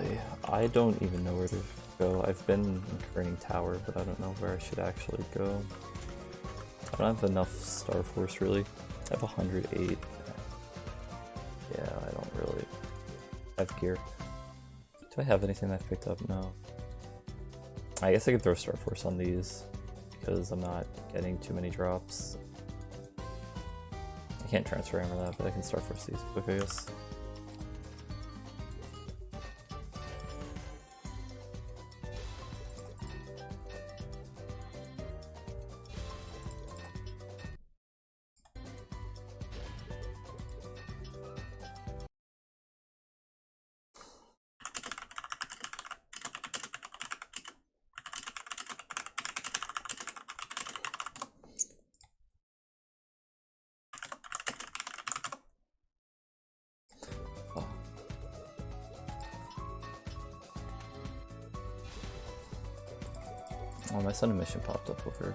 boy, I don't even know where to go. I've been training tower, but I don't know where I should actually go. I don't have enough Star Force really. I have 108. Yeah, I don't really have gear. Do I have anything I've picked up? No. I guess I could throw Star Force on these because I'm not getting too many drops. I can't transfer armor that, but I can Star Force these quick, I guess. Oh, my Sun mission popped up over.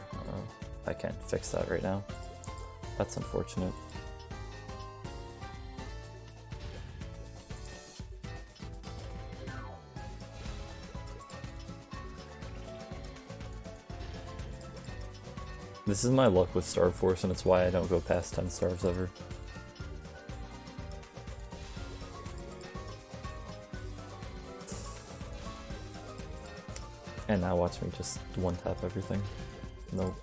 I can't fix that right now. That's unfortunate. This is my luck with Star Force, and it's why I don't go past 10 stars ever. And now watch me just one-tap everything. Nope.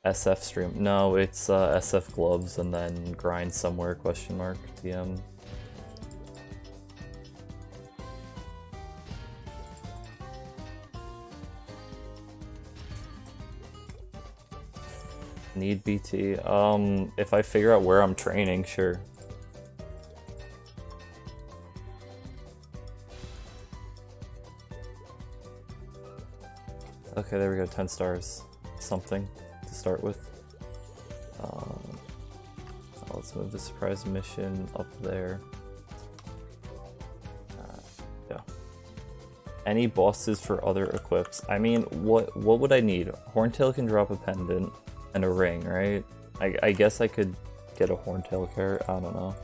SF stream. No, it's SF gloves and then grind somewhere, question mark, DM. Need BT. If I figure out where I'm training, sure. Okay, there we go, 10 stars. Something to start with. Let's move the surprise mission up there. Yeah. Any bosses for other equips? I mean, what would I need? Horntail can drop a pendant and a ring, right? I guess I could get a Horntail carrot. I don't know.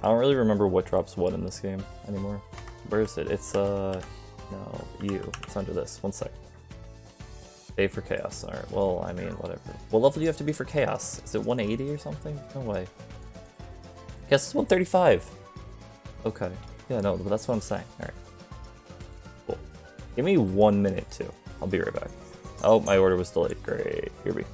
I don't really remember what drops what in this game anymore. Where is it? It's no, you. It's under this. One sec. A for Chaos. Alright, well, I mean, whatever. What level do you have to be for Chaos? Is it 180 or something? No way. Yes, it's 135. Okay. Yeah, no, but that's what I'm saying. Alright. Cool. Give me 1 minute, too. I'll be right back. Oh, my order was delayed. Great. Here we go.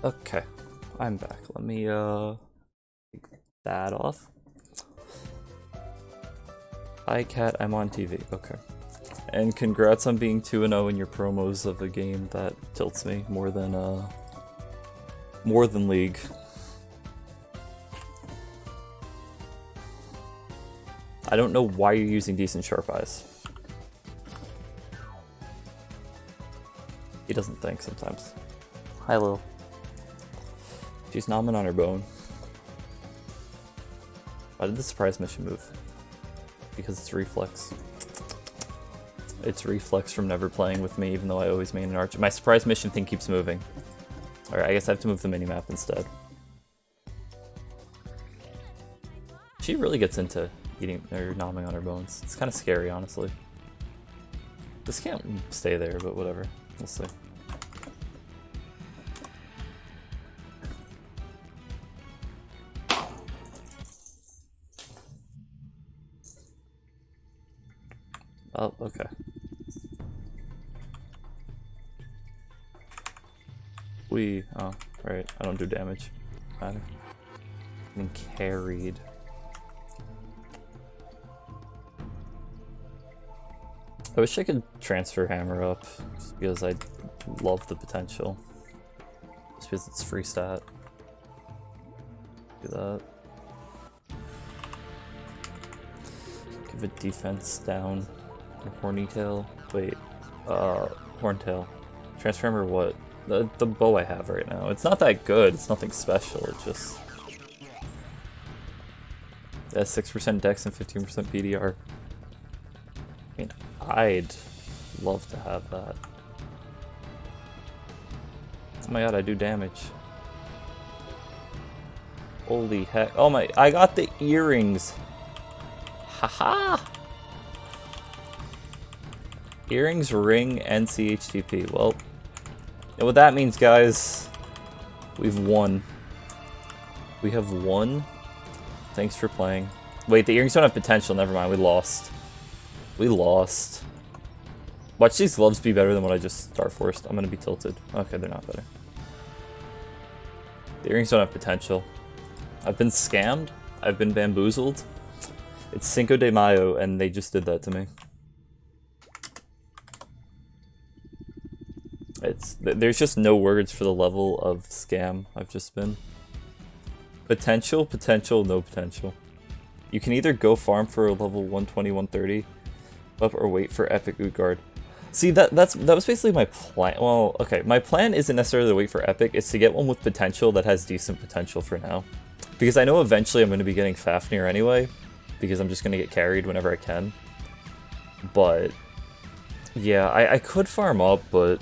Okay, I'm back. Let me take that off. Hi cat, I'm on TV. Okay. And congrats on being 2-0 in your promos of a game that tilts me more than League. I don't know why you're using decent sharp eyes. He doesn't think sometimes. Hi, Lil. She's nomming on her bone. Why did the surprise mission move? Because it's reflex. It's reflex from never playing with me, even though I always main an archer. My surprise mission thing keeps moving. Alright, I guess I have to move the minimap instead. She really gets into eating or nomming on her bones. It's kind of scary, honestly. This can't stay there, but whatever. We'll see. Oh, okay. Oh, right. I don't do damage. Matter. Getting carried. I wish I could transfer hammer up, just because I love the potential. Just because it's free stat. Do that. Give it defense down. Horny tail. Wait. Horntail. Transfer hammer what? The bow I have right now. It's not that good. It's nothing special. It's just... It has 6% dex and 15% PDR. I mean, I'd love to have that. Oh my god, I do damage. Holy heck. Oh my, I got the earrings. Haha! Earrings, ring, and CHTP. Well, and what that means, guys, we've won. We have won. Thanks for playing. Wait, the earrings don't have potential. Never mind, we lost. We lost. Watch these gloves be better than what I just Star Forced. I'm gonna be tilted. Okay, they're not better. The earrings don't have potential. I've been scammed. I've been bamboozled. It's Cinco de Mayo, and they just did that to me. There's just no words for the level of scam I've just been. Potential, potential, no potential. You can either go farm for a level 120, 130 up or wait for epic Utgard. See, that was basically my plan. Well, okay, my plan isn't necessarily to wait for epic, it's to get one with potential that has decent potential for now. Because I know eventually I'm going to be getting Fafnir anyway, because I'm just going to get carried whenever I can. But yeah, I could farm up, but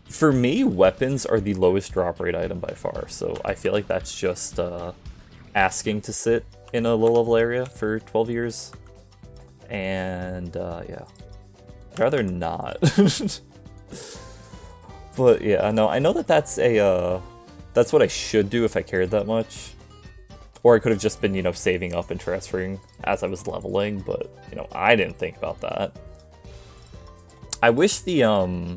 for me, weapons are the lowest drop rate item by far, so I feel like that's just asking to sit in a low-level area for 12 years. And yeah, I'd rather not. But yeah, no, I know that that's what I should do if I cared that much. Or I could have just been, you know, saving up and transferring as I was leveling, but, you know, I didn't think about that. I wish the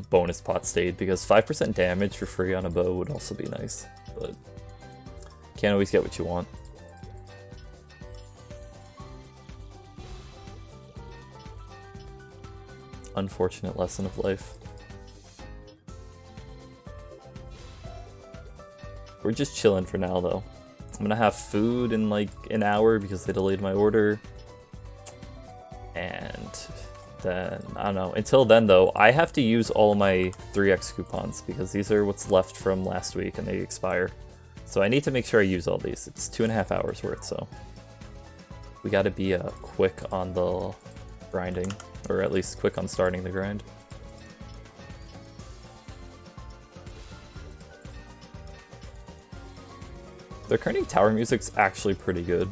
bonus pot stayed, because 5% damage for free on a bow would also be nice, but can't always get what you want. Unfortunate lesson of life. We're just chilling for now, though. I'm gonna have food in like an hour because they delayed my order. And then, I don't know. Until then, though, I have to use all of my 3x coupons because these are what's left from last week and they expire. So I need to make sure I use all these. It's 2.5 hours worth, so we gotta be quick on the grinding, or at least quick on starting the grind. Their current tower music's actually pretty good.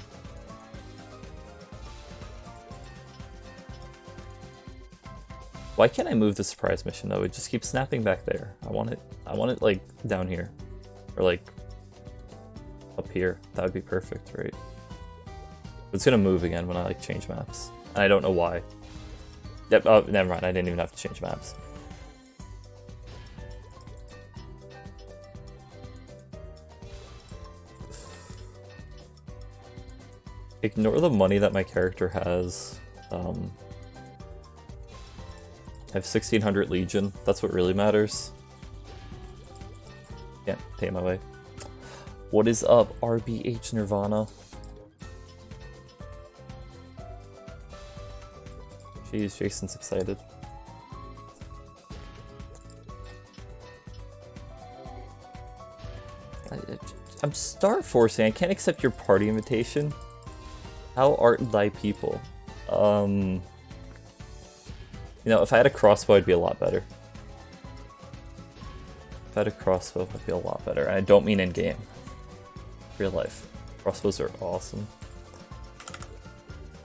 Why can't I move the surprise mission though? It just keeps snapping back there. I want it like down here. Or like up here. That would be perfect, right? It's gonna move again when I like change maps. And I don't know why. Yep, oh, never mind, I didn't even have to change maps. Ignore the money that my character has. I have 1600 Legion. That's what really matters. Can't pay my way. What is up, RBH Nirvana? Jeez, Jason's excited. I'm star forcing. I can't accept your party invitation. How art thy people? You know, if I had a crossbow, I'd be a lot better. If I had a crossbow, I'd be a lot better. And I don't mean in game. Real life. Crossbows are awesome.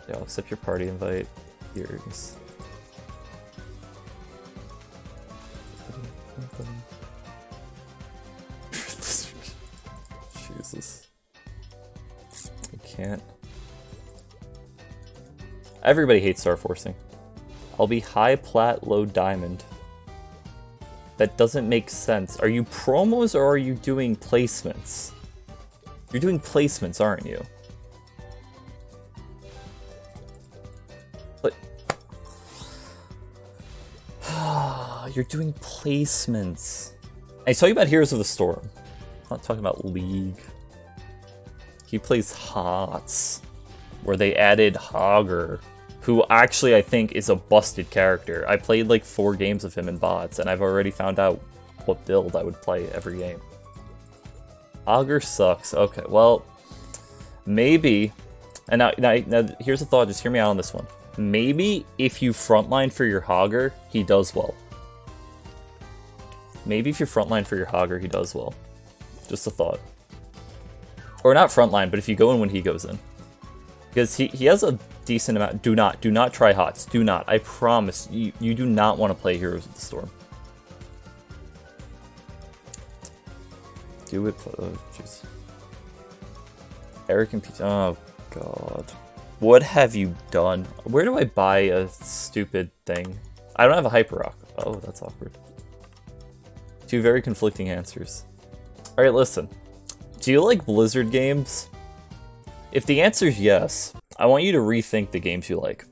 Yeah, I'll accept your party invite. Here's. Jesus. I can't. Everybody hates star forcing. I'll be high plat, low diamond. That doesn't make sense. Are you promos or are you doing placements? You're doing placements, aren't you? But you're doing placements. I saw you about Heroes of the Storm. I'm not talking about League. He plays HOTS, where they added Hogger, who actually I think is a busted character. I played like 4 games of him in bots, and I've already found out what build I would play every game. Hogger sucks. Okay, well, maybe. And now here's a thought. Just hear me out on this one. Maybe if you frontline for your Hogger, he does well. Maybe if you frontline for your Hogger, he does well. Just a thought. Or not frontline, but if you go in when he goes in. Because he has a decent amount. Do not try HOTS. Do not. I promise. You do not want to play Heroes of the Storm. Do it. Oh, jeez. Eric and Pete. Oh, God. What have you done? Where do I buy a stupid thing? I don't have a Hyper Rock. Oh, that's awkward. 2 very conflicting answers. Alright, listen. Do you like Blizzard games? If the answer is yes, I want you to rethink the games you like.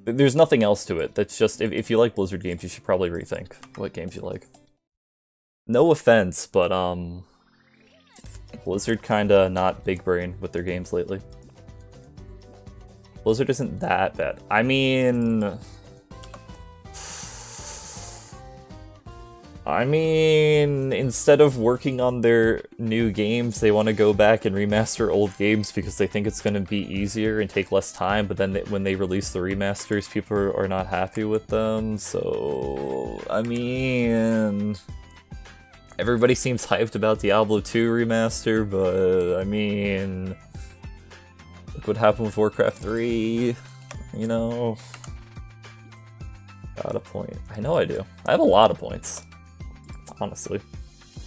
There's nothing else to it. That's just, if you like Blizzard games, you should probably rethink what games you like. No offense, but Blizzard kinda not big brain with their games lately. Blizzard isn't that bad. I mean, instead of working on their new games, they want to go back and remaster old games because they think it's going to be easier and take less time, but then when they release the remasters, people are not happy with them, so, I mean, everybody seems hyped about Diablo 2 remaster, but, I mean, look what happened with Warcraft 3, you know? Got a point. I know I do. I have a lot of points. Honestly.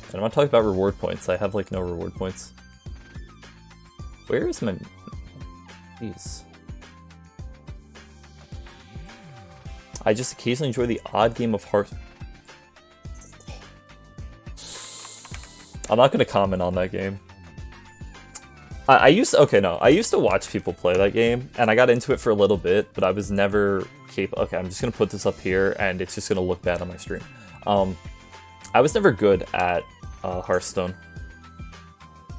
And I'm not talking about reward points. I have, like, no reward points. Where is my... Jeez. I just occasionally enjoy the odd game of Heart... I'm not gonna comment on that game. I used to watch people play that game, and I got into it for a little bit, but I was never capable... Okay, I'm just gonna put this up here, and it's just gonna look bad on my stream. I was never good at Hearthstone.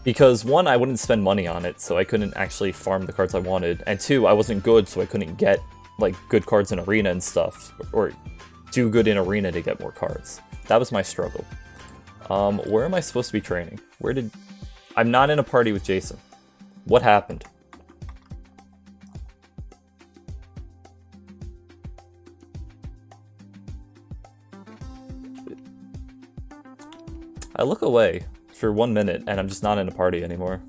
Because 1, I wouldn't spend money on it, so I couldn't actually farm the cards I wanted. And 2, I wasn't good, so I couldn't get like good cards in Arena and stuff. Or do good in Arena to get more cards. That was my struggle. Where am I supposed to be training? I'm not in a party with Jason. What happened? I look away for 1 minute, and I'm just not in a party anymore.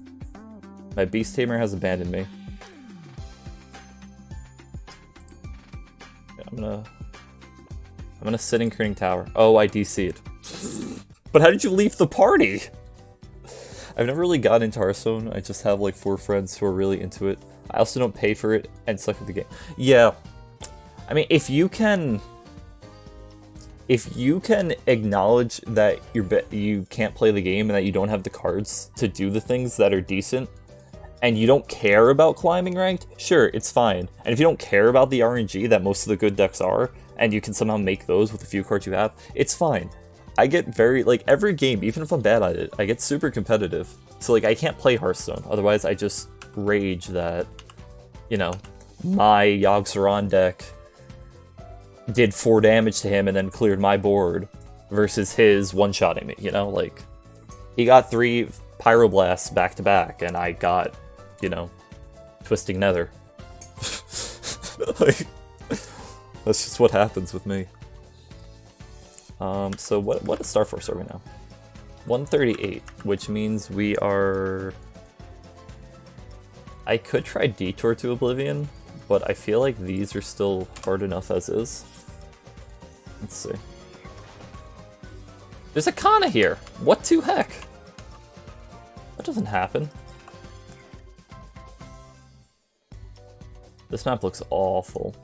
My Beast Tamer has abandoned me. Yeah, I'm gonna sit in Kerning Tower. Oh, I DC'd. But how did you leave the party? I've never really gotten into Hearthstone. I just have like 4 friends who are really into it. I also don't pay for it and suck at the game. Yeah. I mean, if you can acknowledge that you can't play the game and that you don't have the cards to do the things that are decent, and you don't care about climbing ranked, sure, it's fine. And if you don't care about the RNG that most of the good decks are, and you can somehow make those with the few cards you have, it's fine. I get very, like, every game, even if I'm bad at it, I get super competitive. So, like, I can't play Hearthstone. Otherwise, I just rage that, you know, my Yogg-Saron deck did 4 damage to him and then cleared my board versus his one-shotting me, you know? Like, he got 3 Pyroblasts back-to-back, and I got, you know, Twisting Nether. Like, that's just what happens with me. So what is Star Force are we now? 138, which means we are... I could try Detour to Oblivion, but I feel like these are still hard enough as is. Let's see. There's a Kana here! What to heck? That doesn't happen. This map looks awful.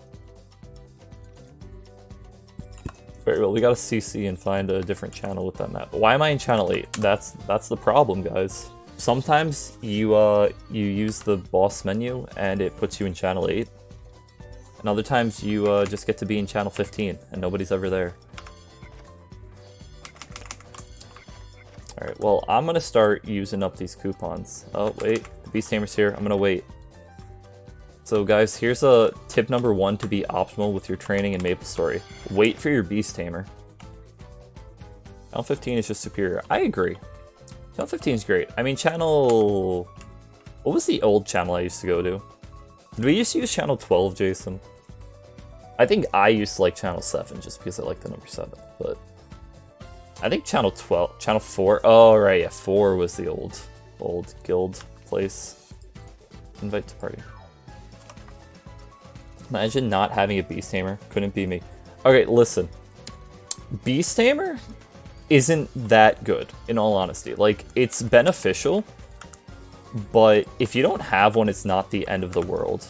Very well, we gotta CC and find a different channel with that map. Why am I in channel 8? That's the problem, guys. Sometimes you use the boss menu and it puts you in channel 8. And other times you just get to be in channel 15 and nobody's ever there. Alright, well, I'm gonna start using up these coupons. Oh, wait, the Beast Tamer's here. I'm gonna wait. So guys, here's a tip number 1 to be optimal with your training in MapleStory. Wait for your Beast Tamer. Channel 15 is just superior. I agree. Channel 15 is great. I mean, channel... What was the old channel I used to go to? Did we used to use channel 12, Jason? I think I used to like channel 7 just because I like the number 7, but... I think channel 12... Channel 4? Oh, right, yeah, 4 was the old guild place. Invite to party. Imagine not having a Beast Tamer. Couldn't be me. Okay, listen. Beast Tamer isn't that good, in all honesty. Like, it's beneficial, but if you don't have one, it's not the end of the world.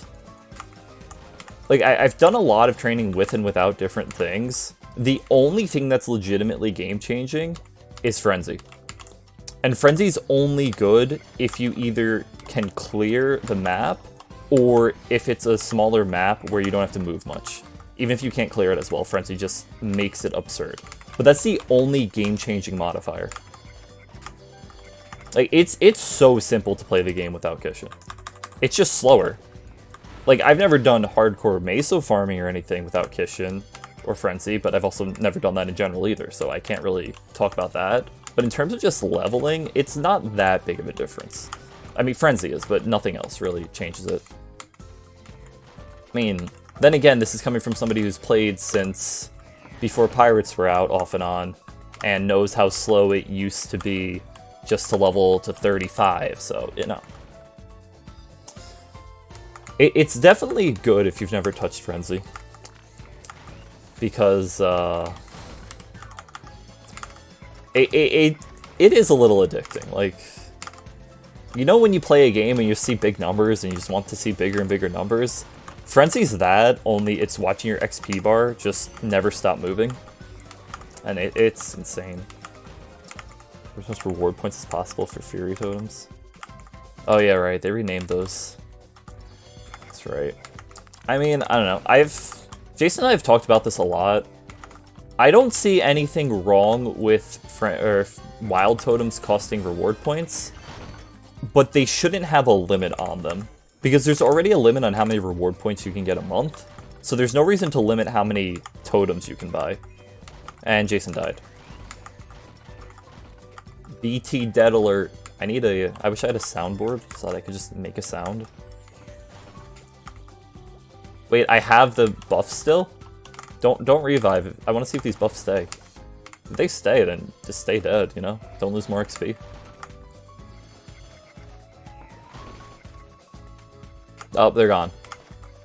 Like, I've done a lot of training with and without different things. The only thing that's legitimately game-changing is Frenzy. And Frenzy's only good if you either can clear the map, or if it's a smaller map where you don't have to move much. Even if you can't clear it as well, Frenzy just makes it absurd. But that's the only game-changing modifier. Like, it's so simple to play the game without Kishin. It's just slower. Like, I've never done hardcore Meso farming or anything without Kishin or Frenzy, but I've also never done that in general either, so I can't really talk about that. But in terms of just leveling, it's not that big of a difference. I mean, Frenzy is, but nothing else really changes it. I mean, then again, this is coming from somebody who's played since before Pirates were out off and on, and knows how slow it used to be just to level to 35, so, you know. It's definitely good if you've never touched Frenzy. Because, it is a little addicting, like... You know when you play a game and you see big numbers and you just want to see bigger and bigger numbers? Frenzy's that, only it's watching your XP bar just never stop moving. And it's insane. As much reward points as possible for Fury Totems. Oh yeah, right, they renamed those. That's right. I mean, I don't know, Jason and I have talked about this a lot. I don't see anything wrong with Wild Totems costing reward points. But they shouldn't have a limit on them. Because there's already a limit on how many reward points you can get a month. So there's no reason to limit how many totems you can buy. And Jason died. BT dead alert. I wish I had a soundboard so that I could just make a sound. Wait, I have the buff still? Don't revive. I want to see if these buffs stay. If they stay, then just stay dead, you know? Don't lose more XP. Oh, they're gone.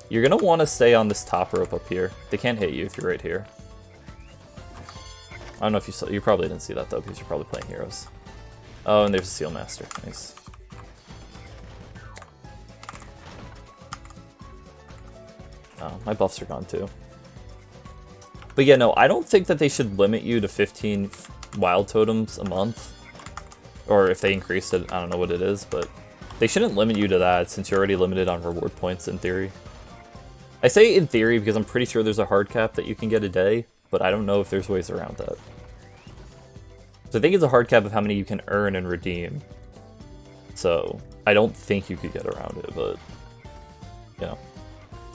You're gonna want to stay on this top rope up here. They can't hit you if you're right here. I don't know if you saw. You probably didn't see that though, because you're probably playing heroes. Oh, and there's a Seal Master. Nice. Oh, my buffs are gone too. But yeah, no, I don't think that they should limit you to 15 wild totems a month. Or if they increased it, I don't know what it is, but They shouldn't limit you to that since you're already limited on reward points in theory. I say in theory because I'm pretty sure there's a hard cap that you can get a day, but I don't know if there's ways around that. So I think it's a hard cap of how many you can earn and redeem. So I don't think you could get around it, but you know,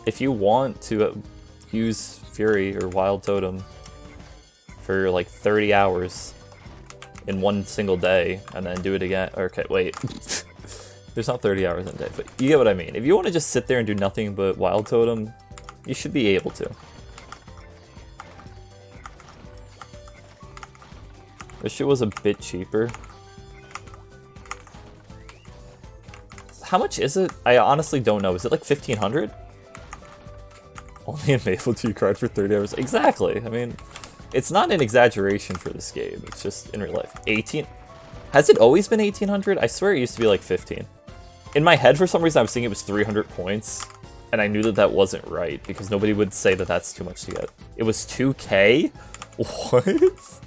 if you want to use Fury or Wild Totem for like 30 hours in one single day and then do it again. Okay, wait. There's not 30 hours in a day, but you get what I mean. If you want to just sit there and do nothing but Wild Totem, you should be able to. This shit was a bit cheaper. How much is it? I honestly don't know. Is it like 1,500? Only a Maple 2 card for 30 hours. Exactly. I mean, it's not an exaggeration for this game. It's just in real life. 18? Has it always been 1,800? I swear it used to be like 15. In my head, for some reason, I was thinking it was 300 points. And I knew that that wasn't right because nobody would say that that's too much to get. It was 2K? What?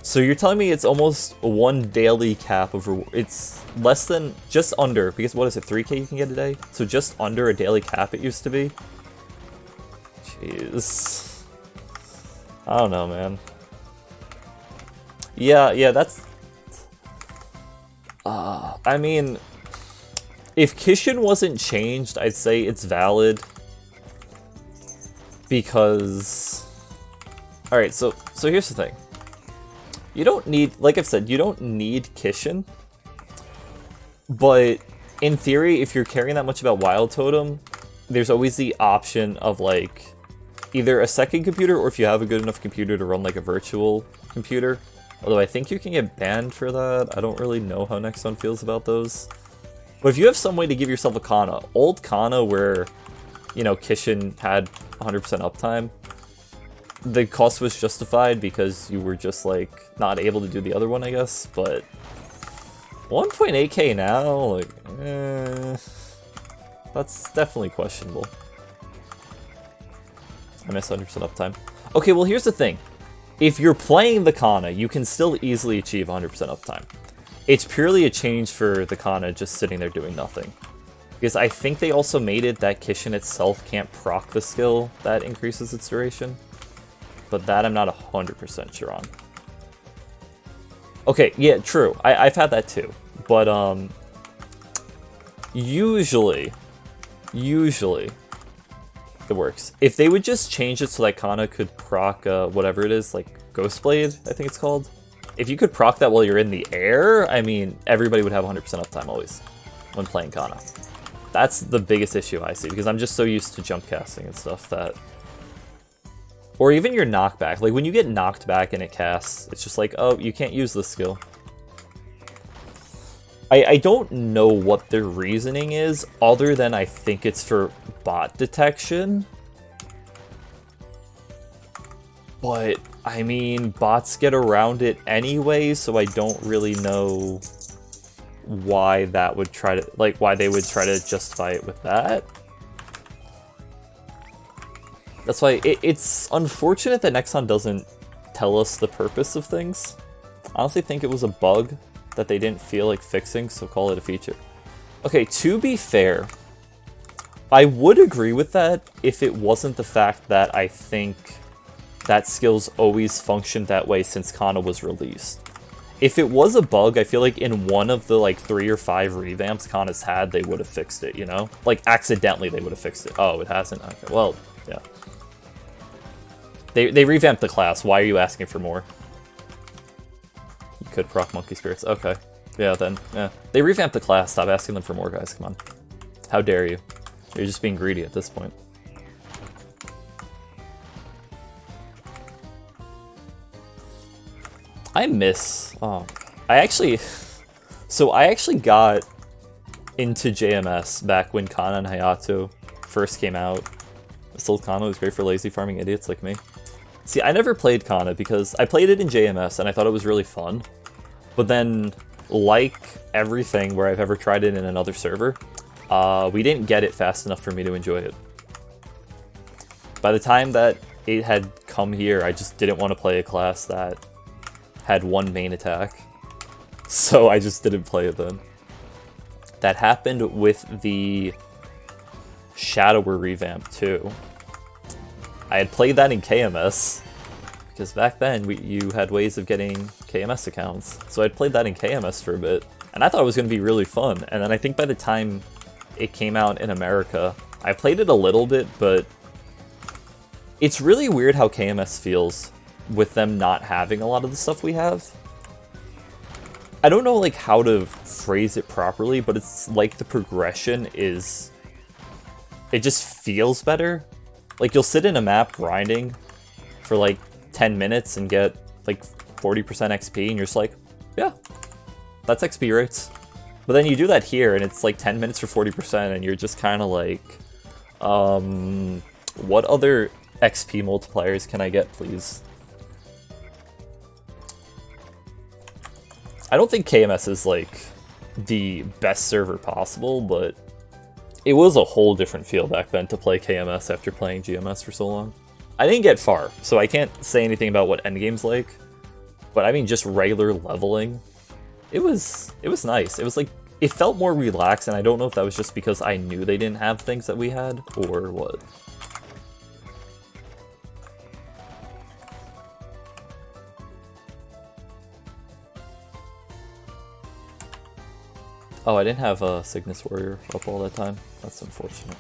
So you're telling me it's almost one daily cap of reward. It's less than, just under, because what is it, 3K you can get a day? So just under a daily cap it used to be? Jeez. I don't know, man. Yeah, that's... I mean, if Kishin wasn't changed, I'd say it's valid. Because... Alright, so here's the thing. You don't need, like I've said, you don't need Kishin. But in theory, if you're caring that much about Wild Totem, there's always the option of like either a second computer or if you have a good enough computer to run like a virtual computer. Although I think you can get banned for that. I don't really know how Nexon feels about those. But if you have some way to give yourself a Kana, old Kana where, you know, Kishin had 100% uptime, the cost was justified because you were just like not able to do the other one, I guess, but 1.8k now, like, that's definitely questionable. I miss 100% uptime. Okay, well here's the thing. If you're playing the Kana, you can still easily achieve 100% uptime. It's purely a change for the Kana just sitting there doing nothing. Because I think they also made it that Kishin itself can't proc the skill that increases its duration. But that I'm not 100% sure on. Okay, yeah, true. I've had that too. But, usually, it works. If they would just change it so that Kana could proc, whatever it is, like Ghostblade, I think it's called. If you could proc that while you're in the air, I mean, everybody would have 100% uptime always when playing Kana. That's the biggest issue I see, because I'm just so used to jump casting and stuff that... Or even your knockback. Like, when you get knocked back and it casts, it's just like, oh, you can't use this skill. I don't know what their reasoning is, other than I think it's for bot detection. But, I mean, bots get around it anyway, so I don't really know why that would try to, like, why they would try to justify it with that. That's why it's unfortunate that Nexon doesn't tell us the purpose of things. I honestly think it was a bug that they didn't feel like fixing, so call it a feature. Okay, to be fair, I would agree with that if it wasn't the fact that I think that skill's always functioned that way since Kana was released. If it was a bug, I feel like in one of the like 3 or 5 revamps Kana's had, they would have fixed it, you know? Like, accidentally they would have fixed it. Oh, it hasn't? Okay, well, yeah. They revamped the class. Why are you asking for more? You could proc Monkey Spirits. Okay. Yeah, then. Yeah. They revamped the class. Stop asking them for more, guys. Come on. How dare you? You're just being greedy at this point. I miss... Oh. I actually got into JMS back when Kana and Hayato first came out. Still, Kana was great for lazy farming idiots like me. See, I never played Kana because I played it in JMS and I thought it was really fun. But then, like everything where I've ever tried it in another server, we didn't get it fast enough for me to enjoy it. By the time that it had come here, I just didn't want to play a class that had one main attack. So I just didn't play it then. That happened with the Shadower revamp too. I had played that in KMS, because back then you had ways of getting KMS accounts. So I'd played that in KMS for a bit, and I thought it was going to be really fun. And then I think by the time it came out in America, I played it a little bit, but it's really weird how KMS feels with them not having a lot of the stuff we have. I don't know like how to phrase it properly, but it's like the progression is... it just feels better. Like, you'll sit in a map grinding for like 10 minutes and get like 40% XP, and you're just like, yeah, that's XP rates. But then you do that here, and it's like 10 minutes for 40%, and you're just kind of like, what other XP multipliers can I get, please? I don't think KMS is like the best server possible, but it was a whole different feel back then to play KMS after playing GMS for so long. I didn't get far, so I can't say anything about what endgame's like, but I mean just regular leveling, it was nice. It was like, it felt more relaxed, and I don't know if that was just because I knew they didn't have things that we had, or what. Oh, I didn't have a Cygnus Warrior up all that time. That's unfortunate.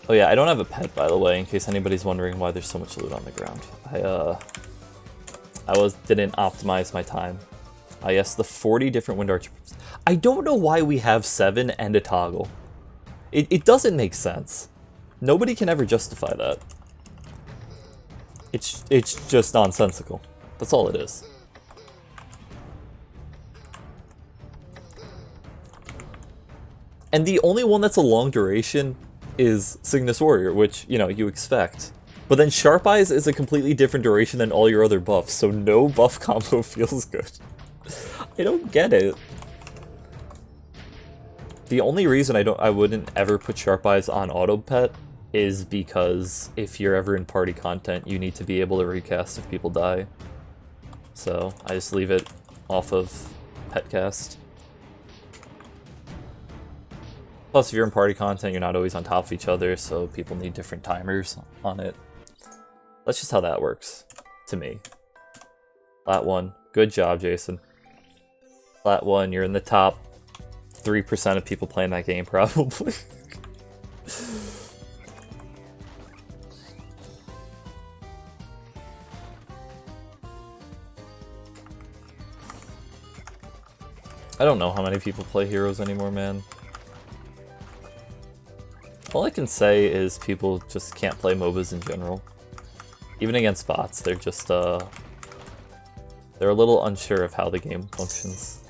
Oh yeah, I don't have a pet, by the way, in case anybody's wondering why there's so much loot on the ground. I didn't optimize my time. Yes, the 40 different Wind Archer. I don't know why we have 7 and a toggle. It doesn't make sense. Nobody can ever justify that. It's just nonsensical. That's all it is. And the only one that's a long duration is Cygnus Warrior, which, you know, you expect. But then Sharp Eyes is a completely different duration than all your other buffs, so no buff combo feels good. I don't get it. The only reason I wouldn't ever put Sharp Eyes on auto pet is because if you're ever in party content, you need to be able to recast if people die. So I just leave it off of petcast. Plus, if you're in party content, you're not always on top of each other, so people need different timers on it. That's just how that works, to me. Lat 1. Good job, Jason. Lat 1, you're in the top 3% of people playing that game, probably. I don't know how many people play Heroes anymore, man. All I can say is people just can't play MOBAs in general. Even against bots, they're just, they're a little unsure of how the game functions.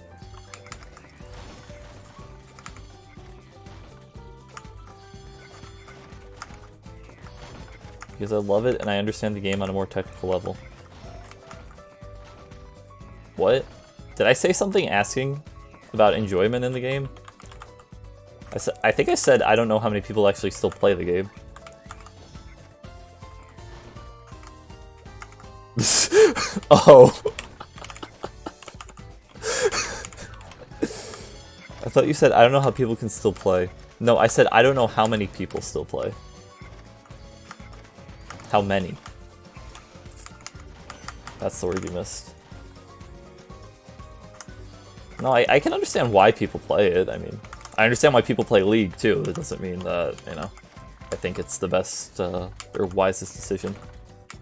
Because I love it and I understand the game on a more technical level. What? Did I say something asking about enjoyment in the game? I think I said I don't know how many people actually still play the game. Oh. I thought you said I don't know how people can still play. No, I said I don't know how many people still play. How many? That's the word you missed. No, I can understand why people play it. I mean, I understand why people play League, too. It doesn't mean that, you know, I think it's the best, or wisest decision.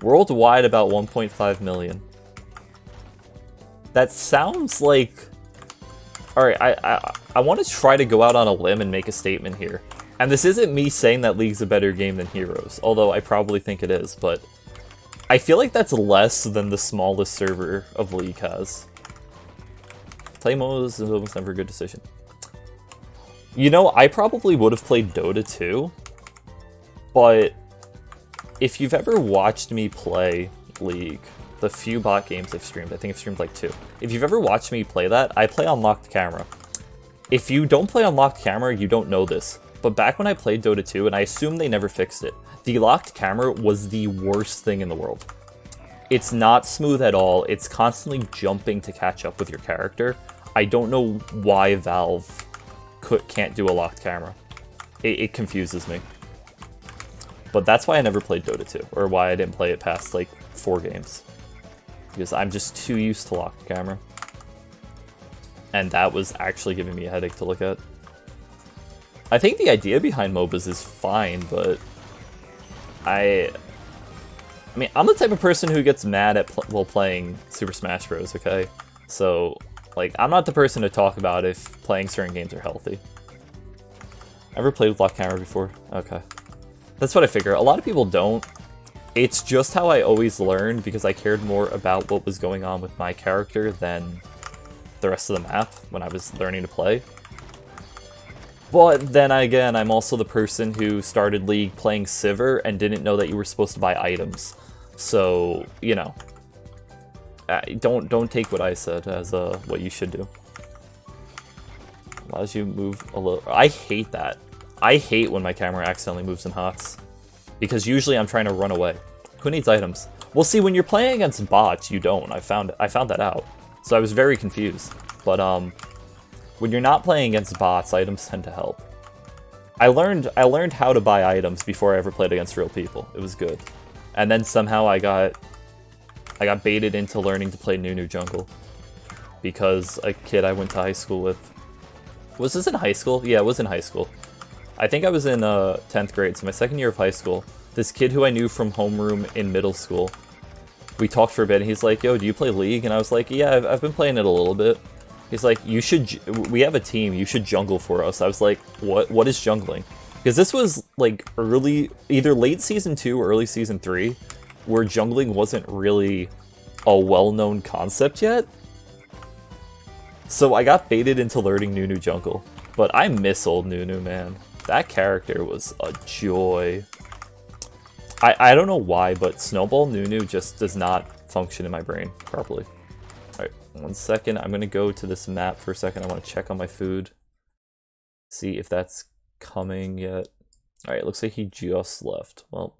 Worldwide, about 1.5 million. That sounds like... Alright, I want to try to go out on a limb and make a statement here. And this isn't me saying that League's a better game than Heroes, although I probably think it is, but... I feel like that's less than the smallest server of League has. Play MOBAs is almost never a good decision. You know, I probably would have played Dota too, but if you've ever watched me play League, the few bot games I've streamed, I think I've streamed like 2. If you've ever watched me play that, I play on locked camera. If you don't play on locked camera, you don't know this. but back when I played Dota 2, and I assume they never fixed it, the locked camera was the worst thing in the world. It's not smooth at all. It's constantly jumping to catch up with your character. I don't know why Valve can't do a locked camera. It confuses me. But that's why I never played Dota 2, or why I didn't play it past like 4 games. Because I'm just too used to locked camera. And that was actually giving me a headache to look at. I think the idea behind MOBAs is fine, but I mean, I'm the type of person who gets mad at while playing Super Smash Bros, okay? So, like, I'm not the person to talk about if playing certain games are healthy. Ever played with locked camera before? Okay. That's what I figure. A lot of people don't. It's just how I always learned, because I cared more about what was going on with my character than the rest of the map when I was learning to play. But then again, I'm also the person who started League playing Sivir and didn't know that you were supposed to buy items. So, you know, don't take what I said as what you should do. Allows you to move a little. I hate that. I hate when my camera accidentally moves in HOTS, because usually I'm trying to run away. Who needs items? Well, see, when you're playing against bots, you don't. I found that out. So I was very confused. But when you're not playing against bots, items tend to help. I learned how to buy items before I ever played against real people. It was good. And then somehow I got baited into learning to play Nunu jungle, because a kid I went to high school with. Was this in high school? Yeah, it was in high school. I think I was in 10th grade, so my second year of high school. This kid who I knew from homeroom in middle school, we talked for a bit, and he's like, yo, do you play League? And I was like, yeah, I've been playing it a little bit. He's like, we have a team, you should jungle for us. I was like, what is jungling? Because this was like either late season 2 or early season 3, where jungling wasn't really a well-known concept yet. So I got baited into learning Nunu jungle. But I miss old Nunu, man. That character was a joy. I don't know why, but Snowball Nunu just does not function in my brain properly. Alright, 1 second. I'm going to go to this map for a second. I want to check on my food. See if that's coming yet. Alright, looks like he just left. Well,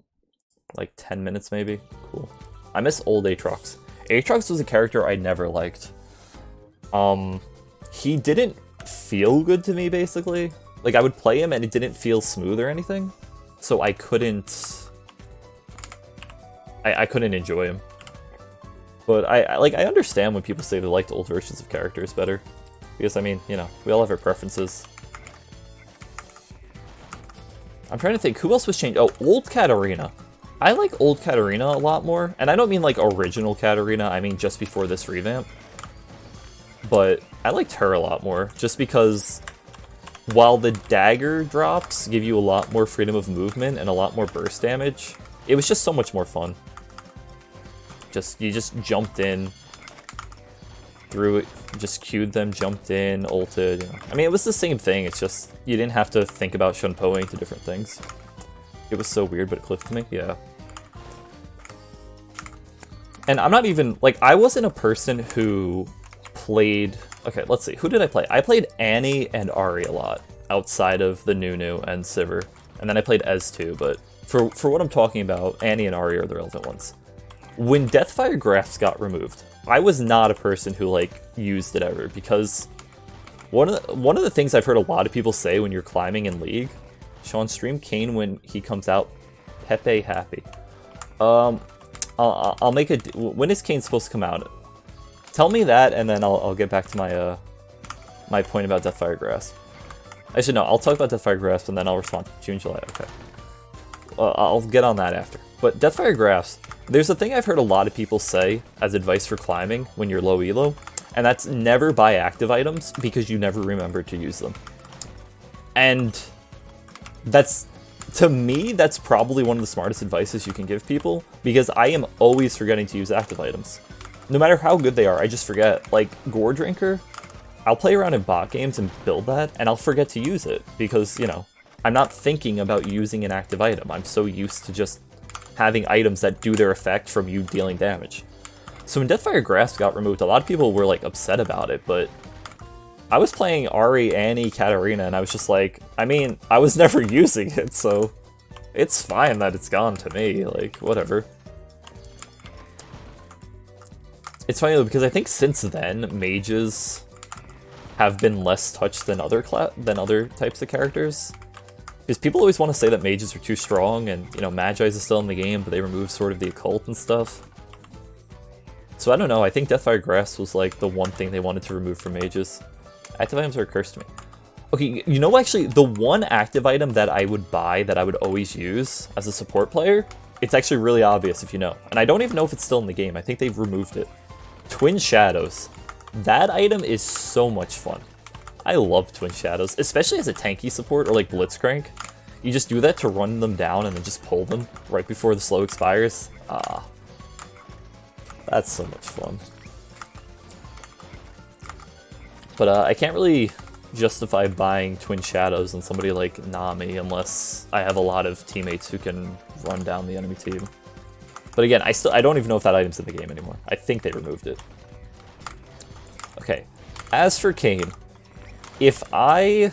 like 10 minutes maybe. Cool. I miss old Aatrox. Aatrox was a character I never liked. He didn't feel good to me, basically. Like, I would play him and it didn't feel smooth or anything. So I couldn't... I couldn't enjoy him. But I understand when people say they liked old versions of characters better. Because, I mean, you know, we all have our preferences. I'm trying to think, who else was changed? Oh, old Katarina. I like old Katarina a lot more. And I don't mean like original Katarina, I mean just before this revamp. But I liked her a lot more, just because while the dagger drops give you a lot more freedom of movement and a lot more burst damage, it was just so much more fun. You just jumped in, threw it, just queued them, jumped in, ulted, you know. I mean, it was the same thing, it's just you didn't have to think about shunpoing to different things. It was so weird, but it clicked to me, yeah. And I'm not even, like, I wasn't a person who played... Okay, let's see, who did I play? I played Annie and Ahri a lot, outside of the Nunu and Sivir. And then I played Ez too, but for what I'm talking about, Annie and Ahri are the relevant ones. When Deathfire Graphs got removed, I was not a person who, like, used it ever, because one of the things I've heard a lot of people say when you're climbing in League, Sean stream Kane when he comes out, Pepe happy. I'll make a... When is Kane supposed to come out? Tell me that, and then I'll get back to my my point about Deathfire Grasp. Actually, no, I'll talk about Deathfire Grasp, and then I'll respond. June, July, okay. I'll get on that after. But Deathfire Grasp, there's a thing I've heard a lot of people say as advice for climbing when you're low elo, and that's never buy active items because you never remember to use them. And that's... To me, that's probably one of the smartest advices you can give people, because I am always forgetting to use active items. No matter how good they are, I just forget. Like, Gore Drinker, I'll play around in bot games and build that, and I'll forget to use it, because, you know, I'm not thinking about using an active item. I'm so used to just having items that do their effect from you dealing damage. So when Deathfire Grasp got removed, a lot of people were, like, upset about it, but I was playing Ari, Annie, Katarina, and I was just like, I mean, I was never using it, so it's fine that it's gone to me, like, whatever. It's funny though, because I think since then, mages have been less touched than other types of characters. Because people always want to say that mages are too strong, and, you know, Magi's is still in the game, but they removed sort of the occult and stuff. So I don't know, I think Deathfire Grass was like the one thing they wanted to remove from mages. Active items are cursed to me. Okay, you know, actually, the one active item that I would buy, that I would always use as a support player, it's actually really obvious if you know. And I don't even know if it's still in the game, I think they've removed it. Twin Shadows. That item is so much fun. I love Twin Shadows, especially as a tanky support or like Blitzcrank. You just do that to run them down and then just pull them right before the slow expires. Ah. That's so much fun. But I can't really justify buying Twin Shadows on somebody like Nami unless I have a lot of teammates who can run down the enemy team. But again, I don't even know if that item's in the game anymore. I think they removed it. Okay, as for Kayn, if I...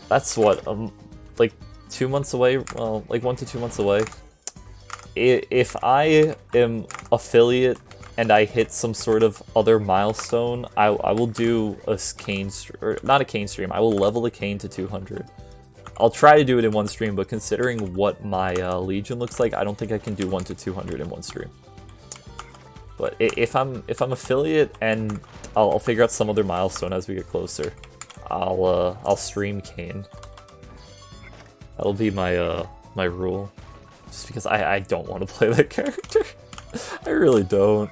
that's what, like 2 months away? Well, like 1 to 2 months away. If I am affiliate and I hit some sort of other milestone, I will do a Kayn stream, or not a Kayn stream, I will level the Kayn to 200. I'll try to do it in one stream, but considering what my Legion looks like, I don't think I can do 1 to 200 in one stream. But if I'm affiliate and I'll figure out some other milestone as we get closer, I'll stream Kayn. That'll be my my rule. Just because I don't want to play that character. I really don't.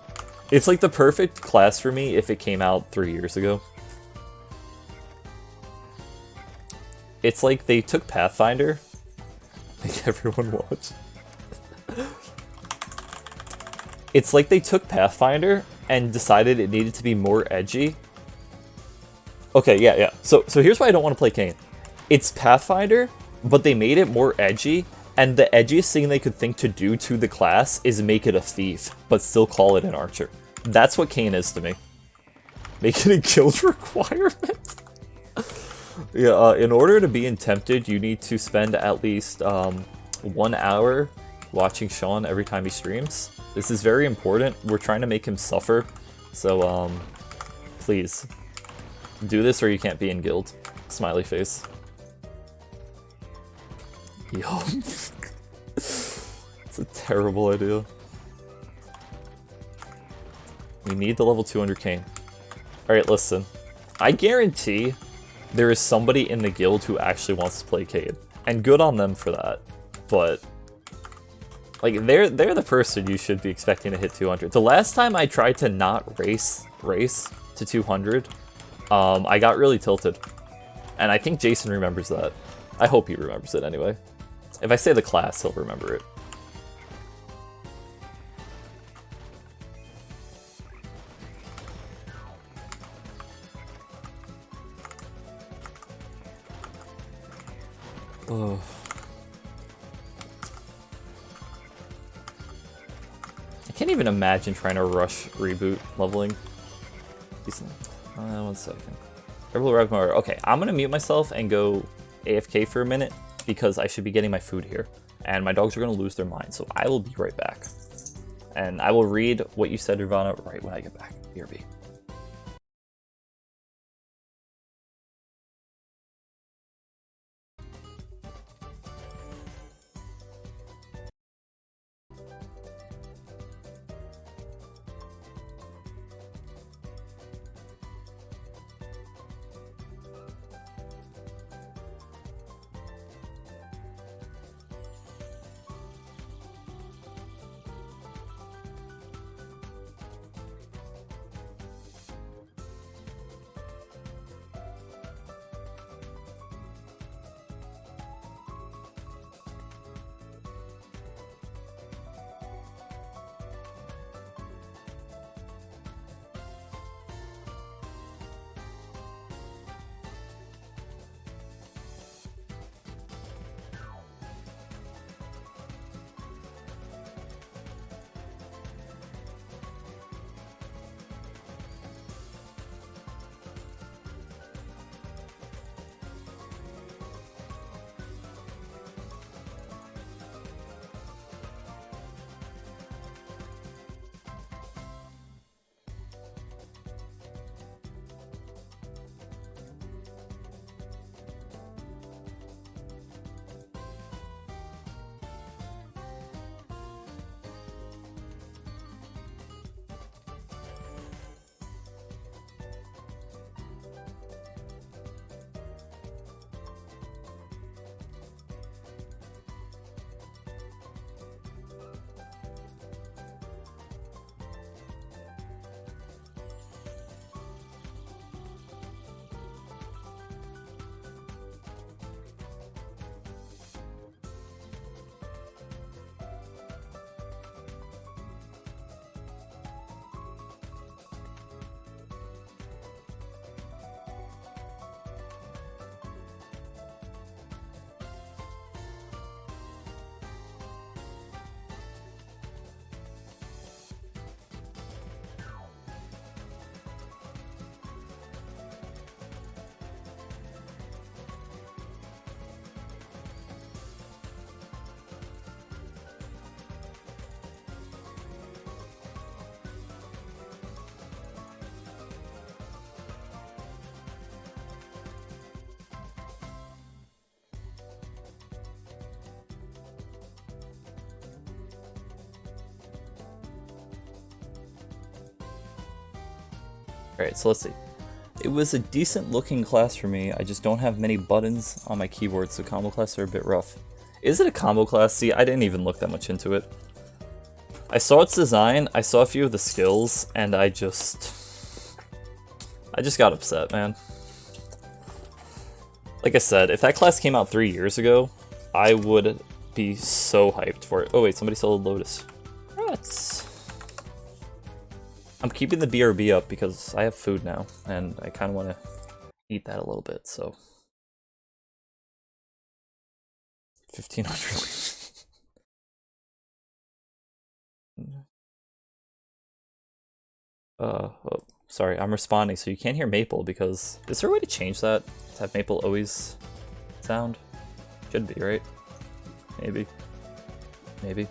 It's like the perfect class for me if it came out 3 years ago. It's like they took Pathfinder. Make everyone watch. It's like they took Pathfinder and decided it needed to be more edgy. Okay, yeah. So here's why I don't want to play Kayn. It's Pathfinder, but they made it more edgy, and the edgiest thing they could think to do to the class is make it a thief, but still call it an archer. That's what Kayn is to me. Make it a guild requirement. Yeah, in order to be in Tempted, you need to spend at least 1 hour watching Sean every time he streams. This is very important. We're trying to make him suffer, so please do this or you can't be in guild. Smiley face. Yo. It's a terrible idea. We need the level 200 Kayn. Alright, listen. I guarantee there is somebody in the guild who actually wants to play Kayn. And good on them for that. But like they're the person you should be expecting to hit 200. The last time I tried to not race to 200, I got really tilted. And I think Jason remembers that. I hope he remembers it anyway. If I say the class, he'll remember it. Oh. I can't even imagine trying to rush reboot leveling. Decent. 1 second. Rebel arrived more. Okay, I'm gonna mute myself and go AFK for a minute because I should be getting my food here. And my dogs are gonna lose their mind, so I will be right back. And I will read what you said, Nirvana, right when I get back. BRB. Alright, so let's see. It was a decent looking class for me, I just don't have many buttons on my keyboard, so combo classes are a bit rough. Is it a combo class? See, I didn't even look that much into it. I saw its design, I saw a few of the skills, and I just got upset, man. Like I said, if that class came out 3 years ago, I would be so hyped for it. Oh wait, somebody sold Lotus. Rats. I'm keeping the BRB up because I have food now, and I kind of want to eat that a little bit, so. 1,500. Oh, sorry, I'm responding, so you can't hear Maple because... Is there a way to change that? To have Maple always sound? Should be, right? Maybe. Maybe.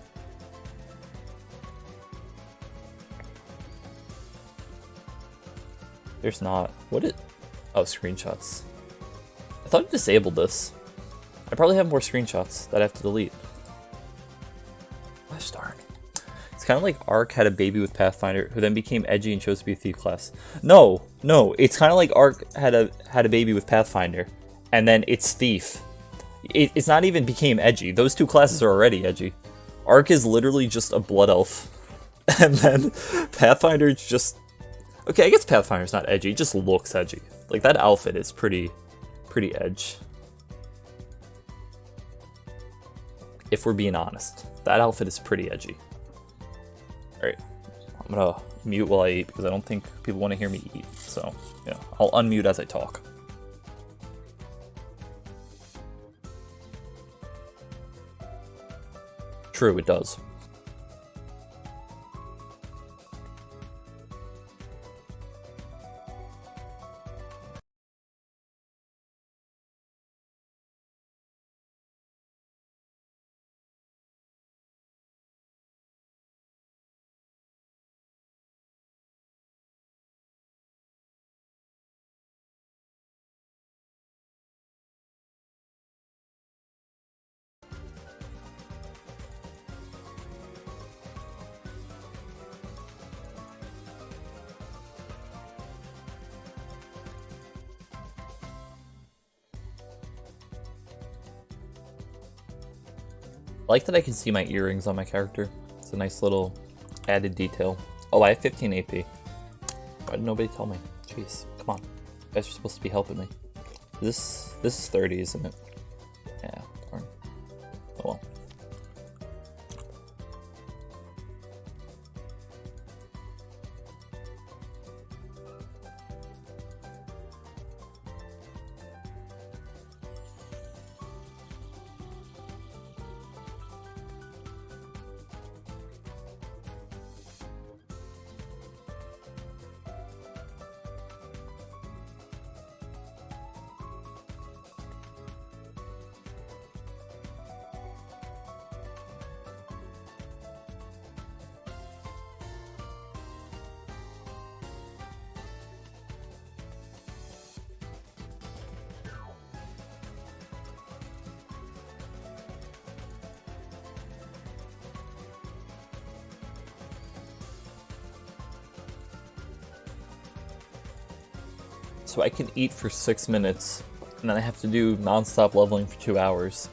There's not. What it? Oh, screenshots. I thought I disabled this. I probably have more screenshots that I have to delete. Gosh darn. It's kind of like Ark had a baby with Pathfinder, who then became edgy and chose to be a thief class. No, no, it's kind of like Ark had a baby with Pathfinder, and then it's thief. It's not even became edgy. Those two classes are already edgy. Ark is literally just a blood elf, and then Pathfinder's just... Okay, I guess Pathfinder's not edgy, it just looks edgy. Like, that outfit is pretty edge. If we're being honest. That outfit is pretty edgy. Alright, I'm gonna mute while I eat, because I don't think people want to hear me eat. So, yeah, I'll unmute as I talk. True, it does. I like that I can see my earrings on my character. It's a nice little added detail. Oh, I have 15 AP. Why did nobody tell me? Jeez, come on. You guys are supposed to be helping me. This is 30, isn't it? Yeah, darn. Oh well. So I can eat for 6 minutes, and then I have to do non-stop leveling for 2 hours.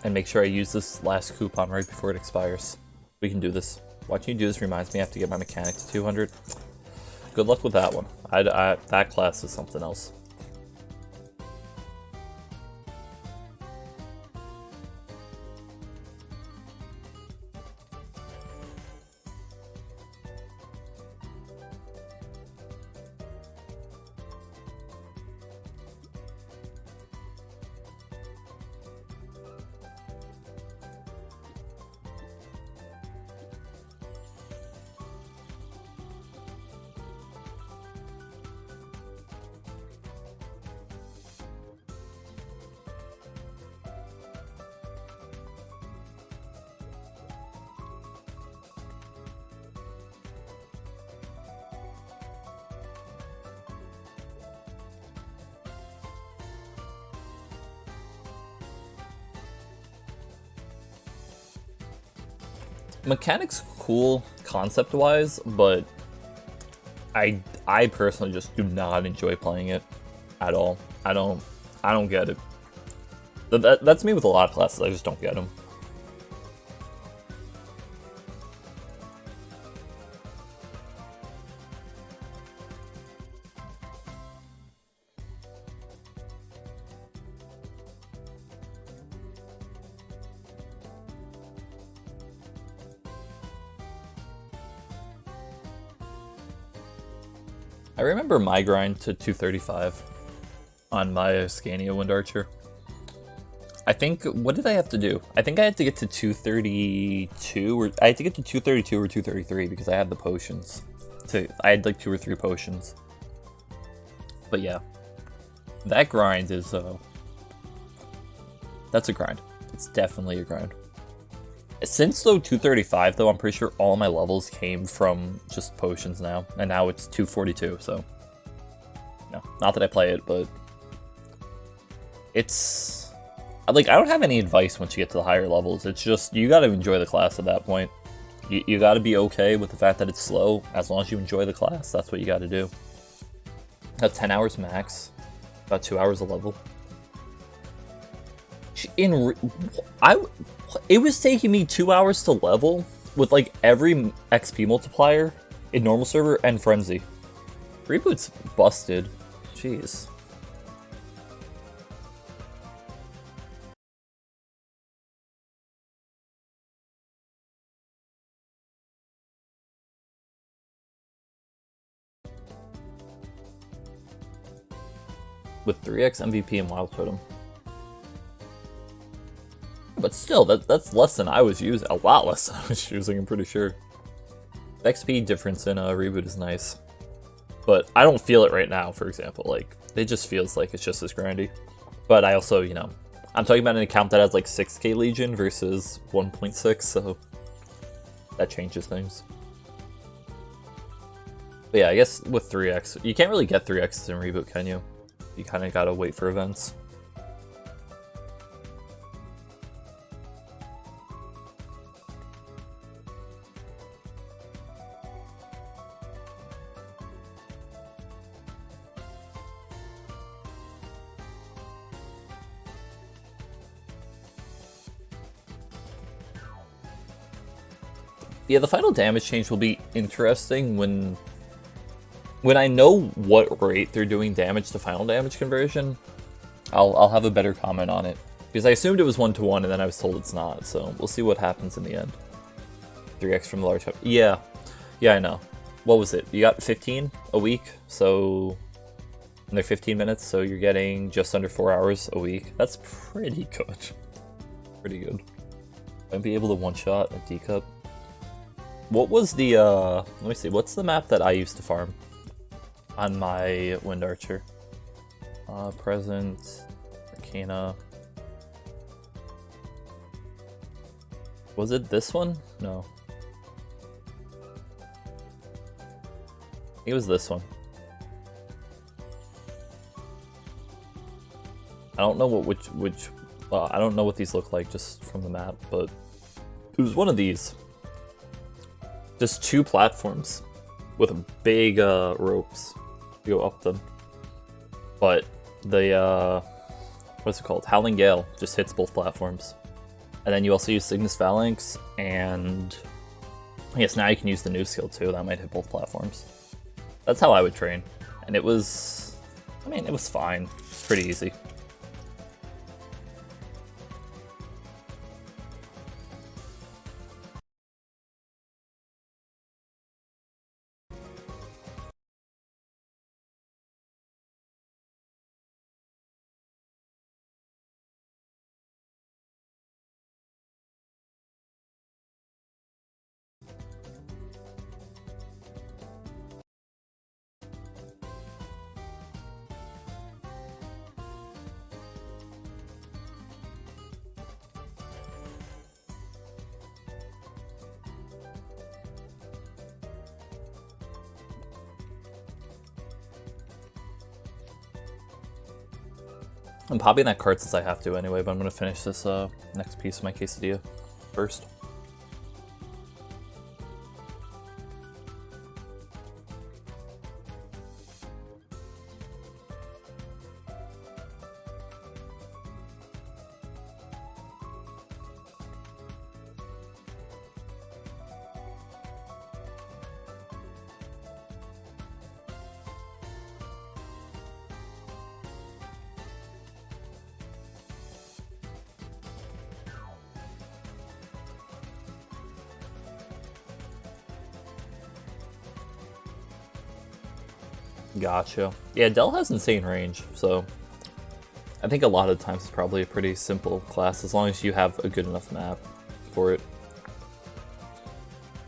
And make sure I use this last coupon right before it expires. We can do this. Watching you do this reminds me I have to get my mechanic to 200. Good luck with that one. That class is something else. Mechanics cool concept-wise, but I I personally just do not enjoy playing it at all. I don't get it. That's me with a lot of classes. I just don't get them. I remember my grind to 235 on my Scania Wind Archer. I think, what did I have to do? I think I had to get to 232, or I had to get to 232 or 233 because I had the potions. I had like 2 or 3 potions. But yeah, that grind is, that's a grind. It's definitely a grind. Since though 235 though, I'm pretty sure all my levels came from just potions now, and now it's 242. So, no, not that I play it, but it's like I don't have any advice once you get to the higher levels. It's just you got to enjoy the class at that point. You got to be okay with the fact that it's slow as long as you enjoy the class. That's what you got to do. About 10 hours max, about 2 hours a level. It was taking me 2 hours to level with like every XP multiplier in normal server and frenzy. Reboot's busted. Jeez. With 3x MVP and Wild Totem. But still, that's less than I was using. A lot less than I was using, I'm pretty sure. The XP difference in Reboot is nice. But I don't feel it right now, for example. Like, it just feels like it's just as grindy. But I also, you know, I'm talking about an account that has like 6k Legion versus 1.6, so that changes things. But yeah, I guess with 3x, you can't really get 3x's in Reboot, can you? You kind of gotta wait for events. Yeah, the final damage change will be interesting when I know what rate they're doing damage to final damage conversion. I'll have a better comment on it. Because I assumed it was 1-to-1 and then I was told it's not, so we'll see what happens in the end. 3x from the large hub. Yeah, I know. What was it? You got 15 a week, so and they're 15 minutes, so you're getting just under 4 hours a week. That's pretty good. Pretty good. Might be able to one-shot a D-cup. What was the, let me see, what's the map that I used to farm on my Wind Archer? Present, Arcana. Was it this one? No. I think it was this one. I don't know what I don't know what these look like just from the map, but it was one of these. Just 2 platforms with big ropes to go up them. But the, what's it called? Howling Gale just hits both platforms. And then you also use Cygnus Phalanx, and I guess now you can use the new skill too. That might hit both platforms. That's how I would train. And it was, I mean, it was fine. It's pretty easy. I'm popping that card since I have to anyway, but I'm gonna finish this next piece of my quesadilla first. Gotcha. Yeah, Dell has insane range, so I think a lot of times it's probably a pretty simple class as long as you have a good enough map for it.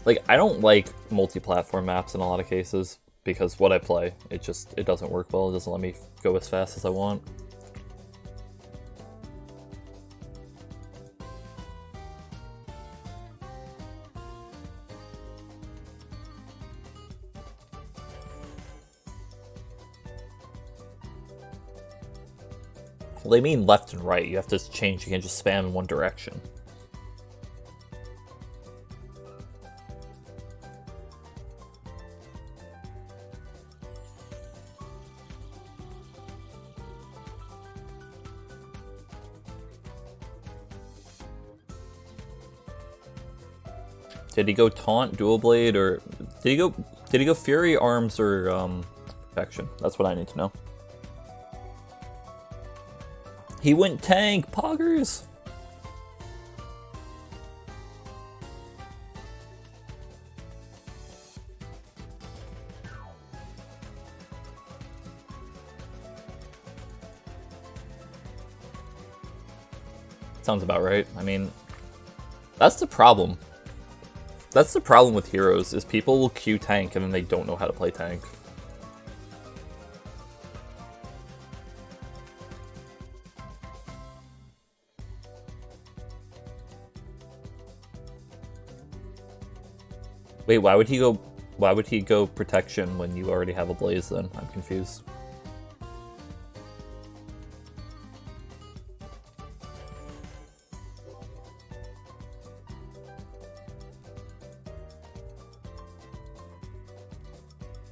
Like, I don't like multi-platform maps in a lot of cases because what I play, it doesn't work well. It doesn't let me go as fast as I want. Well, they mean left and right. You have to change. You can't just spam in one direction. Did he go taunt, dual blade, or did he go fury, arms, or perfection? That's what I need to know. He went tank, poggers. Sounds about right. I mean, that's the problem. That's the problem with heroes, is people will queue tank and then they don't know how to play tank. Wait, why would he go protection when you already have a blaze then? I'm confused.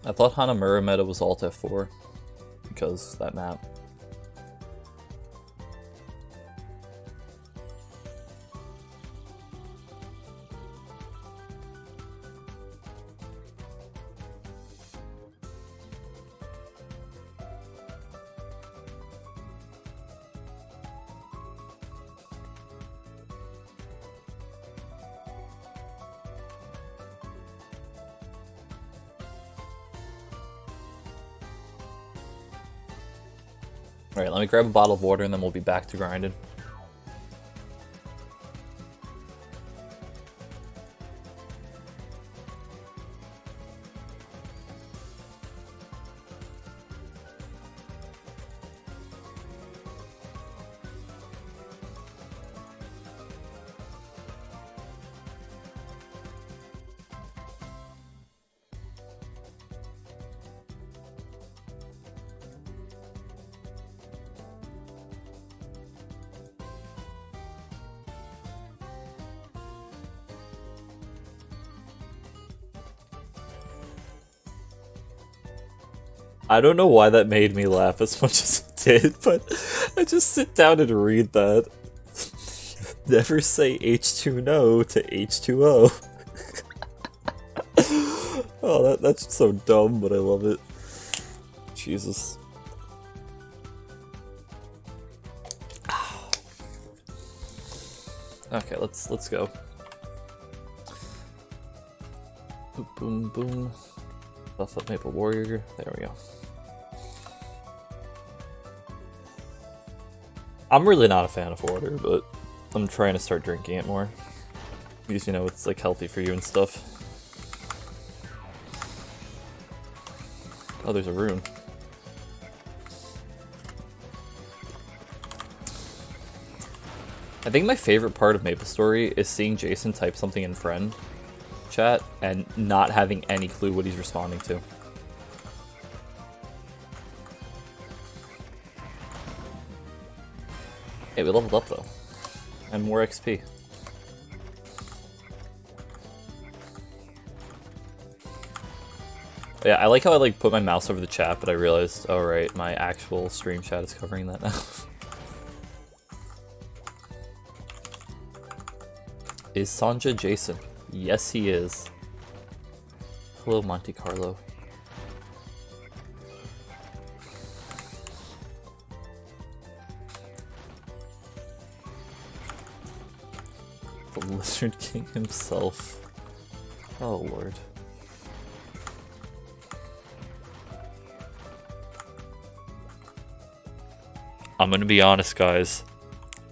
I thought Hanamura meta was alt F4 because that map. Alright, let me grab a bottle of water and then we'll be back to grinding. I don't know why that made me laugh as much as it did, but I just sit down and read that. Never say H2 no to H2O. Oh, that's so dumb, but I love it. Jesus. Okay, let's go. Boom, boom, boom. Buff up Maple Warrior. There we go. I'm really not a fan of water, but I'm trying to start drinking it more. Because, you know, it's like healthy for you and stuff. Oh, there's a rune. I think my favorite part of MapleStory is seeing Jason type something in friend chat and not having any clue what he's responding to. Hey, we leveled up though. And more XP. Yeah, I like how I like put my mouse over the chat, but I realized, oh right, my actual stream chat is covering that now. Is Sanja Jason? Yes, he is. Hello, Monte Carlo. The Lizard King himself. Oh, Lord. I'm gonna be honest, guys.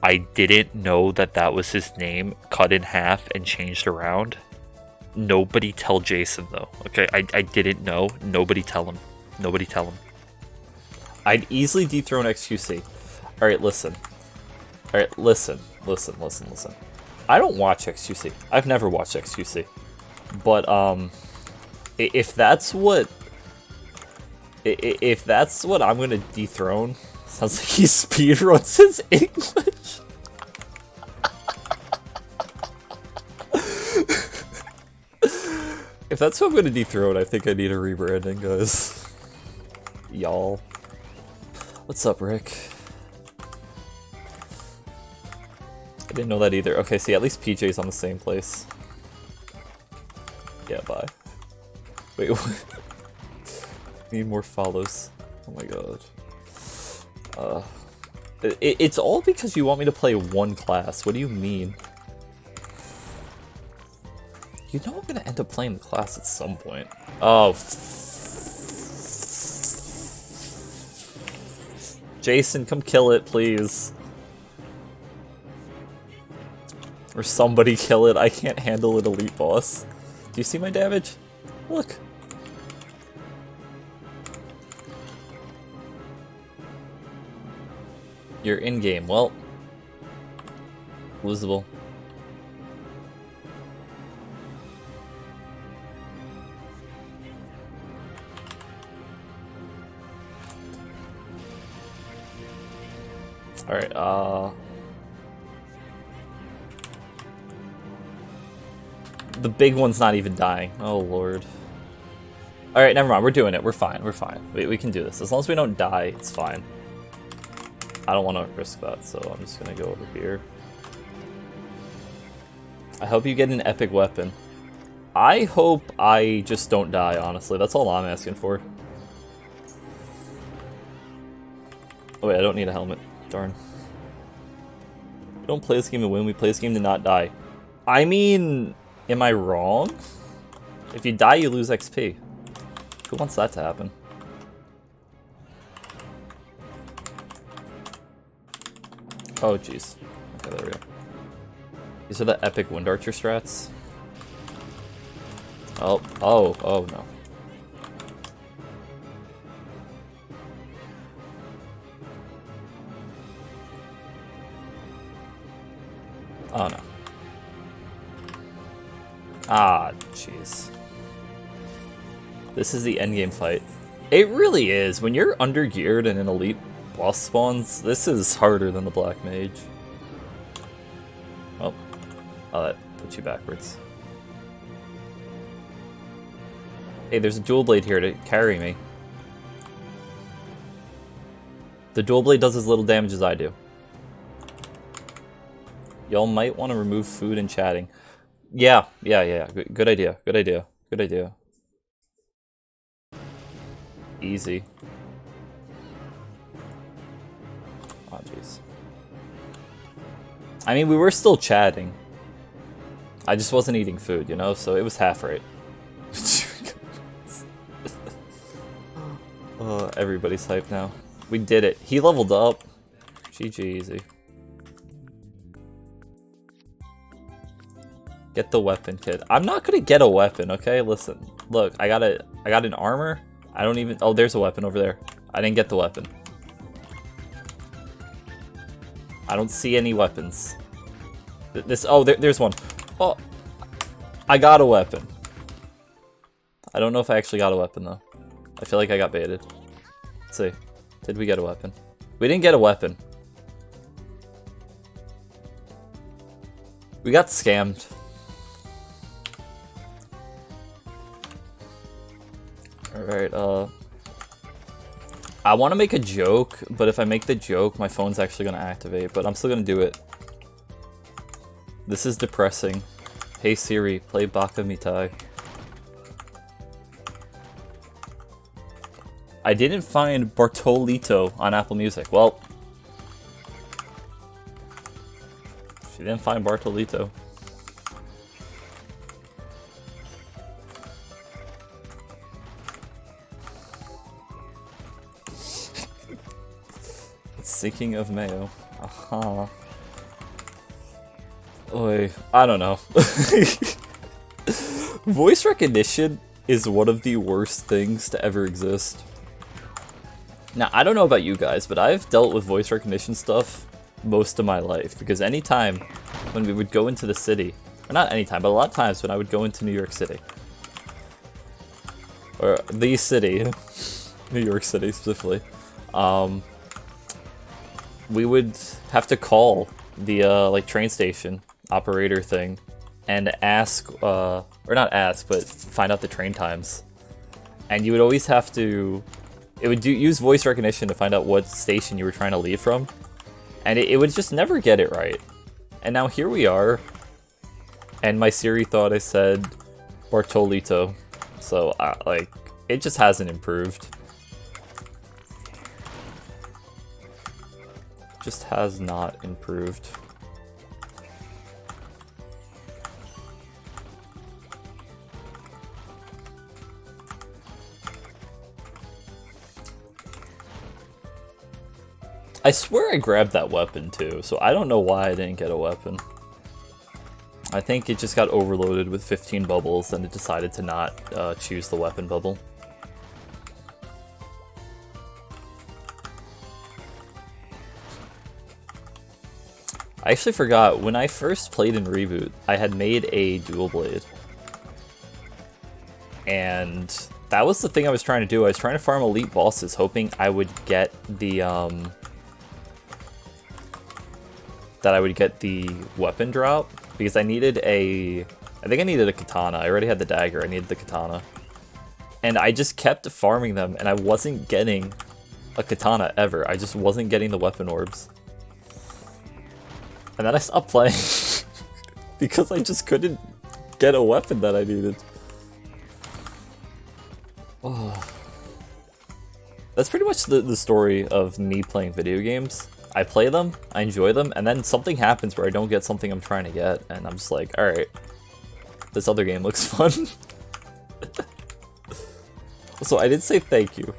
I didn't know that that was his name, cut in half and changed around. Nobody tell Jason, though. Okay, I didn't know. Nobody tell him. Nobody tell him. I'd easily dethrone XQC. Alright, listen. Alright, listen. I don't watch XQC. I've never watched XQC. But, if that's what... If that's what I'm gonna dethrone, sounds like he speedruns his English. If that's what I'm gonna dethrone, I think I need a rebranding, guys. Y'all. What's up, Rick? I didn't know that either. Okay, see, at least PJ's on the same place. Yeah, bye. Wait, what? Need more follows. Oh my god. It's all because you want me to play one class. What do you mean? You know I'm gonna end up playing the class at some point. Oh. Jason, come kill it, please. Or somebody kill it. I can't handle an elite boss. Do you see my damage? Look. You're in-game. Well. Losable. Alright, the big one's not even dying. Oh, lord. Alright, never mind. We're doing it. We're fine. We're fine. We can do this. As long as we don't die, it's fine. I don't want to risk that, so I'm just gonna go over here. I hope you get an epic weapon. I hope I just don't die, honestly. That's all I'm asking for. Oh, wait, I don't need a helmet. Darn. We don't play this game to win, we play this game to not die. I mean, am I wrong? If you die, you lose XP. Who wants that to happen? Oh, jeez. Okay, there we go. These are the epic Wind Archer strats. Oh, no. Oh, no. Ah, jeez. This is the endgame fight. It really is. When you're under-geared and an elite boss spawns, this is harder than the Black Mage. Oh. Oh, that puts you backwards. Hey, there's a dual blade here to carry me. The dual blade does as little damage as I do. Y'all might want to remove food and chatting. Yeah. Good idea. Easy. Oh, jeez. I mean, we were still chatting. I just wasn't eating food, you know, so it was half right. Everybody's hyped now. We did it. He leveled up. GG, easy. Get the weapon, kid. I'm not gonna get a weapon, okay? Listen. Look, I got an armor. I don't even... Oh, there's a weapon over there. I didn't get the weapon. I don't see any weapons. Oh, there's one. Oh, I got a weapon. I don't know if I actually got a weapon, though. I feel like I got baited. Let's see. Did we get a weapon? We didn't get a weapon. We got scammed. Alright, I want to make a joke, but if I make the joke, my phone's actually going to activate, but I'm still going to do it. This is depressing. Hey Siri, play Baka Mitai. I didn't find Bartolito on Apple Music. Well, she didn't find Bartolito. Thinking of mayo. Uh-huh. Oy, I don't know. Voice recognition is one of the worst things to ever exist. Now, I don't know about you guys, but I've dealt with voice recognition stuff most of my life, because anytime when we would go into the city, or not anytime, but a lot of times when I would go into New York City, or the city, New York City specifically, we would have to call the like train station operator thing and ask, or not ask, but find out the train times. And you would always have to, it would use voice recognition to find out what station you were trying to leave from. And it would just never get it right. And now here we are, and my Siri thought I said Bartolito. So, like, it just hasn't improved. Just has not improved. I swear I grabbed that weapon too, so I don't know why I didn't get a weapon. I think it just got overloaded with 15 bubbles and it decided to not choose the weapon bubble. I actually forgot, when I first played in Reboot, I had made a dual blade. And that was the thing I was trying to do. I was trying to farm elite bosses, hoping I would get the, that I would get the weapon drop, because I needed I think I needed a katana. I already had the dagger, I needed the katana. And I just kept farming them, and I wasn't getting a katana ever. I just wasn't getting the weapon orbs. And then I stopped playing, because I just couldn't get a weapon that I needed. Oh. That's pretty much the story of me playing video games. I play them, I enjoy them, and then something happens where I don't get something I'm trying to get, and I'm just like, alright, this other game looks fun. So I did say thank you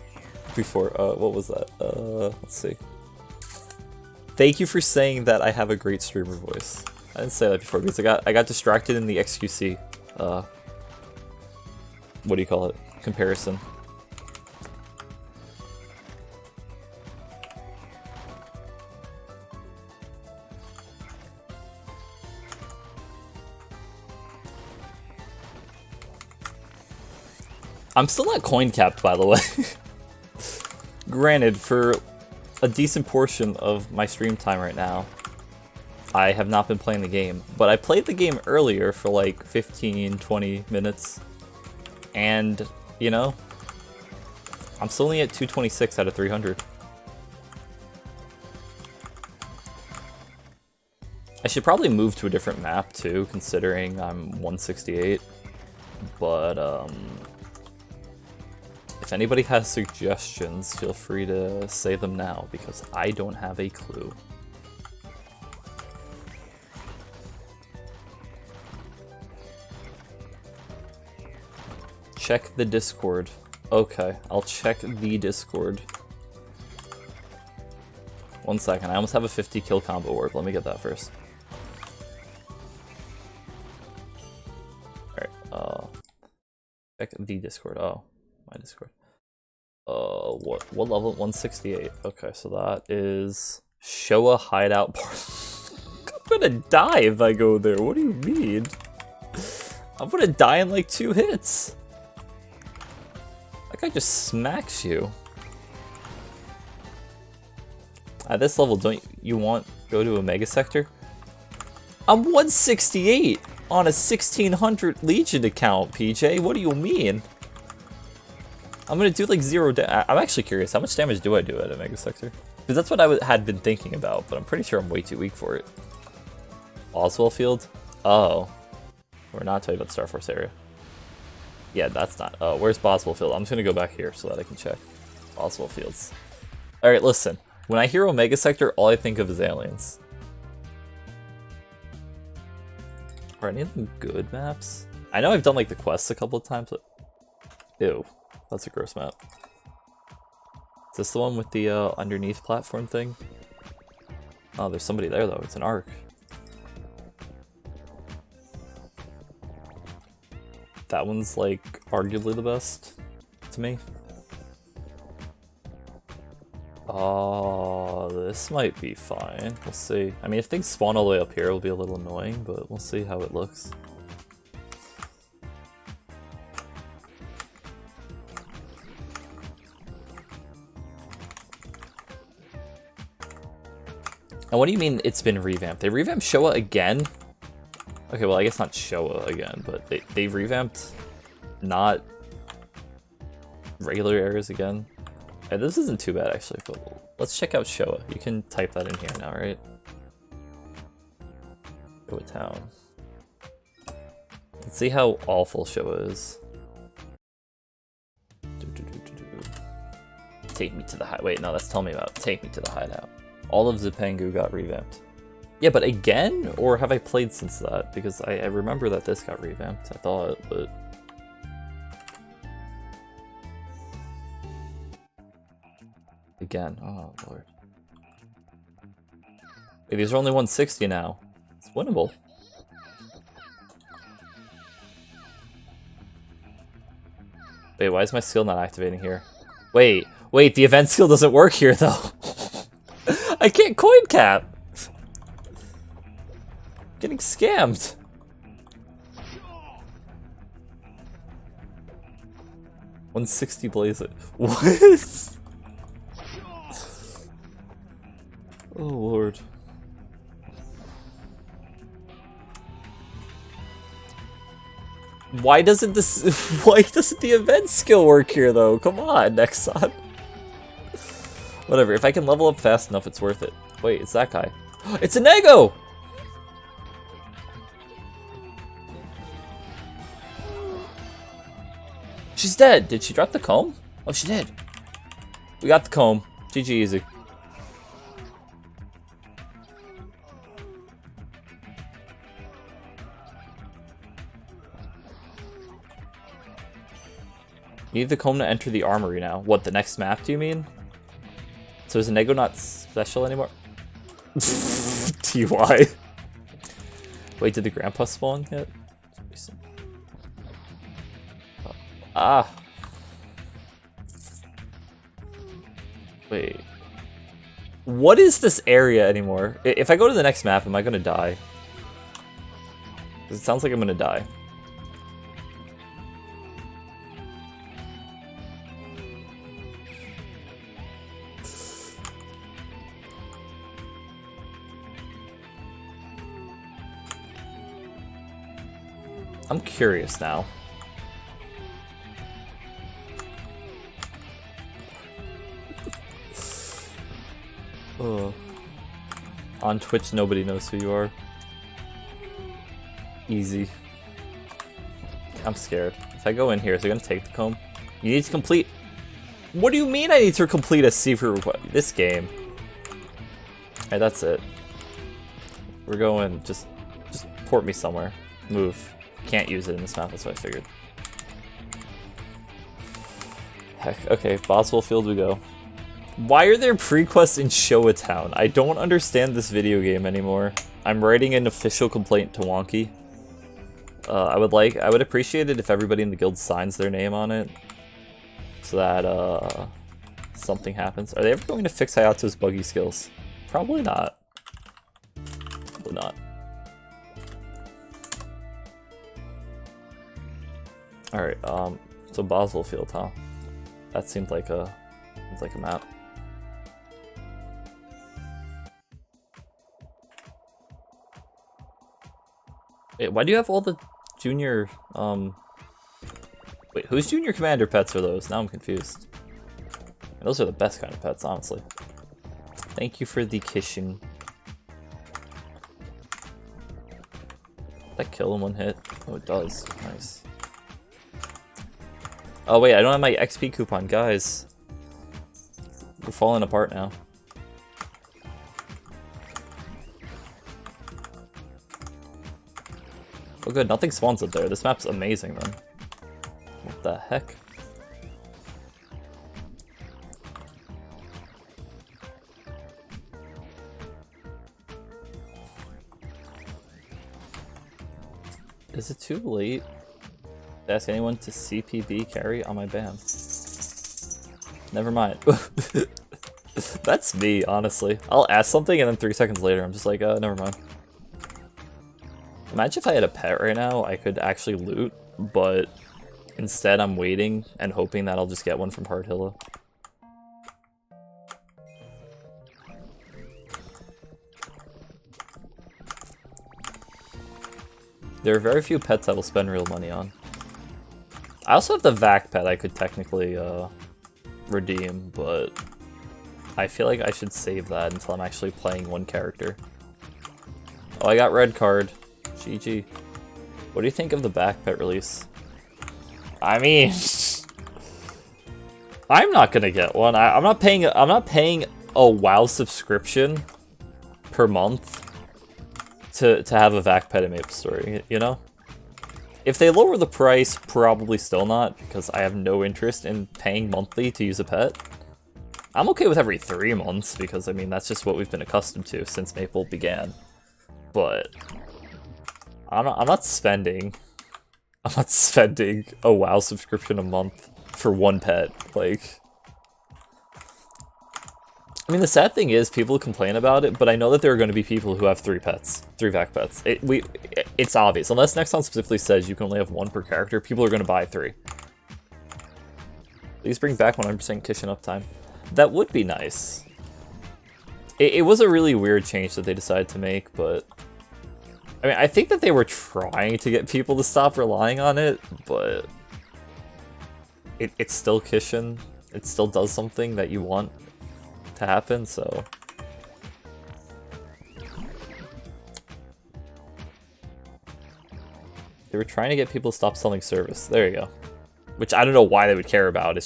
before, what was that? Let's see. Thank you for saying that I have a great streamer voice. I didn't say that before because I got distracted in the XQC, what do you call it? Comparison. I'm still not coin capped, by the way. Granted, for a decent portion of my stream time right now, I have not been playing the game. But I played the game earlier for like 15, 20 minutes. And, you know, I'm still only at 226 out of 300. I should probably move to a different map too, considering I'm 168. But, if anybody has suggestions, feel free to say them now, because I don't have a clue. Check the Discord. Okay, I'll check the Discord. 1 second, I almost have a 50 kill combo orb. Let me get that first. Alright, check the Discord. Oh, my Discord. What level? 168. Okay, so that is Showa Hideout Part. I'm gonna die if I go there. What do you mean? I'm gonna die in like 2 hits. That guy just smacks you. At this level, don't you want go to a mega sector? I'm 168 on a 1600 Legion account, PJ. What do you mean? I'm gonna do like 0 damage. I'm actually curious, how much damage do I do at a mega sector? Because that's what I had been thinking about, but I'm pretty sure I'm way too weak for it. Oswell Field? Oh. We're not talking about the Star Force area. Yeah, that's not. Oh, where's Boswell Field? I'm just gonna go back here so that I can check. Boswell Fields. Alright, listen. When I hear Omega Sector, all I think of is aliens. Are any of them good maps? I know I've done like the quests a couple of times, but... Ew. That's a gross map. Is this the one with the underneath platform thing? Oh, there's somebody there though. It's an arc. That one's like arguably the best to me. Oh, this might be fine. We'll see. I mean, if things spawn all the way up here, it'll be a little annoying, but we'll see how it looks. And what do you mean it's been revamped? They revamped Showa again? Okay, well, I guess not Showa again, but they revamped not regular areas again. Yeah, this isn't too bad, actually, but let's check out Showa. You can type that in here now, right? Showa Town. Let's see how awful Showa is. Take me to the hideout. Wait, no, that's telling me about Take me to the hideout. All of Zipangu got revamped. Yeah, but again? Or have I played since that? Because I remember that this got revamped, I thought, but... Again, oh lord. Wait, these are only 160 now. It's winnable. Wait, why is my skill not activating here? Wait, the event skill doesn't work here though. I can't coin cap. Getting scammed. $160 blaze it. What? Oh lord. Why doesn't the event skill work here though? Come on, Nexon. Whatever, if I can level up fast enough, it's worth it. Wait, it's that guy. It's a Nego! She's dead. Did she drop the comb? Oh, she did. We got the comb. GG easy. You need the comb to enter the armory now. What, the next map, do you mean? So is Nego not special anymore? TY. Wait, did the grandpa spawn yet? Ah. Wait. What is this area anymore? If I go to the next map, am I gonna die? 'Cause it sounds like I'm gonna die. I'm curious now. Oh. On Twitch, nobody knows who you are. Easy. I'm scared. If I go in here, is it gonna take the comb? You need to complete... What do you mean I need to complete a secret request? This game. Alright, that's it. We're going... Just port me somewhere. Move. Can't use it in this map, that's what I figured. Heck, okay, Boswell Field we go. Why are there pre-quests in Showa Town? I don't understand this video game anymore. I'm writing an official complaint to Wonky. I would appreciate it if everybody in the guild signs their name on it. So that, something happens. Are they ever going to fix Hayato's buggy skills? Probably not. Probably not. Alright, so Boswell Field, huh? That seemed like a map. Wait, why do you have all the junior, Wait, whose junior commander pets are those? Now I'm confused. Those are the best kind of pets, honestly. Thank you for the kissing. Did that kill in one hit? Oh, it does. Nice. Oh wait, I don't have my XP coupon, guys. We're falling apart now. Oh good, nothing spawns up there. This map's amazing then. What the heck? Is it too late to ask anyone to CPB carry on my ban? Never mind. That's me, honestly. I'll ask something and then 3 seconds later I'm just like, never mind. Imagine if I had a pet right now, I could actually loot, but instead I'm waiting and hoping that I'll just get one from Hardhilla. There are very few pets I will spend real money on. I also have the vac pet I could technically redeem, but I feel like I should save that until I'm actually playing one character. Oh, I got red card. GG. What do you think of the back pet release? I mean, I'm not gonna get one. I'm not paying a WoW subscription per month to have a vac pet in MapleStory, you know? If they lower the price, probably still not, because I have no interest in paying monthly to use a pet. I'm okay with every 3 months, because I mean, that's just what we've been accustomed to since Maple began. But I'm not spending a WoW subscription a month for one pet. Like, I mean, the sad thing is people complain about it, but I know that there are going to be people who have 3 pets, 3 vac pets. It's obvious. Unless Nexon specifically says you can only have 1 per character, people are going to buy 3. Please bring back 100% kitchen uptime. That would be nice. It was a really weird change that they decided to make, but I mean, I think that they were trying to get people to stop relying on it, but it's still kitchen. It still does something that you want to happen, so they were trying to get people to stop selling service. There you go. Which I don't know why they would care about.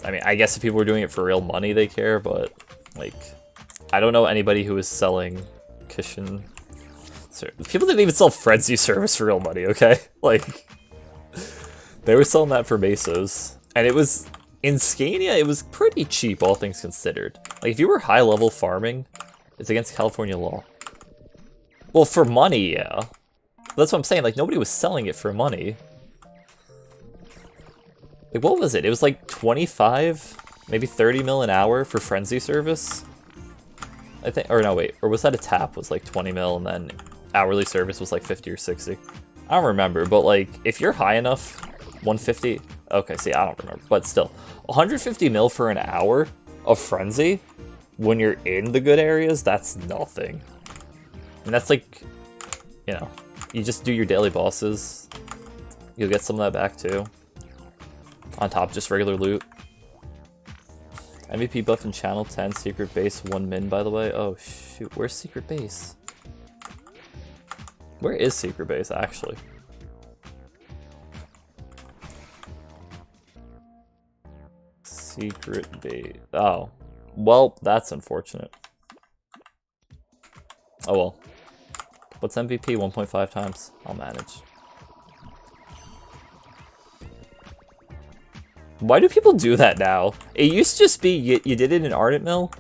I mean, I guess if people were doing it for real money, they care, but like, I don't know anybody who is selling kitchen. People didn't even sell Frenzy service for real money, okay? Like, they were selling that for Mesos. And it was, in Scania, it was pretty cheap, all things considered. Like, if you were high-level farming, it's against California law. Well, for money, yeah. That's what I'm saying, like, nobody was selling it for money. Like, what was it? It was like 25, maybe 30 mil an hour for Frenzy service? I think, or no, wait, or was that a tap? Was like 20 mil and then hourly service was like 50 or 60. I don't remember, but like, if you're high enough, 150, okay, see, I don't remember, but still, 150 mil for an hour of Frenzy, when you're in the good areas, that's nothing. And that's like, you know, you just do your daily bosses, you'll get some of that back too. On top of just regular loot. MVP buff in channel 10, secret base, 1 min, by the way. Oh shoot, where's secret base? Where is secret base, actually? Secret base. Oh. Well, that's unfortunate. Oh well. What's MVP? 1.5 times. I'll manage. Why do people do that now? It used to just be you did it in Ardent Mill.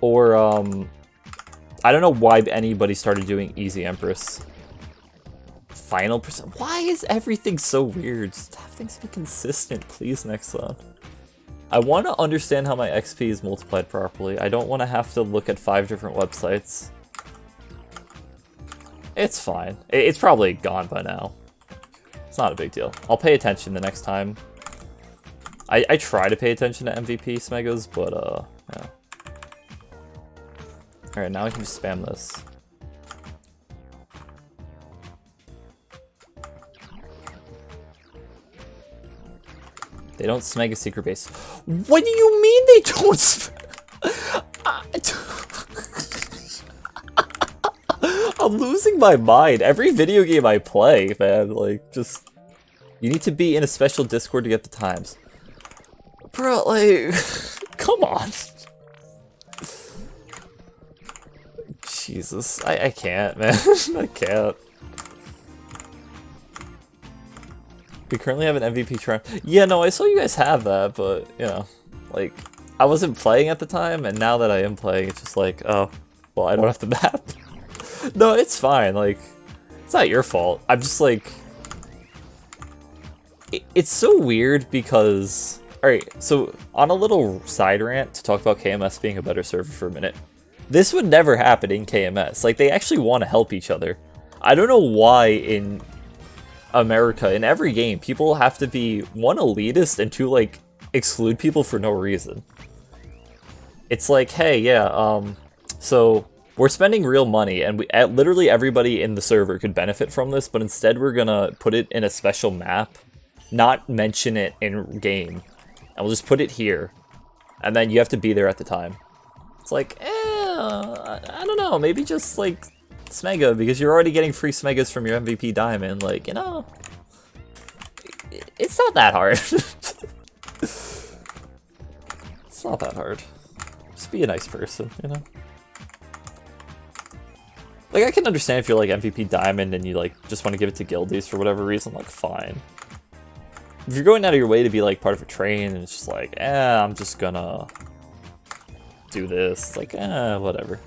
Or, I don't know why anybody started doing Easy Empress. Final percent. Why is everything so weird? Just have things be consistent, please, Nexon. I want to understand how my XP is multiplied properly. I don't want to have to look at 5 different websites. It's fine. It's probably gone by now. It's not a big deal. I'll pay attention the next time. I try to pay attention to MVP Smegos, but yeah. Alright, now I can just spam this. They don't smeg a secret base. What do you mean they don't I'm losing my mind. Every video game I play, man, like, just... You need to be in a special Discord to get the times. Bro, like... Come on. Jesus, I can't, man. I can't. We currently have an MVP triumph. Yeah, no, I saw you guys have that, but, you know, like, I wasn't playing at the time, and now that I am playing, it's just like, oh, well, I don't have the map. No, it's fine, like, It's not your fault. I'm just like... It's so weird because... Alright, so on a little side rant to talk about KMS being a better server for a minute. This would never happen in KMS. Like, they actually want to help each other. I don't know why in America, in every game, people have to be, one, elitist, and two, like, exclude people for no reason. It's like, hey, yeah, so we're spending real money, and literally everybody in the server could benefit from this, but instead we're gonna put it in a special map, not mention it in game, and we'll just put it here, and then you have to be there at the time. It's like, I don't know, maybe just, like, Smega, because you're already getting free Smegas from your MVP Diamond, like, you know, it's not that hard. It's not that hard. Just be a nice person, you know? Like, I can understand if you're, like, MVP Diamond and you, like, just want to give it to guildies for whatever reason, like, fine. If you're going out of your way to be, like, part of a train and it's just like, I'm just gonna do this, like, whatever.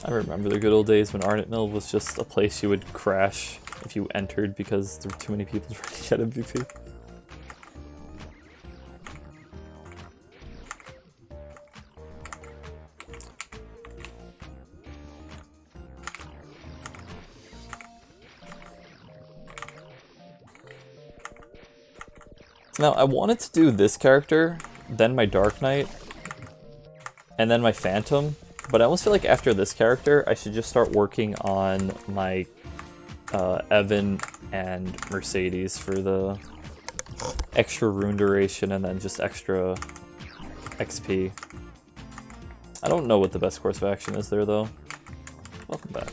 I remember the good old days when Ardent Mill was just a place you would crash if you entered because there were too many people trying to get MVP. Now, I wanted to do this character, then my Dark Knight, and then my Phantom, but I almost feel like after this character, I should just start working on my Evan and Mercedes for the extra rune duration and then just extra XP. I don't know what the best course of action is there, though. Welcome back.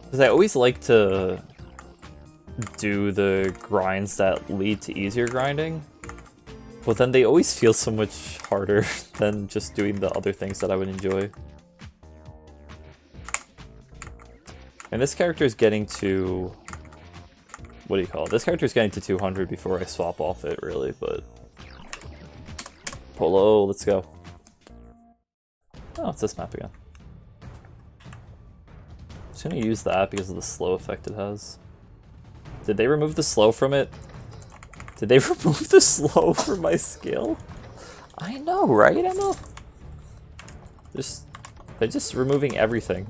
Because I always like to do the grinds that lead to easier grinding, but then they always feel so much harder than just doing the other things that I would enjoy. And this character is getting to... what do you call it? This character is getting to 200 before I swap off it, really, but... Polo, let's go. Oh, it's this map again. I'm just gonna use that because of the slow effect it has. Did they remove the slow from it? Did they remove the slow from my skill? I know, right, Emma? They're just removing everything.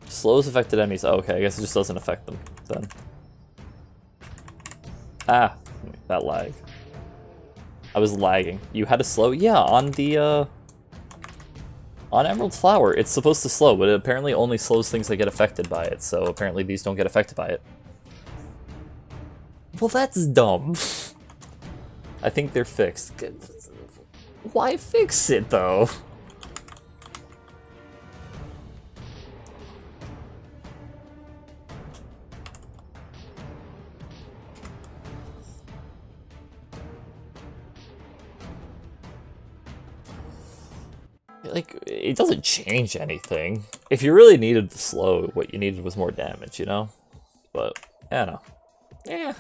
Slows affected enemies. Oh, okay, I guess it just doesn't affect them then. Ah, that lag. I was lagging. You had a slow? Yeah, on the, on Emerald Flower, it's supposed to slow, but it apparently only slows things that get affected by it, so apparently these don't get affected by it. Well, that's dumb. I think they're fixed. Why fix it, though? Like, it doesn't change anything. If you really needed the slow, what you needed was more damage, you know? But, I don't know. Yeah,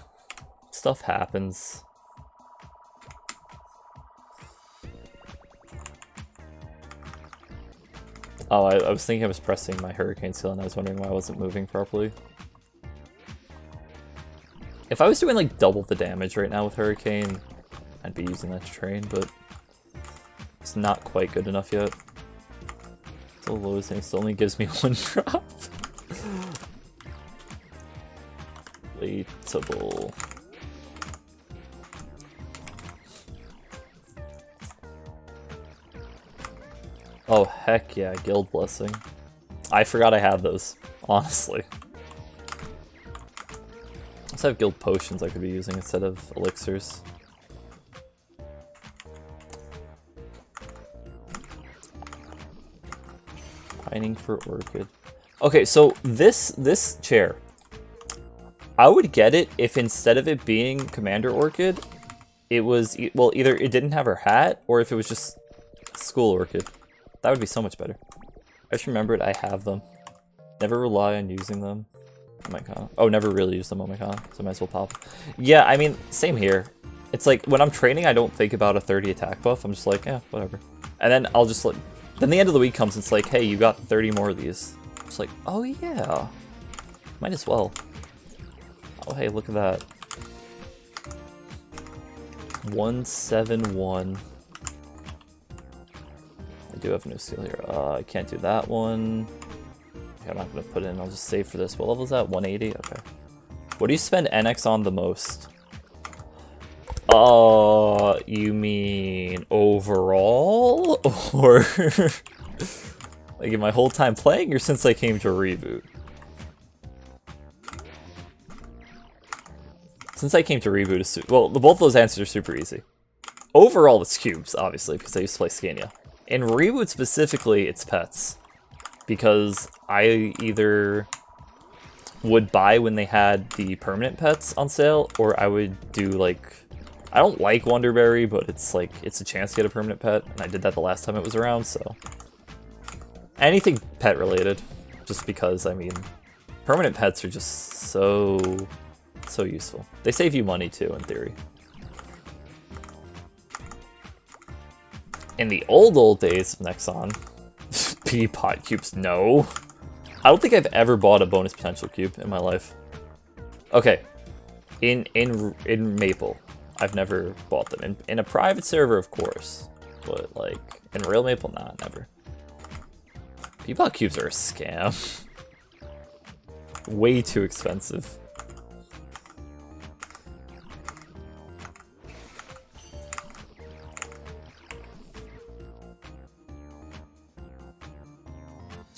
stuff happens. Oh, I was thinking I was pressing my Hurricane skill and I was wondering why I wasn't moving properly. If I was doing like double the damage right now with Hurricane, I'd be using that to train, but it's not quite good enough yet. The lowest thing still only gives me 1 drop. Relatable. Oh heck yeah, Guild Blessing. I forgot I had those, honestly. Let's have Guild Potions I could be using instead of Elixirs. Pining for Orchid. Okay, so this chair, I would get it if instead of it being Commander Orchid, it was, well, either it didn't have her hat, or if it was just School Orchid. That would be so much better. I just remembered I have them. Never rely on using them. Oh my god. Oh, never really use them. Oh my god. So I might as well pop. Yeah, I mean, same here. It's like, when I'm training, I don't think about a 30 attack buff. I'm just like, yeah, whatever. And then I'll just like... Then the end of the week comes, it's like, hey, you got 30 more of these. It's like, oh yeah. Might as well. Oh, hey, look at that. 171. I do have a new skill here. I can't do that one. Okay, I'm not going to put in. I'll just save for this. What level is that? 180? Okay. What do you spend NX on the most? You mean overall? Or like in my whole time playing, or since I came to a reboot? Since I came to reboot, well, both of those answers are super easy. Overall, it's cubes, obviously, because I used to play Scania. In reboot specifically, it's pets. Because I either would buy when they had the permanent pets on sale, or I would do like... I don't like Wonderberry, but it's like, it's a chance to get a permanent pet, and I did that the last time it was around, so... Anything pet related, just because, I mean, permanent pets are just so useful. They save you money too, in theory. In the old days of Nexon, Peapod cubes, no. I don't think I've ever bought a bonus potential cube in my life. Okay, in Maple, I've never bought them. In a private server, of course, but like in real Maple, nah, never. Peapod cubes are a scam. Way too expensive.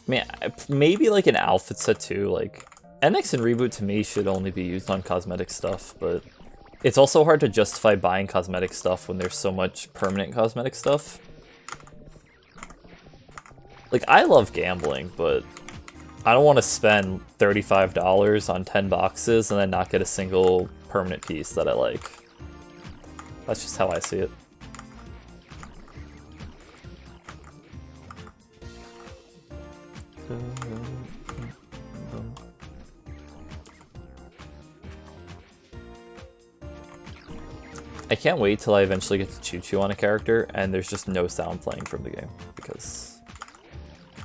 I mean, maybe like an outfit set too. Like, NX and Reboot to me should only be used on cosmetic stuff, but it's also hard to justify buying cosmetic stuff when there's so much permanent cosmetic stuff. Like, I love gambling, but I don't want to spend $35 on 10 boxes and then not get a single permanent piece that I like. That's just how I see it. I can't wait till I eventually get to Choo Choo on a character and there's just no sound playing from the game because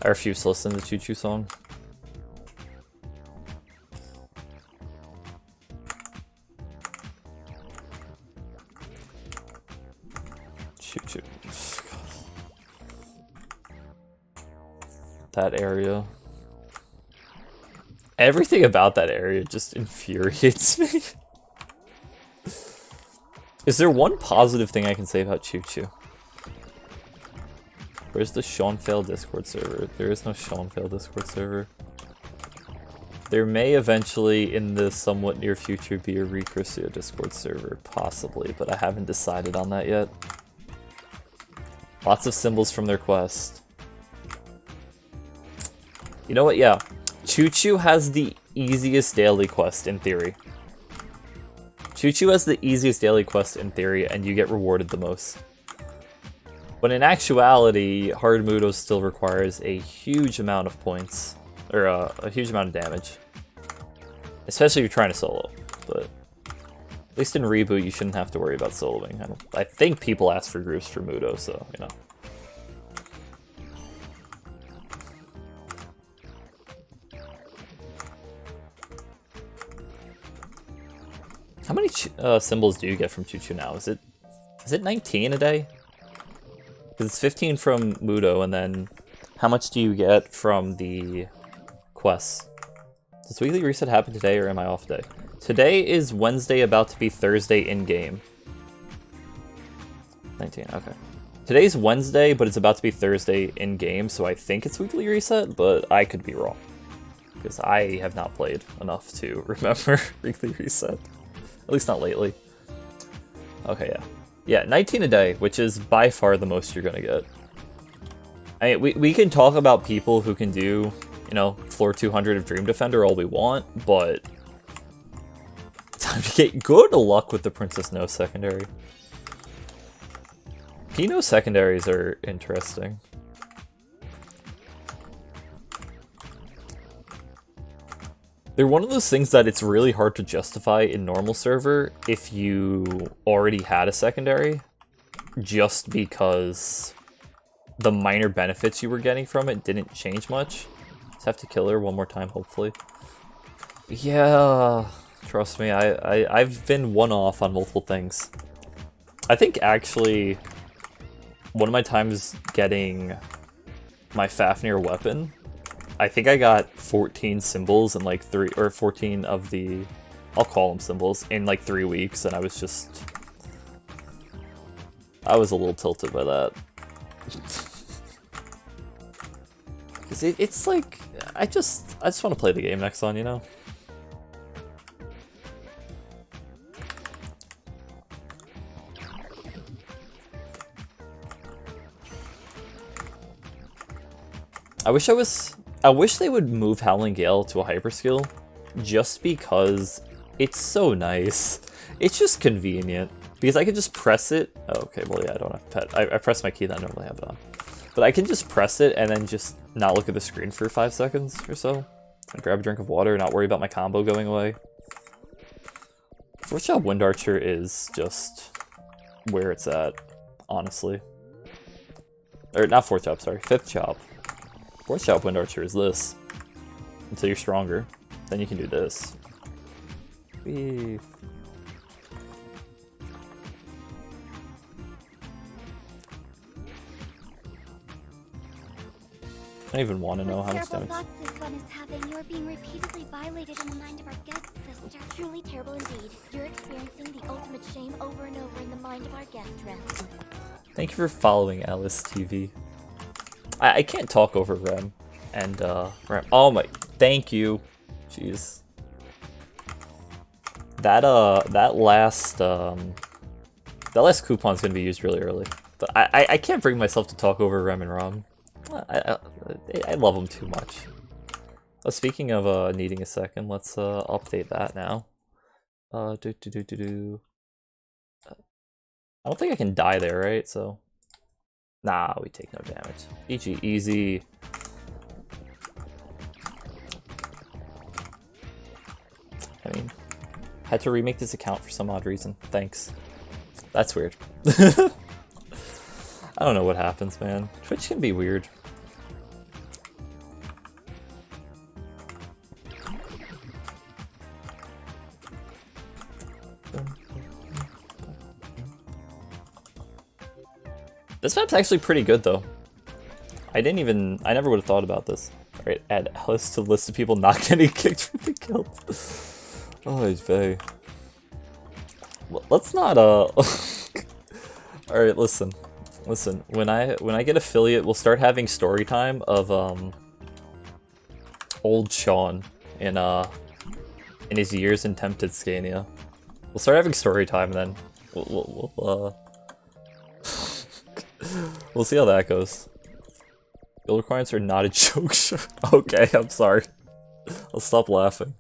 I refuse to listen to the Choo Choo song. Choo Choo. That area. Everything about that area just infuriates me. Is there one positive thing I can say about Choo Choo? Where's the Sean Fail Discord server? There is no Sean Fail Discord server. There may eventually, in the somewhat near future, be a ReCryssea Discord server, possibly, but I haven't decided on that yet. Lots of symbols from their quest. You know what? Yeah. Choo Choo has the easiest daily quest, in theory. Choo Choo has the easiest daily quest, in theory, and you get rewarded the most. But in actuality, Hard Mudo still requires a huge amount of points, or a huge amount of damage. Especially if you're trying to solo, but at least in Reboot, you shouldn't have to worry about soloing. I think people ask for groups for Mudo, so, you know. How many symbols do you get from Choo Choo now? Is it 19 a day? Because it's 15 from Mudo, and then how much do you get from the quests? Does Weekly Reset happen today, or am I off day? Today is Wednesday, about to be Thursday in-game. 19, okay. Today's Wednesday, but it's about to be Thursday in-game, so I think it's Weekly Reset, but I could be wrong. Because I have not played enough to remember Weekly Reset. At least not lately. Okay, yeah. Yeah, 19 a day, which is by far the most you're gonna get. I mean, we can talk about people who can do, you know, floor 200 of Dream Defender all we want, but time to get good luck with the Princess No secondary. P-No secondaries are interesting. They're one of those things that it's really hard to justify in normal server if you already had a secondary, just because the minor benefits you were getting from it didn't change much. Just have to kill her one more time, hopefully. Yeah, trust me, I've been one off on multiple things. I think actually one of my times getting my Fafnir weapon, I think I got 14 symbols in like 14 of the, I'll call them symbols, in like 3 weeks, and I was a little tilted by that. Cause it's like, I just want to play the game next on, you know? I wish they would move Howling Gale to a hyper skill, just because it's so nice. It's just convenient, because I can just press it. Oh, okay, well yeah, I don't have pet. I press my key that I normally have it on. But I can just press it and then just not look at the screen for 5 seconds or so. And grab a drink of water, not worry about my combo going away. 4th Job Wind Archer is just where it's at, honestly. Or not 4th Job, sorry, 5th Job. 4th Job Wind Archer is this. Until you're stronger. Then you can do this. Whee. I don't even want to know how much damage. Thoughts this one is having. You're being repeatedly violated in the mind of our guest, sister. Truly terrible indeed. You're experiencing the ultimate shame over and over in the mind of our guest, Rem. Thank you for following Alice TV. I can't talk over Rem and Rem. Oh my, thank you. Jeez. That last coupon's gonna be used really early. But I can't bring myself to talk over Rem and Rom. I love them too much. Speaking of needing a second, let's update that now. I don't think I can die there, right? So, nah, we take no damage. GG, easy. I mean, had to remake this account for some odd reason. Thanks. That's weird. I don't know what happens, man. Twitch can be weird. This map's actually pretty good, though. I never would have thought about this. Alright, add Alice to the list of people not getting kicked for the killed. Oh, he's bay. Let's not, Alright, listen. Listen, when I get affiliate, we'll start having story time of, old Sean in his years in Tempted Scania. We'll start having story time then. We'll see how that goes. Build requirements are not a joke. Okay, I'm sorry. I'll stop laughing.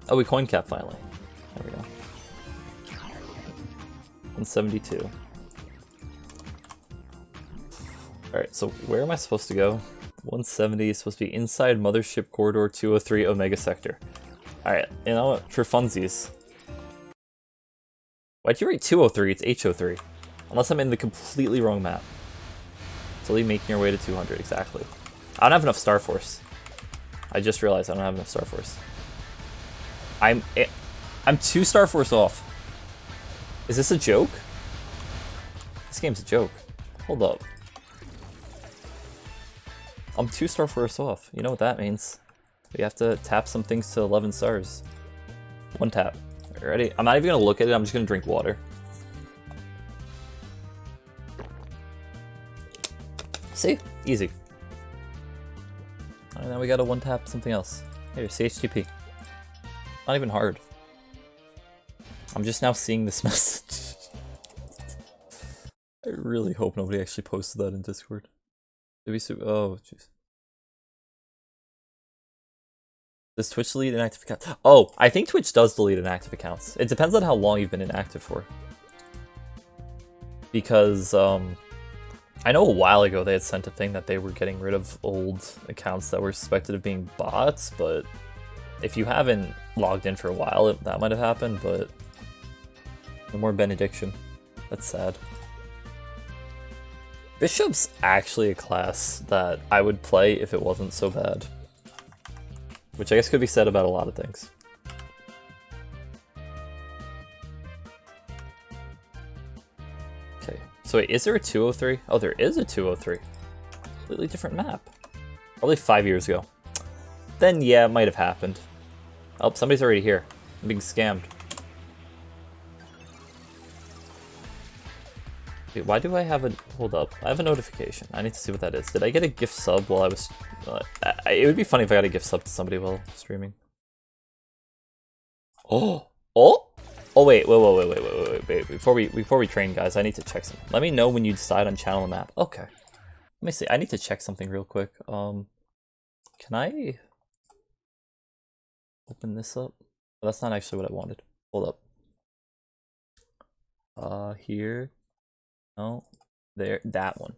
Oh, we coin cap finally. There we go. 172. Alright, so where am I supposed to go? 170 is supposed to be inside Mothership Corridor 203 Omega Sector. Alright, you know what? For funsies. Why'd you write 203? It's H03. Unless I'm in the completely wrong map. Slowly making our way to 200, exactly. I don't have enough Star Force. I just realized I don't have enough Star Force. I'm 2 Star Force off. Is this a joke? This game's a joke. Hold up. I'm 2 Star Force off. You know what that means. We have to tap some things to 11 stars. 1 tap. Ready? I'm not even gonna look at it, I'm just gonna drink water. See? Easy. And now we gotta 1 tap something else. Here, CHTP. Not even hard. I'm just now seeing this message. I really hope nobody actually posted that in Discord. Did we oh, jeez. Does Twitch delete inactive accounts? Oh, I think Twitch does delete inactive accounts. It depends on how long you've been inactive for. because I know a while ago they had sent a thing that they were getting rid of old accounts that were suspected of being bots, but if you haven't logged in for a while, that might have happened, but no more Benediction. That's sad. Bishop's actually a class that I would play if it wasn't so bad. Which I guess could be said about a lot of things. Okay, so wait, is there a 203? Oh, there is a 203. Completely different map. Probably 5 years ago. Then yeah, it might have happened. Oh, somebody's already here. I'm being scammed. Wait, why do I have a... Hold up. I have a notification. I need to see what that is. Did I get a gift sub while I was... it would be funny if I got a gift sub to somebody while streaming. Oh! Oh! Oh, wait. Wait. Before we train, guys, I need to check something. Let me know when you decide on channel and map. Okay. Let me see. I need to check something real quick. Can I... open this up? Oh, that's not actually what I wanted. Hold up. Here... No, there, that one.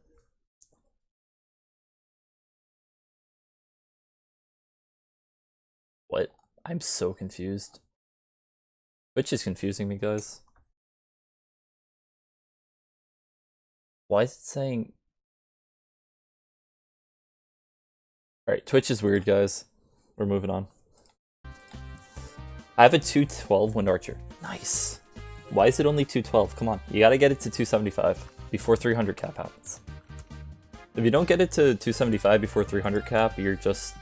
What? I'm so confused. Which is confusing me, guys. Why is it saying... Alright, Twitch is weird, guys. We're moving on. I have a 212 Wind Archer. Nice. Why is it only 212? Come on, you gotta get it to 275 before 300 cap happens. If you don't get it to 275 before 300 cap, you're just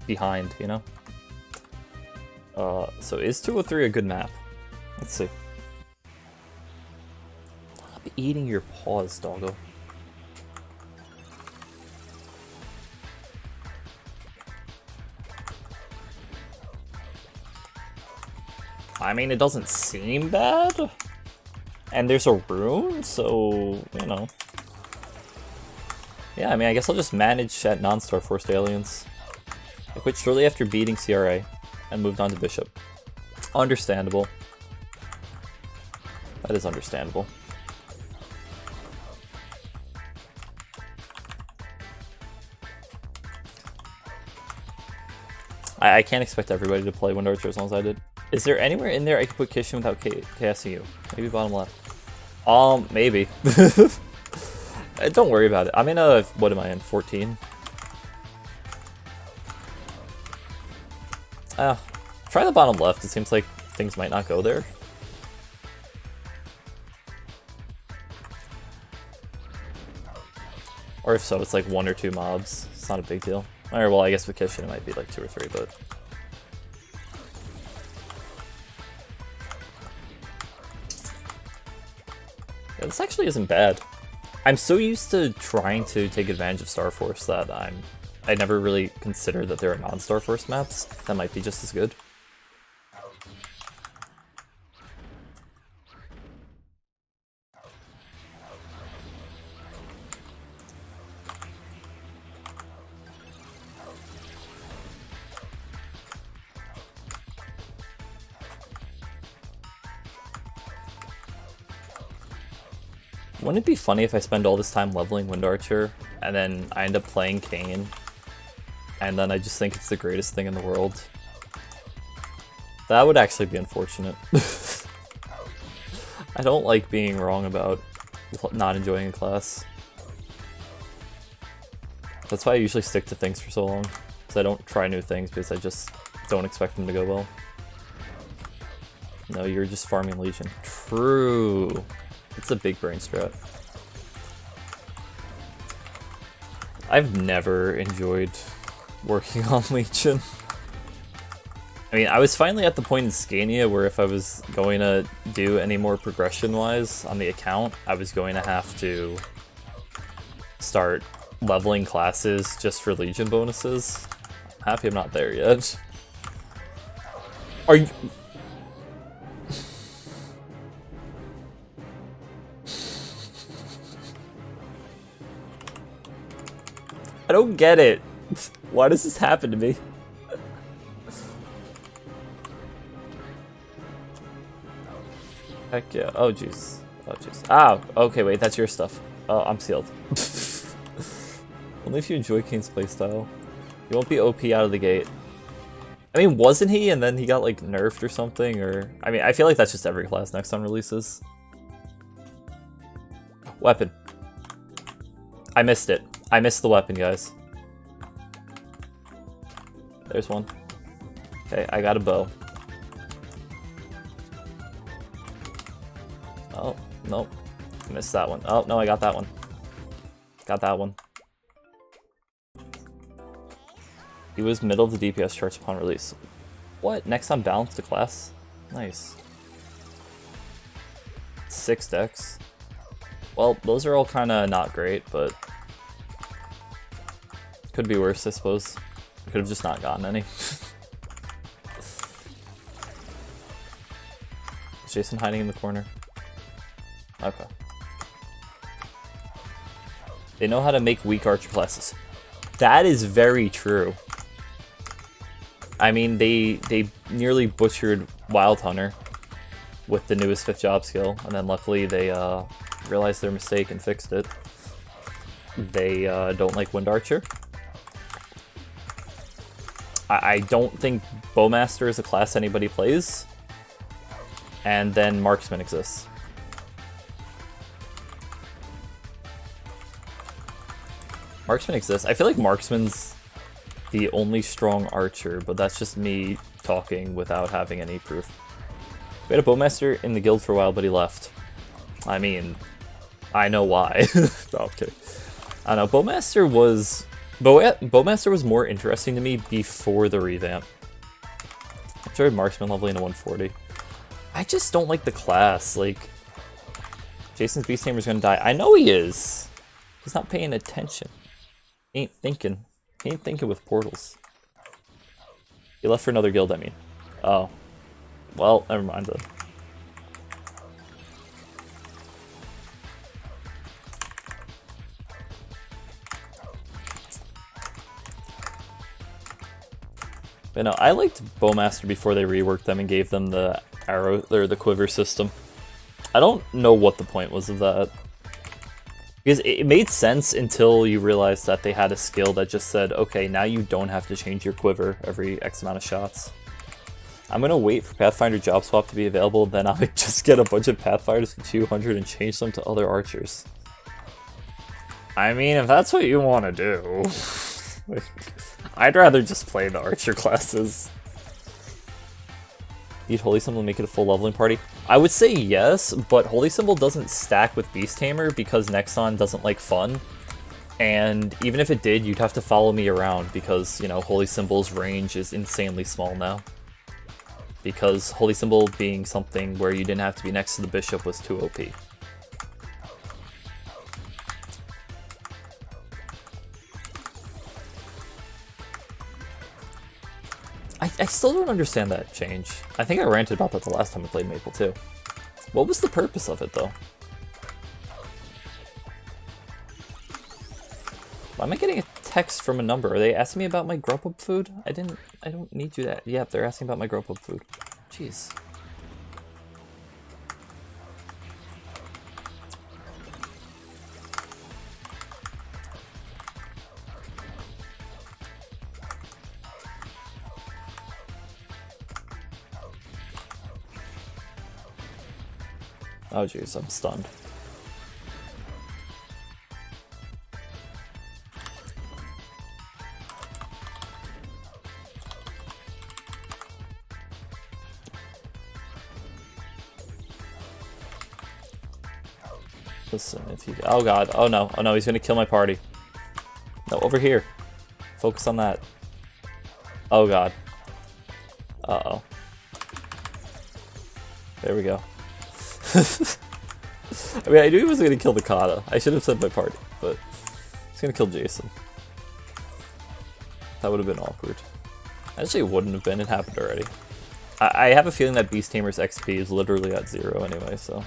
behind, you know? So is 203 a good map? Let's see. Stop eating your paws, doggo. I mean, it doesn't seem bad. And there's a rune, so, you know. Yeah, I mean, I guess I'll just manage at non-Star Forced Aliens. I quit shortly after beating CRA and moved on to Bishop. Understandable. That is understandable. I can't expect everybody to play Wind Archer as long as I did. Is there anywhere in there I could put Kishin without KSing you? Maybe bottom left. Maybe. Don't worry about it. I'm in a, what am I in, 14? Try the bottom left. It seems like things might not go there. Or if so, it's like 1 or 2 mobs. It's not a big deal. Alright, well, I guess with Kishin it might be like 2 or 3, but... yeah, this actually isn't bad. I'm so used to trying to take advantage of Star Force that I never really considered that there are non-Star Force maps that might be just as good. Wouldn't it be funny if I spend all this time leveling Wind Archer, and then I end up playing Kayn, and then I just think it's the greatest thing in the world? That would actually be unfortunate. I don't like being wrong about not enjoying a class. That's why I usually stick to things for so long, because I don't try new things because I just don't expect them to go well. No, you're just farming Legion. True. It's a big brain strat. I've never enjoyed working on Legion. I mean, I was finally at the point in Scania where if I was going to do any more progression-wise on the account, I was going to have to start leveling classes just for Legion bonuses. I'm happy I'm not there yet. Are you... I don't get it. Why does this happen to me? Heck yeah. Oh jeez. Oh, jeez. Ah, okay, wait, that's your stuff. Oh, I'm sealed. Only if you enjoy Kane's playstyle. You won't be OP out of the gate. I mean, wasn't he? And then he got, like, nerfed or something? Or I mean, I feel like that's just every class next on releases. Weapon. I missed it. I missed the weapon, guys. There's one. Okay, I got a bow. Oh, nope. Missed that one. Oh, no, I got that one. Got that one. He was middle of the DPS charts upon release. What? Next on balanced to class? Nice. 6 decks. Well, those are all kind of not great, but could be worse, I suppose. Could have just not gotten any. Is Jason hiding in the corner? Okay. They know how to make weak archer classes. That is very true. I mean, they nearly butchered Wild Hunter with the newest 5th job skill, and then luckily they realized their mistake and fixed it. They don't like Wind Archer. I don't think Bowmaster is a class anybody plays. And then Marksman exists. Marksman exists. I feel like Marksman's the only strong archer, but that's just me talking without having any proof. We had a Bowmaster in the guild for a while, but he left. I mean, I know why. No, I'm kidding. I don't know, Bowmaster was more interesting to me before the revamp. I started Marksman leveling to 140. I just don't like the class. Like, Jason's Beast Tamer's gonna die. I know he is. He's not paying attention. He ain't thinking. He ain't thinking with portals. He left for another guild, I mean. Oh. Well, never mind then. But no, I liked Bowmaster before they reworked them and gave them the arrow or the quiver system. I don't know what the point was of that. Because it made sense until you realized that they had a skill that just said, okay, now you don't have to change your quiver every X amount of shots. I'm gonna wait for Pathfinder Job Swap to be available, then I'll just get a bunch of Pathfinders for 200 and change them to other archers. I mean, if that's what you want to do. I'd rather just play the archer classes. Need Holy Symbol to make it a full leveling party? I would say yes, but Holy Symbol doesn't stack with Beast Tamer because Nexon doesn't like fun. And even if it did, you'd have to follow me around because, you know, Holy Symbol's range is insanely small now. Because Holy Symbol being something where you didn't have to be next to the bishop was too OP. I still don't understand that change. I think I ranted about that the last time I played Maple too. What was the purpose of it though? Why am I getting a text from a number? Are they asking me about my Grubhub food? I don't need you to. Yeah, they're asking about my Grubhub food. Jeez. Oh jeez, I'm stunned. Listen, if you... Oh god, oh no, he's gonna kill my party. No, over here. Focus on that. Oh god. Uh-oh. There we go. I mean, I knew he wasn't gonna kill the Kata. I should have said my party, but he's gonna kill Jason. That would have been awkward. Actually, it wouldn't have been. It happened already. I have a feeling that Beast Tamer's XP is literally at 0 anyway, so...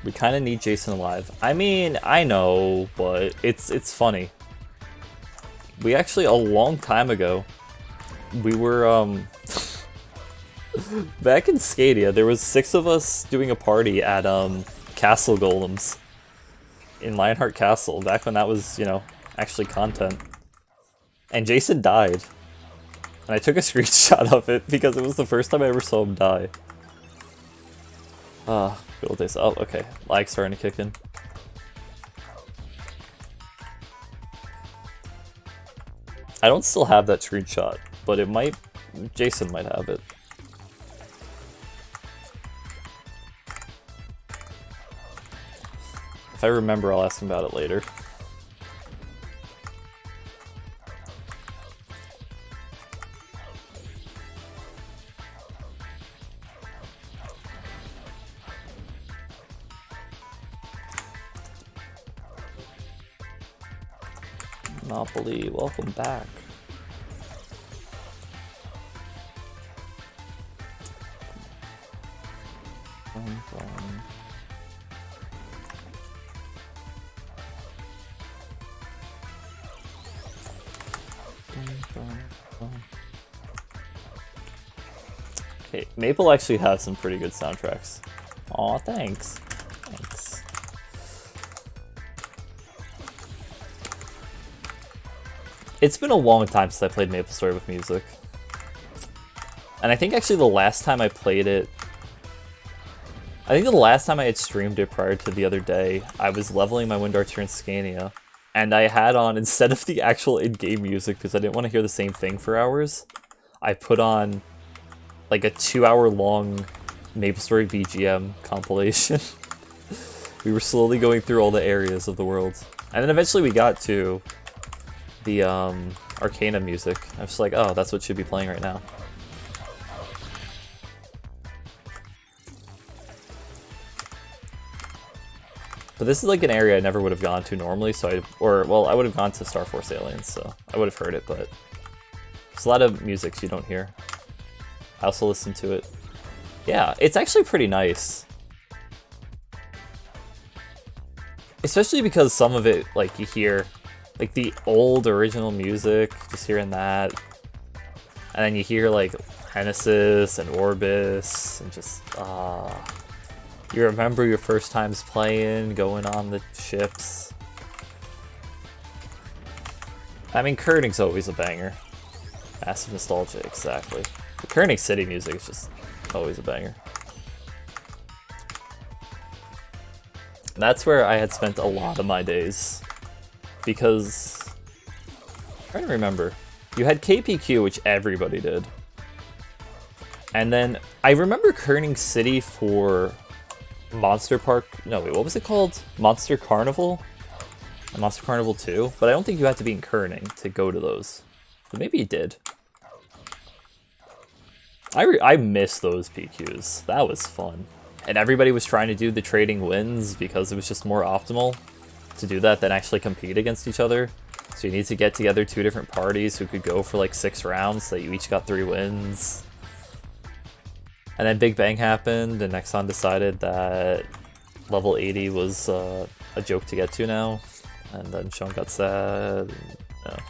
We kind of need Jason alive. I mean, I know, but it's funny. We actually, a long time ago, we were, back in Scadia, there was 6 of us doing a party at, Castle Golems. In Lionheart Castle, back when that was, you know, actually content. And Jason died. And I took a screenshot of it because it was the first time I ever saw him die. Good old days. Oh, okay. Lag's starting to kick in. I don't still have that screenshot, but it might... Jason might have it. If I remember, I'll ask him about it later. Monopoly, welcome back. Okay, Maple actually has some pretty good soundtracks. Aw, thanks. Thanks. It's been a long time since I played MapleStory with music. And I think actually the last time I played it... I think the last time I had streamed it prior to the other day, I was leveling my Wind Archer in Scania, and I had on, instead of the actual in-game music, because I didn't want to hear the same thing for hours, I put on like a 2-hour-long MapleStory BGM compilation. We were slowly going through all the areas of the world. And then eventually we got to the Arcana music. I was just like, oh, that's what should be playing right now. But this is like an area I never would have gone to normally, so I would have gone to Star Force Aliens, so I would have heard it, but there's a lot of music you don't hear. I also listen to it. Yeah, it's actually pretty nice. Especially because some of it, like, you hear, like, the old original music, just hearing that. And then you hear, like, Genesis and Orbis, and just, you remember your first times playing, going on the ships. I mean, Kerning's always a banger. Massive nostalgia, exactly. The Kerning City music is just always a banger. That's where I had spent a lot of my days. Because... I'm trying to remember. You had KPQ, which everybody did. And then, I remember Kerning City for Monster Park... No, wait, what was it called? Monster Carnival? And Monster Carnival 2? But I don't think you had to be in Kerning to go to those. But maybe you did. I miss those PQs. That was fun. And everybody was trying to do the trading wins because it was just more optimal to do that than actually compete against each other. So you need to get together 2 different parties who could go for like 6 rounds so that you each got 3 wins. And then Big Bang happened and Nexon decided that level 80 was a joke to get to now. And then Sean got sad. And,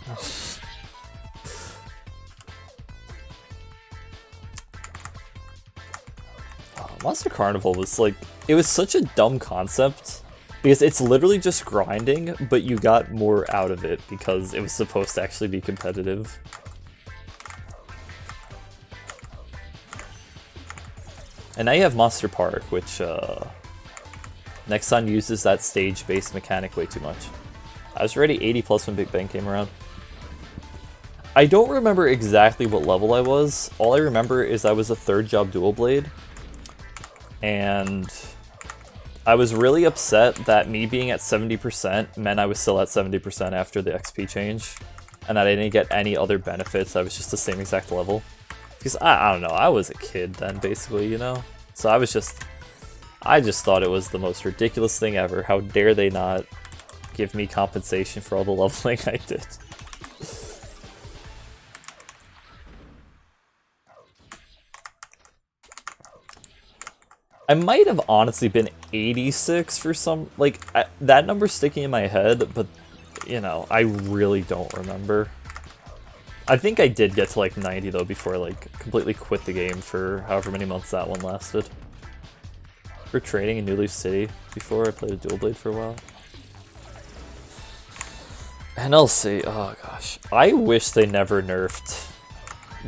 Monster Carnival was like, it was such a dumb concept because it's literally just grinding, but you got more out of it because it was supposed to actually be competitive. And now you have Monster Park, which Nexon uses that stage-based mechanic way too much. I was already 80 plus when Big Bang came around. I don't remember exactly what level I was. All I remember is I was a 3rd job dual blade. And I was really upset that me being at 70% meant I was still at 70% after the XP change. And that I didn't get any other benefits, I was just the same exact level. Because, I don't know, I was a kid then, basically, you know? So I just thought it was the most ridiculous thing ever. How dare they not give me compensation for all the leveling I did. I might have honestly been 86 for some, like, that number's sticking in my head, but, you know, I really don't remember. I think I did get to like 90 though before I like completely quit the game for however many months that one lasted. For trading in New Leaf City before I played a dual blade for a while. NLC, oh gosh. I wish they never nerfed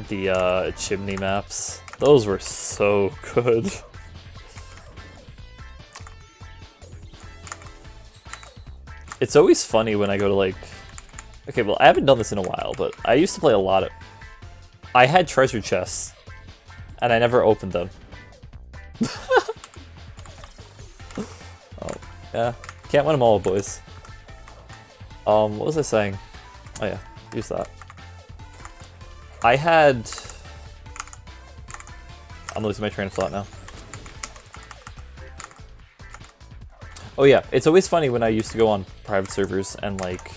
the chimney maps. Those were so good. It's always funny when I go to like... Okay, well, I haven't done this in a while, but I used to play a lot of... I had treasure chests, and I never opened them. Oh, yeah. Can't win them all, boys. What was I saying? Oh yeah, use that. I had... I'm losing my train of thought now. Oh yeah, it's always funny when I used to go on private servers and like,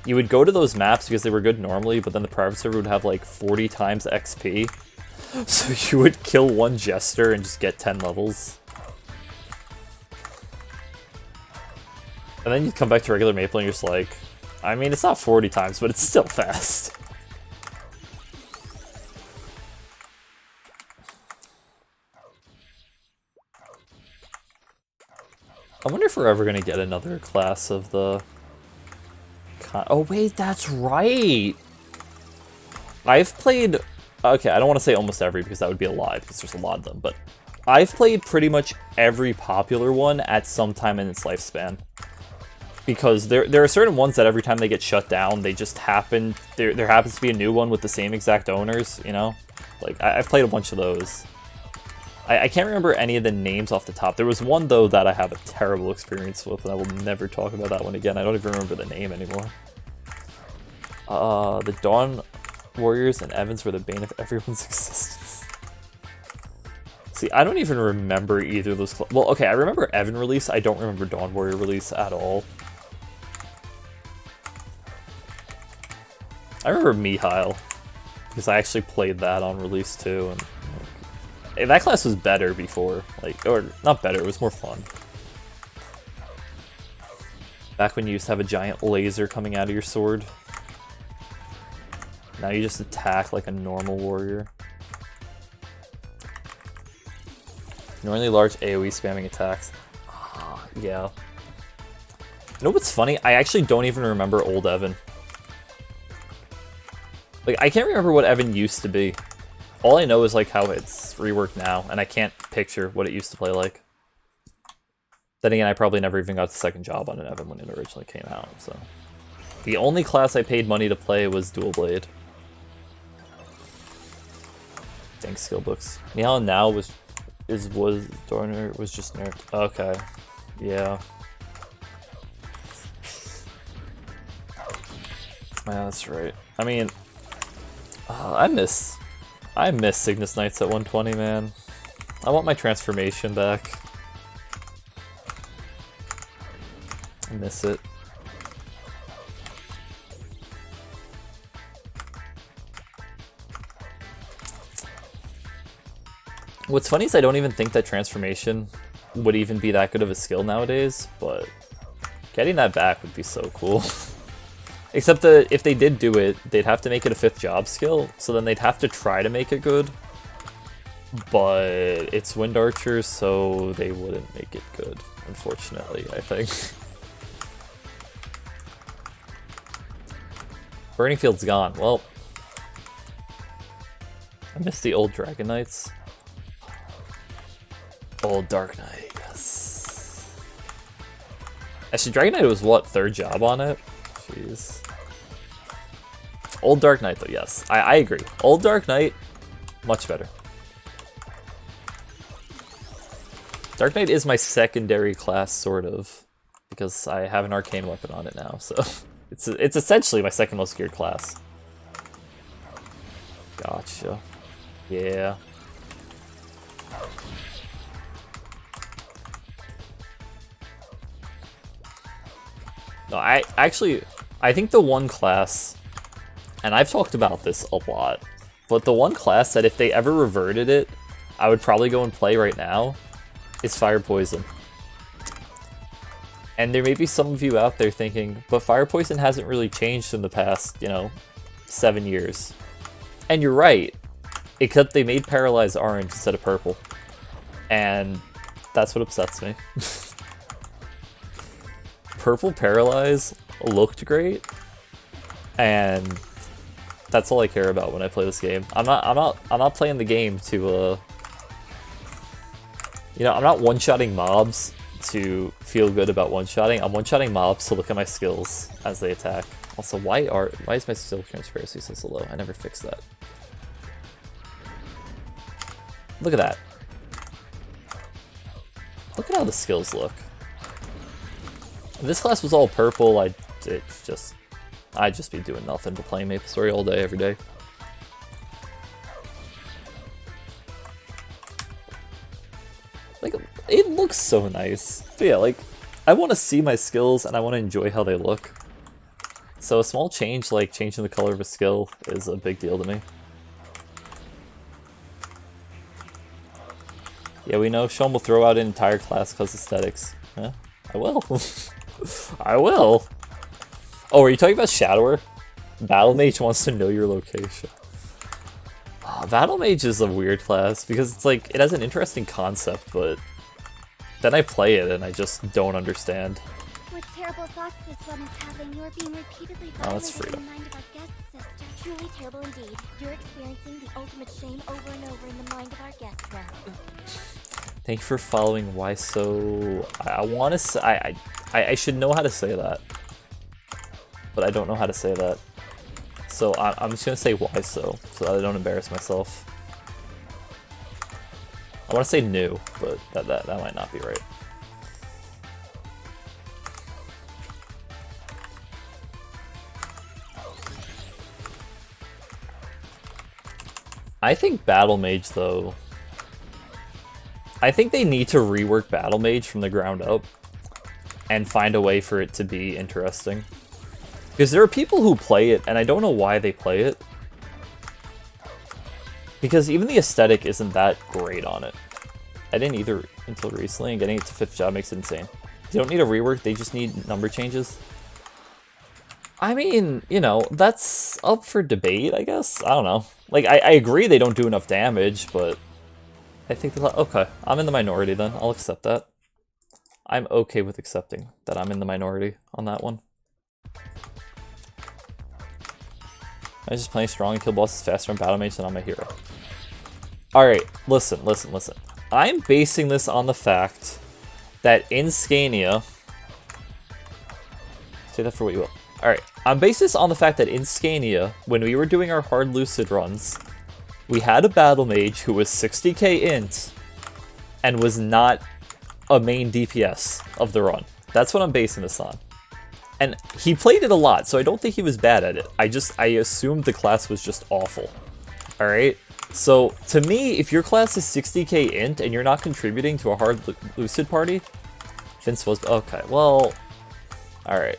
you would go to those maps because they were good normally, but then the private server would have like 40 times XP. So you would kill one jester and just get 10 levels. And then you come back to regular Maple and you're just like, I mean, it's not 40 times, but it's still fast. I wonder if we're ever going to get another class of the... Oh wait, that's right! I've played... Okay, I don't want to say almost every because that would be a lie because there's a lot of them, but I've played pretty much every popular one at some time in its lifespan. Because there are certain ones that every time they get shut down, they just happen... There happens to be a new one with the same exact owners, you know? Like, I've played a bunch of those. I can't remember any of the names off the top. There was one, though, that I have a terrible experience with, and I will never talk about that one again. I don't even remember the name anymore. The Dawn Warriors and Evans were the bane of everyone's existence. See, I don't even remember either of those... Well, okay, I remember Evan release. I don't remember Dawn Warrior release at all. I remember Mihail, because I actually played that on release, too, and... That class was better before, like, or not better, it was more fun. Back when you used to have a giant laser coming out of your sword. Now you just attack like a normal warrior. Normally large AoE spamming attacks. Yeah. You know what's funny? I actually don't even remember old Evan. Like, I can't remember what Evan used to be. All I know is like how it's reworked now, and I can't picture what it used to play like. Then again, I probably never even got the second job on an Evan when it originally came out, so. The only class I paid money to play was Dual Blade. Dang skill books. Mihail now was Dorner was just nerfed. Okay. Yeah. Yeah, that's right. I mean, I miss Cygnus Knights at 120, man. I want my transformation back. I miss it. What's funny is I don't even think that transformation would even be that good of a skill nowadays, but getting that back would be so cool. Except that if they did do it, they'd have to make it a 5th job skill, so then they'd have to try to make it good. But it's Wind Archers, so they wouldn't make it good, unfortunately, I think. Burning Field's gone. Well, I miss the old Dragon Knights. Old Dark Knight, yes. Actually, Dragon Knight was what, 3rd job on it? Jeez. Old Dark Knight, though, yes. I agree. Old Dark Knight, much better. Dark Knight is my secondary class, sort of, because I have an arcane weapon on it now, so it's essentially my second most geared class. Gotcha. Yeah. No, I think the one class, and I've talked about this a lot, but the one class that if they ever reverted it, I would probably go and play right now, is Fire Poison. And there may be some of you out there thinking, but Fire Poison hasn't really changed in the past, you know, 7 years. And you're right, except they made Paralyze orange instead of purple. And that's what upsets me. Purple Paralyze looked great, and that's all I care about when I play this game. I'm not playing the game to you know, I'm not one-shotting mobs to feel good about one-shotting. I'm one-shotting mobs to look at my skills as they attack. Also, why is my skill transparency so low? I never fixed that. Look at that. Look at how the skills look. If this class was all purple, I'd just be doing nothing but playing Maple Story all day, every day. Like, it looks so nice. But yeah, like, I want to see my skills and I want to enjoy how they look. So a small change, like changing the color of a skill, is a big deal to me. Yeah, we know Sean will throw out an entire class because aesthetics. Yeah, I will. I will. Oh, are you talking about Shadower? Battle Mage wants to know your location. Oh, Battle Mage is a weird class because it's like, it has an interesting concept, but then I play it and I just don't understand. With terrible thoughts this woman's having, you're being repeatedly Oh, that's violated in freedom. the mind of our guest sister. Truly terrible indeed. You're experiencing the ultimate shame over and over in the mind of our guest realm. Thank you for following Why So. I want to say, I should know how to say that, but I don't know how to say that. So I'm just gonna say Why So that I don't embarrass myself. I want to say new, but that might not be right. I think Battle Mage, though, I think they need to rework Battle Mage from the ground up and find a way for it to be interesting. Because there are people who play it, and I don't know why they play it. Because even the aesthetic isn't that great on it. I didn't either until recently, and getting it to 5th job makes it insane. They don't need a rework, they just need number changes. I mean, you know, that's up for debate, I guess? I don't know. Like, I agree they don't do enough damage, but I think they'll... Okay, I'm in the minority then. I'll accept that. I'm okay with accepting that I'm in the minority on that one. I just playing strong and kill bosses faster on Battle Mage than on my hero. Alright, listen. I'm basing this on the fact that in Scania... Say that for what you will. Alright, I'm basing this on the fact that in Scania, when we were doing our hard Lucid runs, we had a Battle Mage who was 60k int and was not a main DPS of the run. That's what I'm basing this on. And he played it a lot, so I don't think he was bad at it. I assumed the class was just awful. Alright? So, to me, if your class is 60k int and you're not contributing to a hard Lucid party, Vince was... Okay, well... Alright.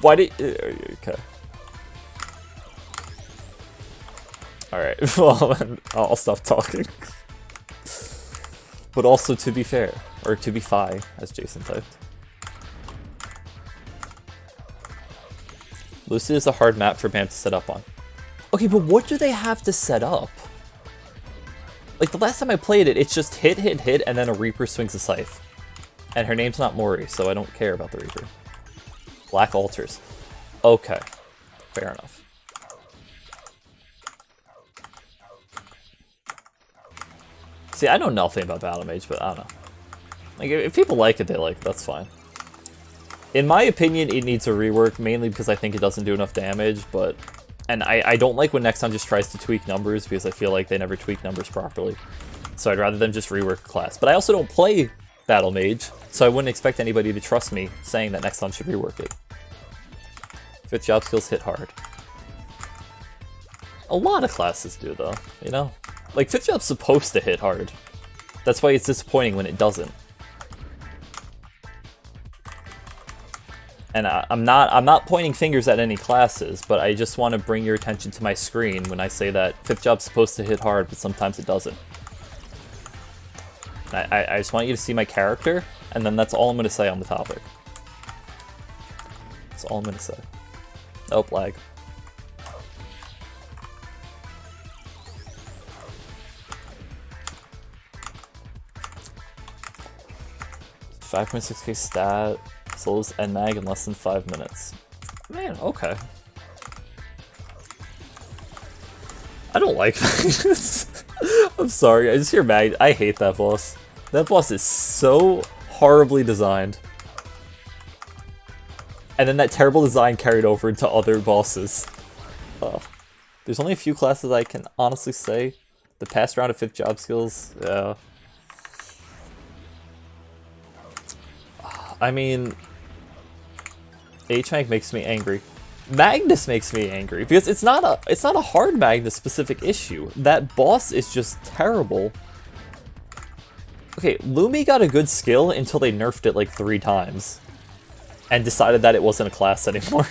Why did... Okay. Alright, well, I'll stop talking. But also, to be fair, or to be fi, as Jason typed. Lucid is a hard map for Bam to set up on. Okay, but what do they have to set up? Like, the last time I played it, it's just hit, and then a Reaper swings a scythe. And her name's not Mori, so I don't care about the Reaper. Black altars. Okay. Fair enough. See, I know nothing about Battle Mage, but I don't know. Like, if people like it, they like it. That's fine. In my opinion, it needs a rework, mainly because I think it doesn't do enough damage, but... And I don't like when Nexon just tries to tweak numbers, because I feel like they never tweak numbers properly. So I'd rather them just rework the class. But I also don't play Battle Mage, so I wouldn't expect anybody to trust me saying that Nexon should rework it. 5th job skills hit hard. A lot of classes do, though, you know? Like, 5th job's supposed to hit hard. That's why it's disappointing when it doesn't. And I'm not pointing fingers at any classes, but I just want to bring your attention to my screen when I say that 5th job's supposed to hit hard, but sometimes it doesn't. I just want you to see my character, and then that's all I'm going to say on the topic. That's all I'm going to say. Oh, lag. 5.6k stat, slows NMAG in less than 5 minutes. Man, okay. I don't like this. I'm sorry, I just hear Mag. I hate that boss. That boss is so horribly designed. And then that terrible design carried over into other bosses. There's only a few classes I can honestly say. The past round of 5th job skills, yeah. I mean, H-Mag makes me angry. Magnus makes me angry because it's not a hard Magnus specific issue. That boss is just terrible. Okay, Lumi got a good skill until they nerfed it like 3 times and decided that it wasn't a class anymore.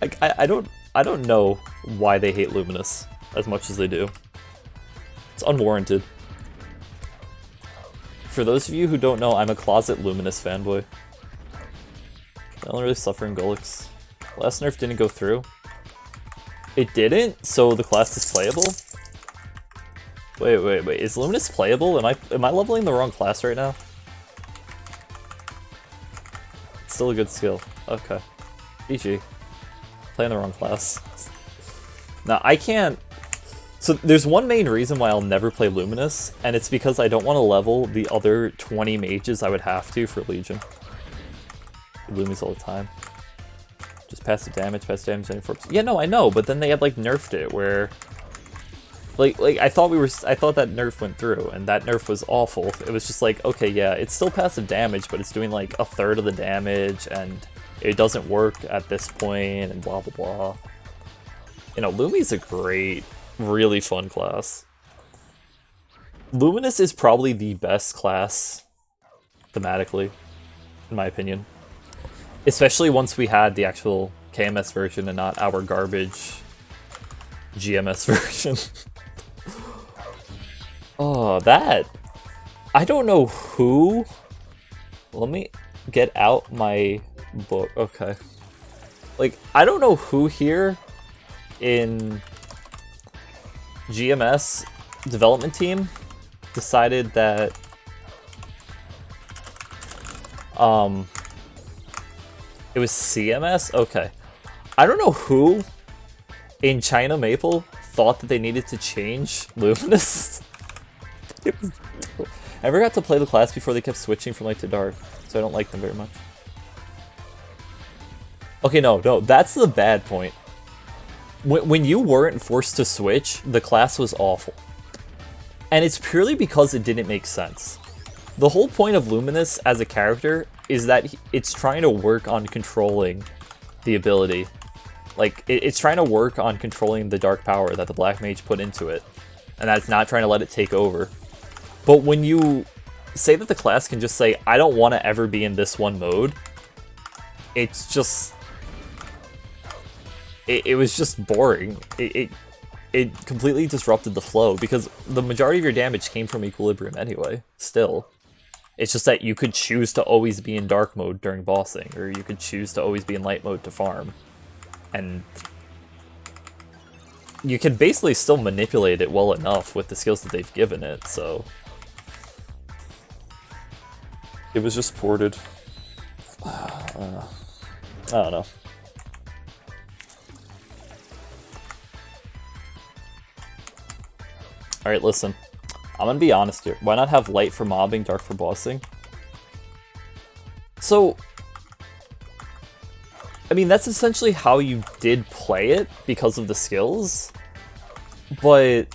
Like I don't know why they hate Luminous as much as they do. It's unwarranted. For those of you who don't know, I'm a closet Luminous fanboy. I don't really suffer in Gulix. Last nerf didn't go through. It didn't, so the class is playable? Wait, is Luminous playable? Am I leveling the wrong class right now? It's still a good skill. Okay. GG. Playing the wrong class. Now, I can't... So there's one main reason why I'll never play Luminous, and it's because I don't want to level the other 20 mages I would have to for Legion. Lumis all the time. Just passive damage, 24%. Yeah, no, I know, but then they had like nerfed it where like I thought that nerf went through, and that nerf was awful. It was just like, okay, yeah, it's still passive damage, but it's doing like 1/3 of the damage, and it doesn't work at this point, and blah blah blah. You know, Lumi's a great, really fun class. Luminous is probably the best class thematically, in my opinion. Especially once we had the actual KMS version and not our garbage GMS version. Oh, that... I don't know who... Let me get out my book. Okay. Like, I don't know who here in GMS development team decided that... It was CMS? Okay. I don't know who in China Maple thought that they needed to change Luminous. I never got to play the class before they kept switching from light to dark, so I don't like them very much. Okay, no, that's the bad point. When you weren't forced to switch, the class was awful. And it's purely because it didn't make sense. The whole point of Luminous as a character is that it's trying to work on controlling the ability. Like, it's trying to work on controlling the dark power that the Black Mage put into it. And that's not trying to let it take over. But when you say that the class can just say, I don't want to ever be in this one mode, it's just... It was just boring. It completely disrupted the flow, because the majority of your damage came from Equilibrium anyway, still. It's just that you could choose to always be in dark mode during bossing, or you could choose to always be in light mode to farm. And you can basically still manipulate it well enough with the skills that they've given it, so... It was just ported. I don't know. Alright, listen. I'm gonna be honest here. Why not have light for mobbing, dark for bossing? So, I mean, that's essentially how you did play it because of the skills. But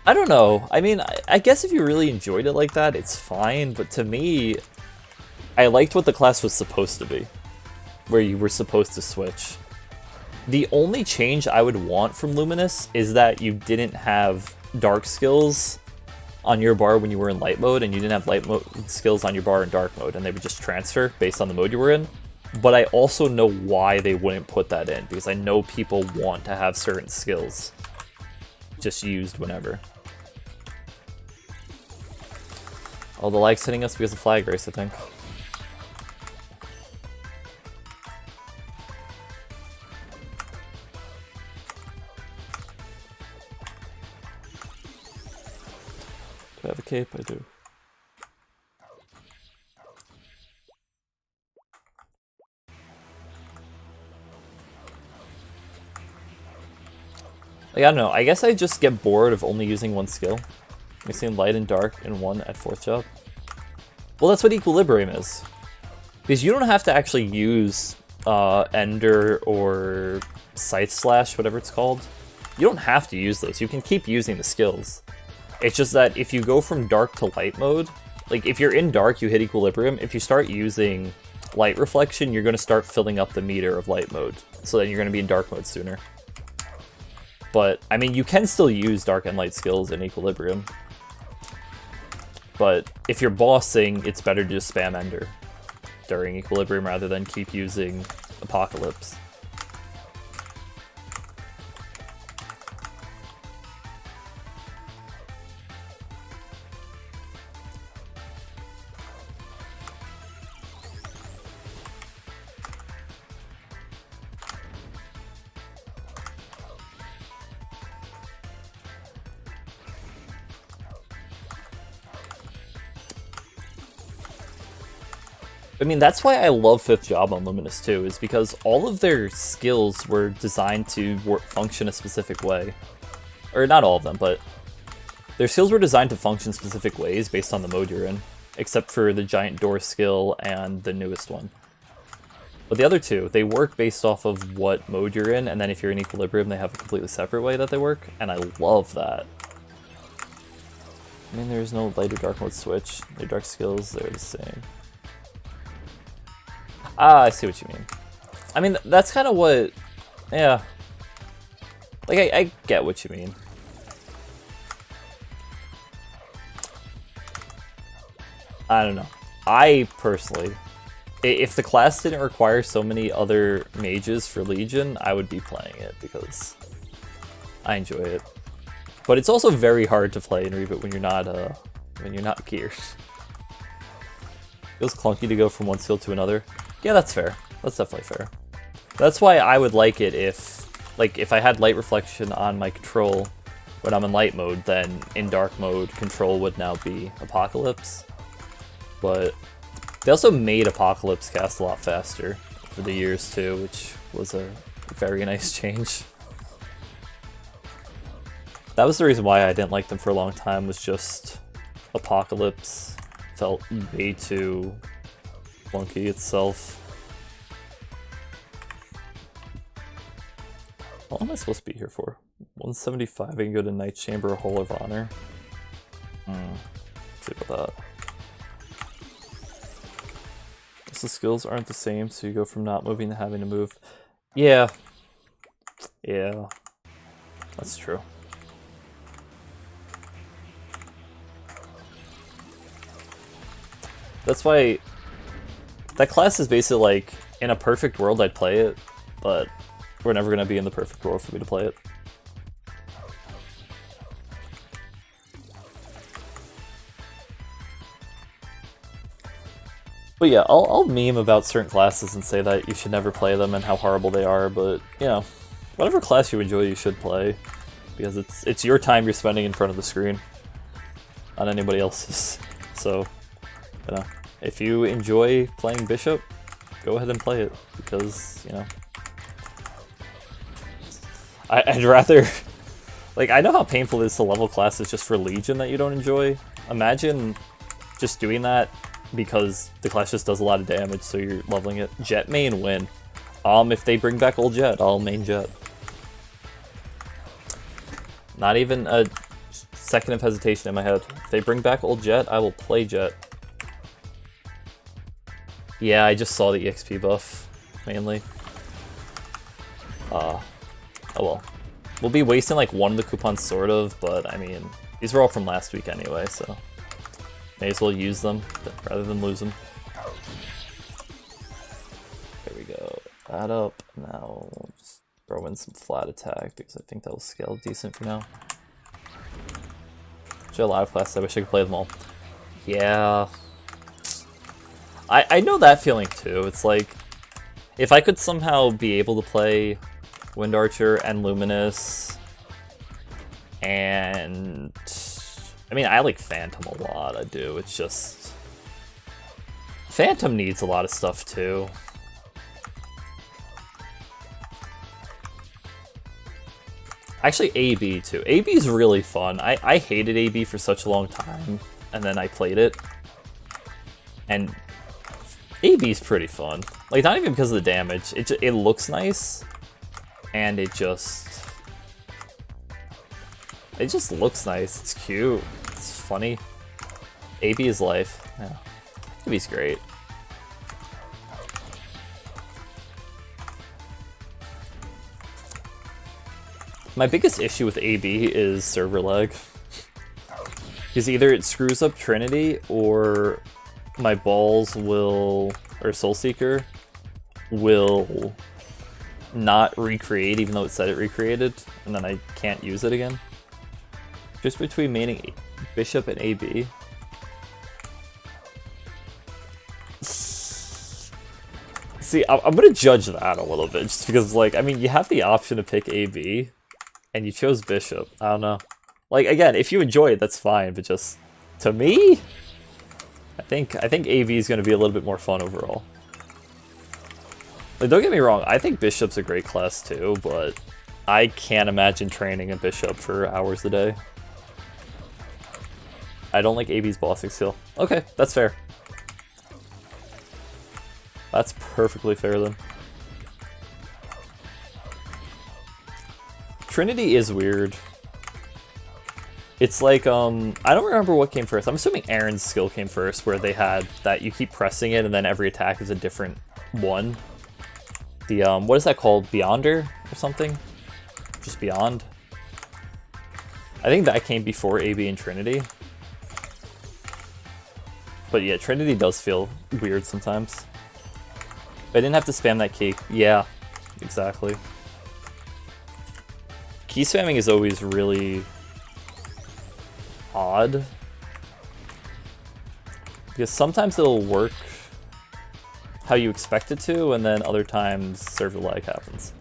I don't know. I mean, I guess if you really enjoyed it like that, it's fine. But to me, I liked what the class was supposed to be, where you were supposed to switch. The only change I would want from Luminous is that you didn't have dark skills on your bar when you were in light mode, and you didn't have light mode skills on your bar in dark mode, and they would just transfer based on the mode you were in. But I also know why they wouldn't put that in, because I know people want to have certain skills just used whenever. Oh, the lag's hitting us because of flag race, I think. Do I have a cape? I do. Like, I don't know, I guess I just get bored of only using one skill. Mixing light and dark in one at 4th job. Well, that's what Equilibrium is. Because you don't have to actually use Ender or Sight Slash, whatever it's called. You don't have to use those. You can keep using the skills. It's just that if you go from dark to light mode, like if you're in dark, you hit Equilibrium. If you start using light reflection, you're going to start filling up the meter of light mode. So then you're going to be in dark mode sooner. But, I mean, you can still use dark and light skills in Equilibrium. But if you're bossing, it's better to just spam Ender during Equilibrium rather than keep using Apocalypse. I mean, that's why I love 5th Job on Luminous too, is because all of their skills were designed to function a specific way. Or not all of them, but their skills were designed to function specific ways based on the mode you're in, except for the Giant Door skill and the newest one. But the other two, they work based off of what mode you're in, and then if you're in Equilibrium, they have a completely separate way that they work, and I love that. I mean, there's no light or dark mode switch. Their dark skills, they're the same. Ah, I see what you mean. I mean, that's kind of what... Yeah. Like, I get what you mean. I don't know. I, personally... If the class didn't require so many other mages for Legion, I would be playing it, because I enjoy it. But it's also very hard to play in Reboot when you're not geared. Feels clunky to go from one skill to another. Yeah, that's fair. That's definitely fair. That's why I would like it if I had light reflection on my control when I'm in light mode, then in dark mode, control would now be Apocalypse. But they also made Apocalypse cast a lot faster for the years too, which was a very nice change. That was the reason why I didn't like them for a long time, was just Apocalypse felt way too clunky itself. What am I supposed to be here for? 175, I can go to Knight's Chamber or Hall of Honor. Let's see about that. Guess the skills aren't the same, so you go from not moving to having to move. Yeah. Yeah. That's true. That's why that class is basically like, in a perfect world I'd play it, but we're never going to be in the perfect world for me to play it. But yeah, I'll meme about certain classes and say that you should never play them and how horrible they are, but you know, whatever class you enjoy you should play, because it's your time you're spending in front of the screen, not anybody else's. So, you know, if you enjoy playing Bishop, go ahead and play it, because, you know, I'd rather... Like, I know how painful it is to level classes just for Legion that you don't enjoy. Imagine just doing that because the class just does a lot of damage, so you're leveling it. Jet main win. If they bring back old Jet, I'll main Jet. Not even a second of hesitation in my head. If they bring back old Jet, I will play Jet. Yeah, I just saw the EXP buff, mainly. Oh well. We'll be wasting like one of the coupons, sort of, but I mean, these were all from last week anyway, so may as well use them rather than lose them. There we go. That up. Now we'll just throw in some flat attack because I think that will scale decent for now. Actually, a lot of classes, I wish I could play them all. Yeah. I know that feeling too. It's like, if I could somehow be able to play Wind Archer and Luminous, and I mean, I like Phantom a lot, I do. It's just, Phantom needs a lot of stuff too. Actually, AB too. AB is really fun. I hated AB for such a long time, and then I played it. And AB is pretty fun. Like, not even because of the damage. It looks nice, and it just looks nice. It's cute. It's funny. AB is life. Yeah, AB's great. My biggest issue with AB is server lag. Because either it screws up Trinity, or my balls will, or Soulseeker, will not recreate even though it said it recreated, and then I can't use it again. Just between maining Bishop and AB. See, I'm gonna judge that a little bit, just because, like, I mean, you have the option to pick AB, and you chose Bishop. I don't know. Like, again, if you enjoy it, that's fine, but just, to me, I think AV is going to be a little bit more fun overall. Like, don't get me wrong, I think Bishop's a great class too, but I can't imagine training a Bishop for hours a day. I don't like AV's bossing skill. Okay, that's fair. That's perfectly fair then. Trinity is weird. It's like, I don't remember what came first. I'm assuming Aaron's skill came first, where they had that you keep pressing it and then every attack is a different one. The, what is that called? Beyonder or something? Just Beyond? I think that came before AB and Trinity. But yeah, Trinity does feel weird sometimes. I didn't have to spam that key. Yeah, exactly. Key spamming is always really odd, because sometimes it'll work how you expect it to, and then other times server lag happens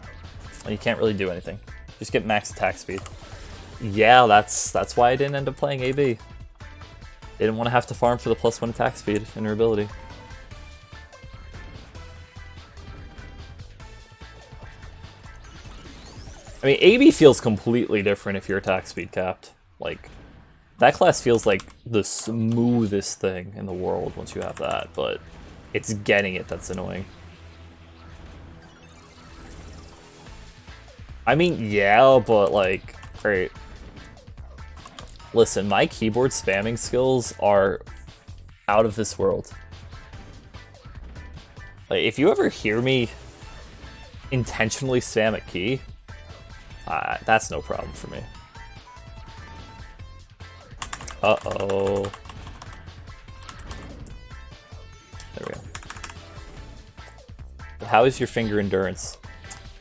and you can't really do anything. Just get max attack speed. Yeah, that's why I didn't end up playing AB. Didn't want to have to farm for the +1 attack speed in her ability. I mean, AB feels completely different if your attack speed capped. Like, that class feels like the smoothest thing in the world once you have that, but it's getting it that's annoying. I mean, yeah, but like, great. Listen, my keyboard spamming skills are out of this world. Like, if you ever hear me intentionally spam a key, that's no problem for me. Uh-oh. There we go. How is your finger endurance?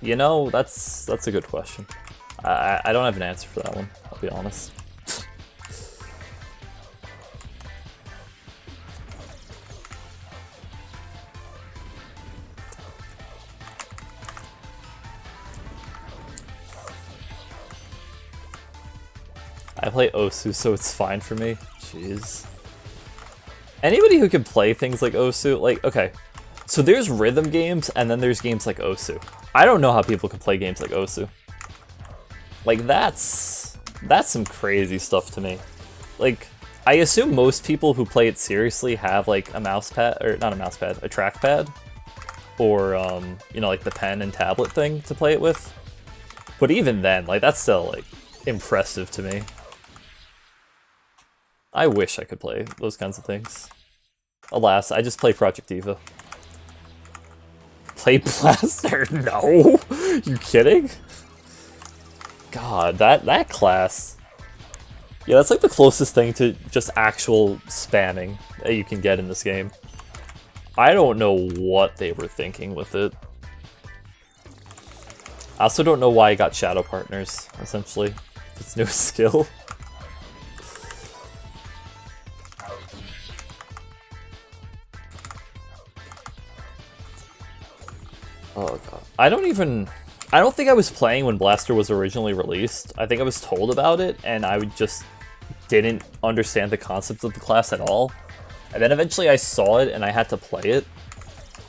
You know, that's a good question. I don't have an answer for that one, I'll be honest. I play Osu, so it's fine for me. Jeez. Anybody who can play things like Osu, like, okay. So there's rhythm games, and then there's games like Osu. I don't know how people can play games like Osu. Like, that's some crazy stuff to me. Like, I assume most people who play it seriously have, like, a mouse pad, or not a mouse pad, a trackpad. Or, you know, like the pen and tablet thing to play it with. But even then, like, that's still, like, impressive to me. I wish I could play those kinds of things. Alas, I just play Project Diva. Play Blaster? No! You kidding? God, that class. Yeah, that's like the closest thing to just actual spamming that you can get in this game. I don't know what they were thinking with it. I also don't know why I got Shadow Partners, essentially. It's new skill. Oh god. I don't think I was playing when Blaster was originally released. I think I was told about it, and I just didn't understand the concept of the class at all. And then eventually I saw it, and I had to play it,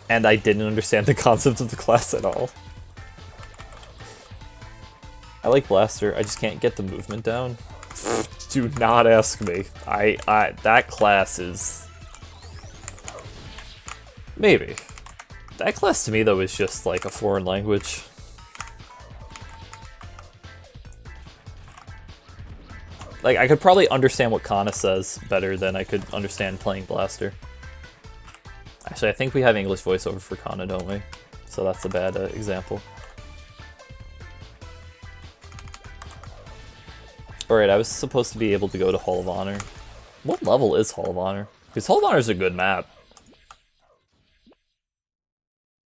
and I didn't understand the concept of the class at all. I like Blaster. I just can't get the movement down. Do not ask me. That class is... Maybe. That class to me, though, is just like a foreign language. Like, I could probably understand what Kana says better than I could understand playing Blaster. Actually, I think we have English voiceover for Kana, don't we? So that's a bad example. Alright, I was supposed to be able to go to Hall of Honor. What level is Hall of Honor? Because Hall of Honor is a good map.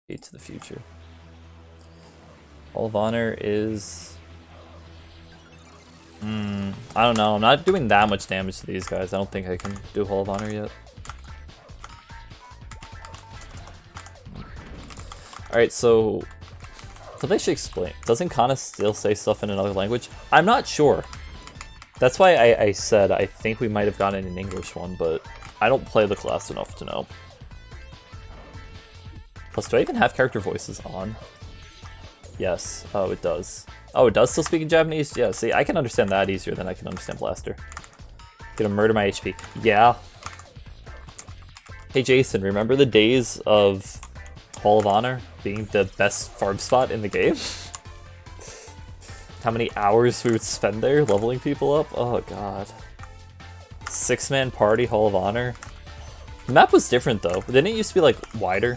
Gate to the future. Hall of Honor is... I don't know, I'm not doing that much damage to these guys. I don't think I can do Hall of Honor yet. Alright, so they should explain. Doesn't Kana still say stuff in another language? I'm not sure. That's why I said I think we might have gotten an English one, but I don't play the class enough to know. Plus, do I even have character voices on? Yes. Oh, it does. Oh, it does still speak in Japanese? Yeah, see, I can understand that easier than I can understand Blaster. Gonna murder my HP. Yeah. Hey, Jason, remember the days of Hall of Honor being the best farm spot in the game? How many hours we would spend there leveling people up? Oh, God. 6-man party Hall of Honor. The map was different, though. Didn't it used to be, like, wider?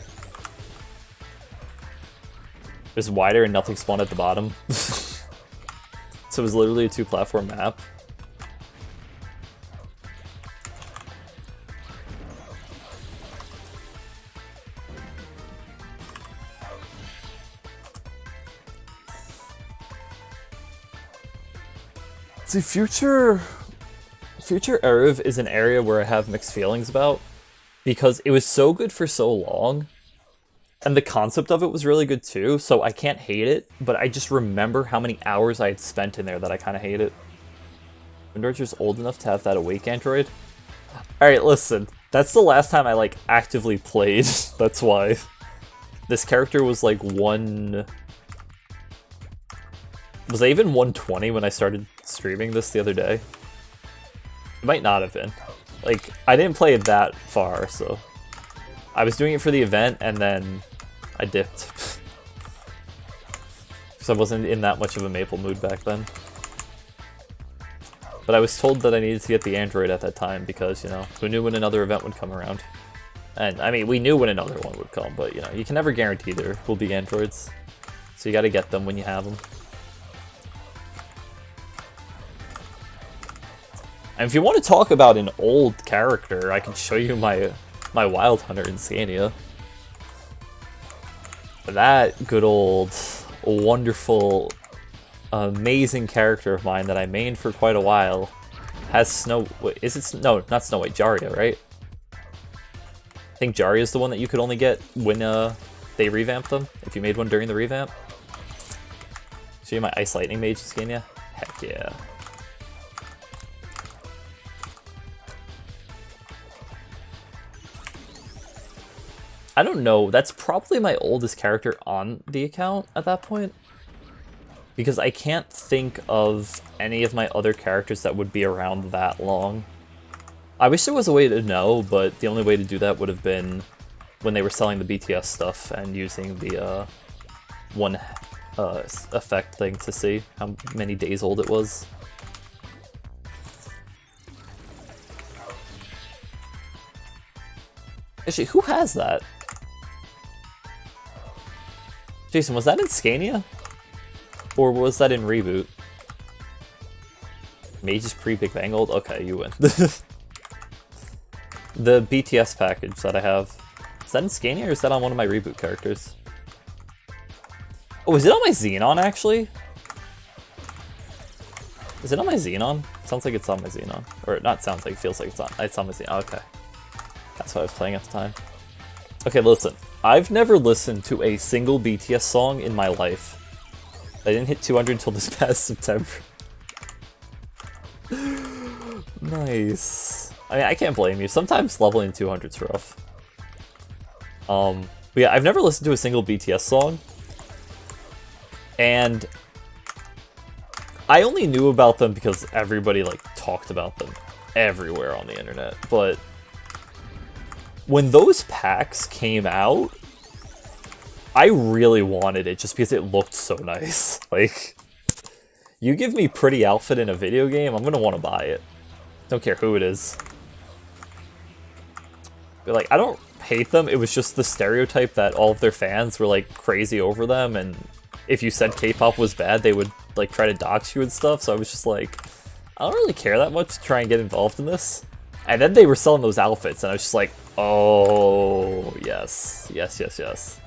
It was wider and nothing spawned at the bottom. So it was literally a 2-platform map. See, Future Erev is an area where I have mixed feelings about, because it was so good for so long, and the concept of it was really good too, so I can't hate it, but I just remember how many hours I had spent in there that I kind of hate it. Windorcher's old enough to have that awake android? Alright, listen, that's the last time I, like, actively played, that's why. This character was, like, Was I even 120 when I started streaming this the other day? It might not have been. Like, I didn't play it that far, so... I was doing it for the event, and then I dipped. Because I wasn't in that much of a Maple mood back then. But I was told that I needed to get the Android at that time, because, you know, who knew when another event would come around? And, I mean, we knew when another one would come, but, you know, you can never guarantee there will be Androids. So you gotta get them when you have them. And if you want to talk about an old character, I can show you my Wild Hunter in Scania. That good old, wonderful, amazing character of mine that I mained for quite a while has Snow... Wait, is it... No, not Snow White, Jarya, right? I think Jarya is the one that you could only get when they revamped them, if you made one during the revamp. Show you my Ice Lightning Mage in Scania? Heck yeah. I don't know, that's probably my oldest character on the account at that point. Because I can't think of any of my other characters that would be around that long. I wish there was a way to know, but the only way to do that would have been when they were selling the BTS stuff and using the one effect thing to see how many days old it was. Actually, who has that? Jason, was that in Scania? Or was that in Reboot? Mage's pre-Big Bang old? Okay, you win. The BTS package that I have. Is that in Scania or is that on one of my Reboot characters? Oh, is it on my Xenon, actually? Is it on my Xenon? Sounds like it's on my Xenon. Or not sounds like, feels like it's on my Xenon. Oh, okay. That's what I was playing at the time. Okay, listen. I've never listened to a single BTS song in my life. I didn't hit 200 until this past September. Nice. I mean, I can't blame you. Sometimes leveling 200's rough. But yeah, I've never listened to a single BTS song. And I only knew about them because everybody like talked about them everywhere on the internet. But when those packs came out, I really wanted it just because it looked so nice. Like, you give me pretty outfit in a video game, I'm gonna want to buy it. Don't care who it is. But like, I don't hate them, it was just the stereotype that all of their fans were like crazy over them, and if you said K-pop was bad, they would like try to dox you and stuff, so I was just like, I don't really care that much to try and get involved in this. And then they were selling those outfits, and I was just like, oh, yes. Yes, yes, yes.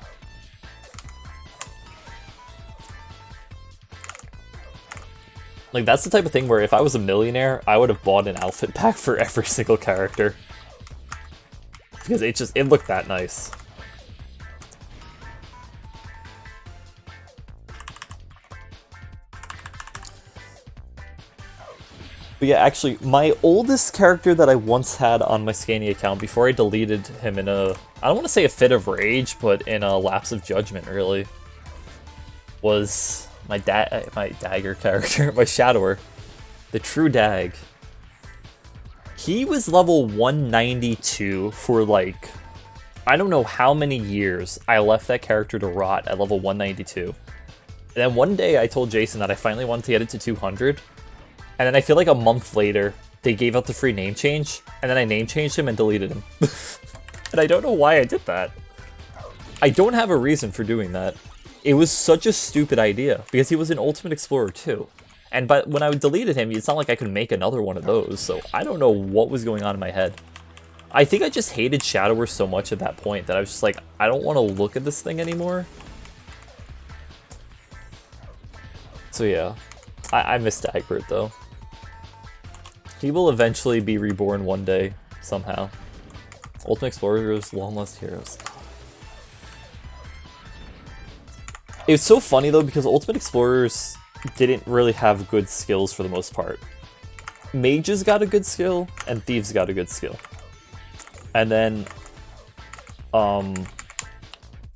Like, that's the type of thing where if I was a millionaire, I would have bought an outfit pack for every single character. Because it looked that nice. But yeah, actually, my oldest character that I once had on my Scania account before I deleted him in a, I don't want to say a fit of rage, but in a lapse of judgment, really, was my dagger character, my Shadower, the True Dag. He was level 192 for like, I don't know how many years I left that character to rot at level 192. And then one day I told Jason that I finally wanted to get it to 200. And then I feel like a month later, they gave out the free name change, and then I name changed him and deleted him. And I don't know why I did that. I don't have a reason for doing that. It was such a stupid idea, because he was an Ultimate Explorer too. And when I deleted him, it's not like I could make another one of those, so I don't know what was going on in my head. I think I just hated Shadower so much at that point that I was just like, I don't want to look at this thing anymore. So yeah, I miss Dagbert though. He will eventually be reborn one day, somehow. Ultimate Explorers, Long Lost Heroes. It's so funny though, because Ultimate Explorers didn't really have good skills for the most part. Mages got a good skill, and Thieves got a good skill. And then,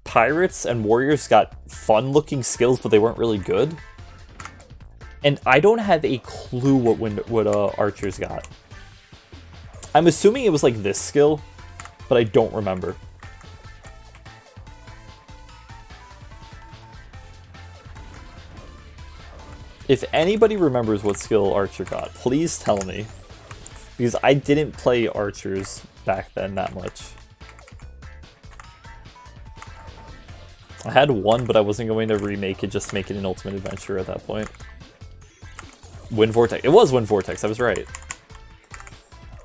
Pirates and Warriors got fun-looking skills, but they weren't really good. And I don't have a clue what Archers got. I'm assuming it was like this skill, but I don't remember. If anybody remembers what skill Archer got, please tell me. Because I didn't play Archers back then that much. I had one, but I wasn't going to remake it, just make it an Ultimate Adventure at that point. Wind Vortex. It was Wind Vortex, I was right.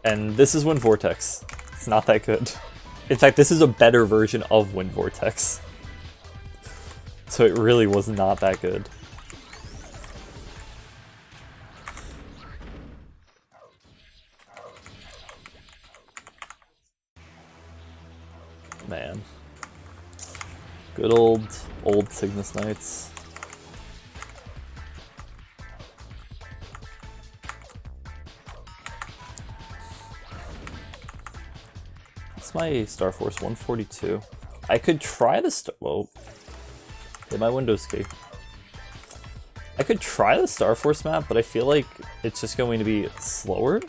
And this is Wind Vortex. It's not that good. In fact, this is a better version of Wind Vortex. So it really was not that good. Man. Good old Cygnus Knights. What's my Star Force? 142. I could try the whoa. Hit my Windows key. I could try the Star Force map, but I feel like it's just going to be slower.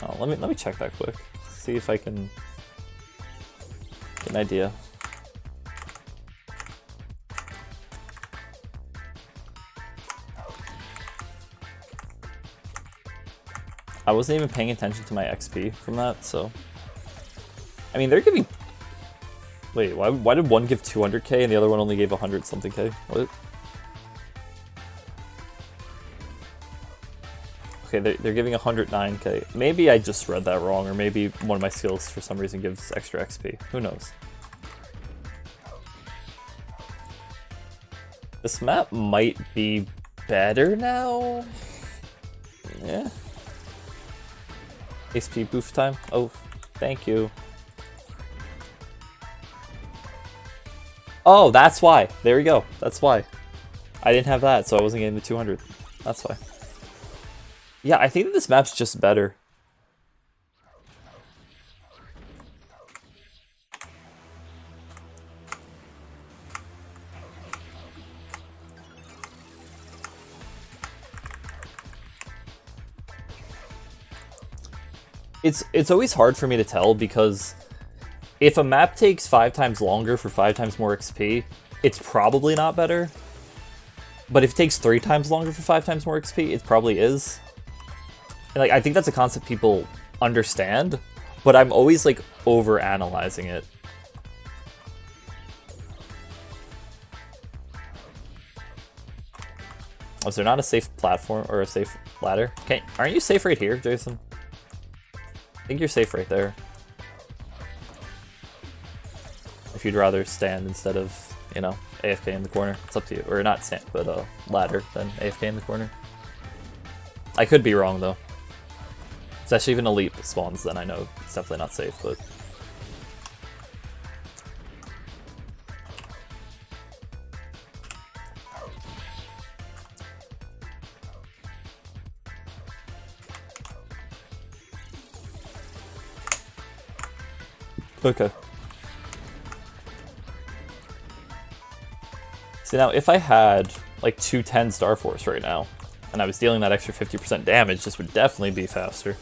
Oh, let me check that quick. See if I can get an idea. I wasn't even paying attention to my XP from that, so... I mean, they're giving... Wait, why did one give 200k and the other one only gave 100 something k? What? Okay, they're giving 109k. Maybe I just read that wrong, or maybe one of my skills for some reason gives extra XP. Who knows? This map might be better now? Yeah. HP boost time? Oh, thank you. Oh, that's why. There we go. That's why. I didn't have that, so I wasn't getting the 200. That's why. Yeah, I think that this map's just better. It's always hard for me to tell because if a map takes 5 times longer for 5 times more XP, it's probably not better. But if it takes 3 times longer for 5 times more XP, it probably is. And like I think that's a concept people understand, but I'm always like over analyzing it. Oh, is there not a safe platform or a safe ladder? Okay, aren't you safe right here, Jason? I think you're safe right there. If you'd rather stand instead of, you know, AFK in the corner, it's up to you. Or not stand, but ladder than AFK in the corner. I could be wrong though. It's actually even elite spawns, then I know it's definitely not safe, but. Okay. See now, if I had like 210 Star Force right now, and I was dealing that extra 50% damage, this would definitely be faster.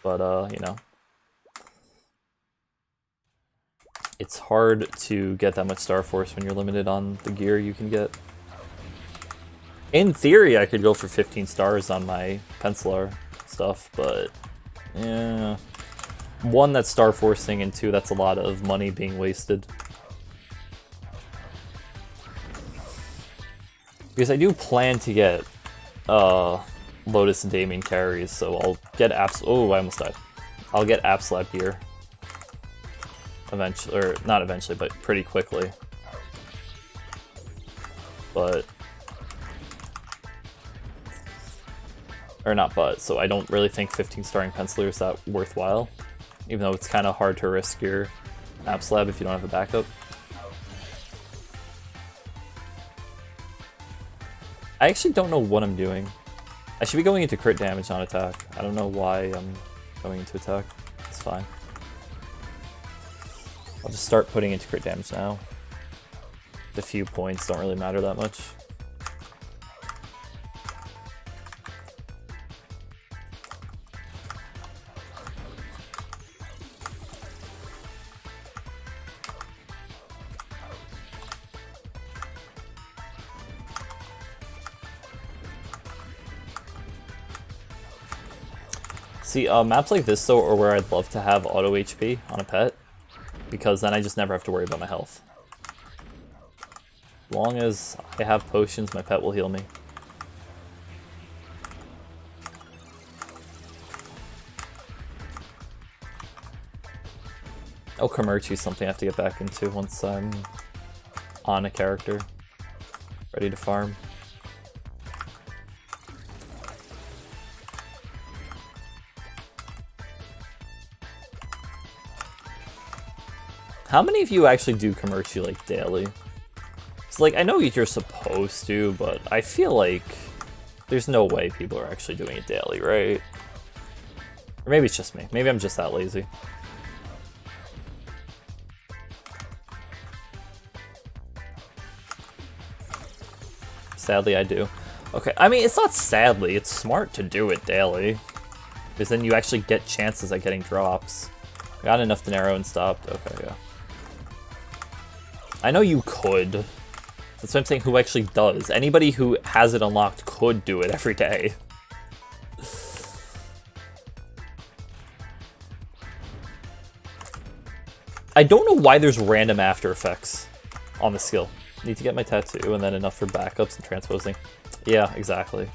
But, you know. It's hard to get that much Star Force when you're limited on the gear you can get. In theory, I could go for 15 stars on my Pencilar stuff, but, yeah. 1, that's Star Forcing, and 2, that's a lot of money being wasted. Because I do plan to get Lotus and Damien carries, so I'll get oh, I almost died. I'll get App Slap gear. Eventually, or not eventually, but pretty quickly. But... Or not but, so I don't really think 15 starring Penciler is that worthwhile. Even though it's kind of hard to risk your App Slab if you don't have a backup. I actually don't know what I'm doing. I should be going into crit damage on attack. I don't know why I'm going into attack. It's fine. I'll just start putting into crit damage now. The few points don't really matter that much. See, maps like this, though, are where I'd love to have auto HP on a pet, because then I just never have to worry about my health. As long as I have potions, my pet will heal me. Oh, Komerchi is something I have to get back into once I'm on a character, ready to farm. How many of you actually do Komerchi like daily? It's like, I know you're supposed to, but I feel like there's no way people are actually doing it daily, right? Or maybe it's just me. Maybe I'm just that lazy. Sadly, I do. Okay, I mean, it's not sadly, it's smart to do it daily. Because then you actually get chances at getting drops. I got enough to narrow and stopped. Okay, yeah. I know you could. That's what I'm saying, who actually does. Anybody who has it unlocked could do it every day. I don't know why there's random after effects on the skill. Need to get my tattoo and then enough for backups and transposing. Yeah, exactly.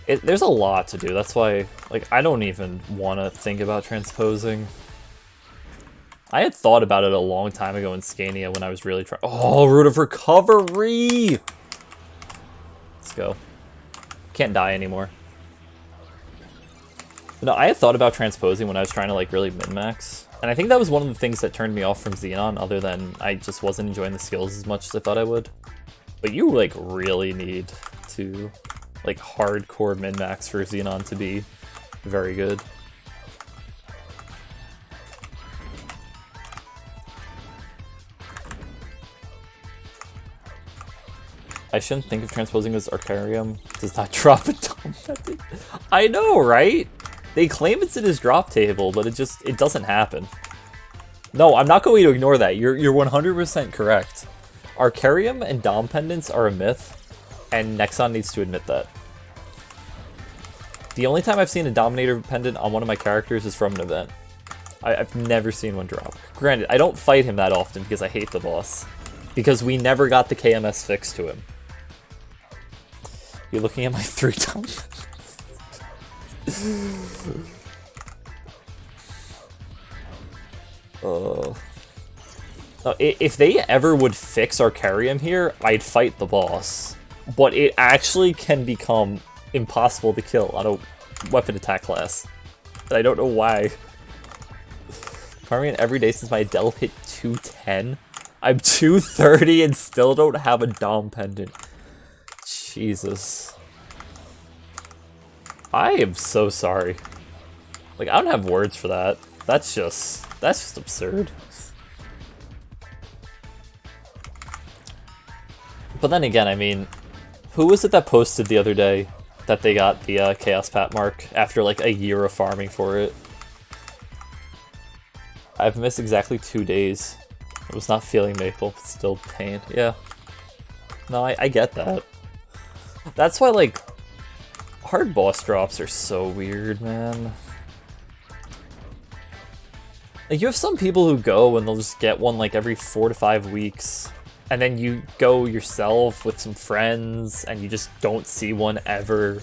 There's a lot to do. That's why, like, I don't even want to think about transposing. I had thought about it a long time ago in Scania when I was really trying. Oh, Root of Recovery! Let's go. Can't die anymore. No, I had thought about transposing when I was trying to like really min-max. And I think that was one of the things that turned me off from Xenon, other than I just wasn't enjoying the skills as much as I thought I would. But you like really need to like hardcore min-max for Xenon to be very good. I shouldn't think of transposing as Arcarium. Does not drop a Dom Pendant. I know, right? They claim it's in his drop table, but it doesn't happen. No, I'm not going to ignore that. You're 100% correct. Arcarium and Dom Pendants are a myth, and Nexon needs to admit that. The only time I've seen a Dominator Pendant on one of my characters is from an event. I've never seen one drop. Granted, I don't fight him that often because I hate the boss. Because we never got the KMS fix to him. You're looking at my 3 Dom if they ever would fix Arcarium here, I'd fight the boss. But it actually can become impossible to kill on a weapon attack class. And I don't know why. Farming it every day since my Adele hit 210. I'm 230 and still don't have a Dom Pendant. Jesus. I am so sorry. Like, I don't have words for that. That's just absurd. But then again, I mean, who was it that posted the other day that they got the Chaos Pat mark after like a year of farming for it? I've missed exactly 2 days. I was not feeling Maple, but still pain. Yeah. No, I get that. That's why, like, hard boss drops are so weird, man. Like, you have some people who go and they'll just get one like every 4 to 5 weeks. And then you go yourself with some friends and you just don't see one ever.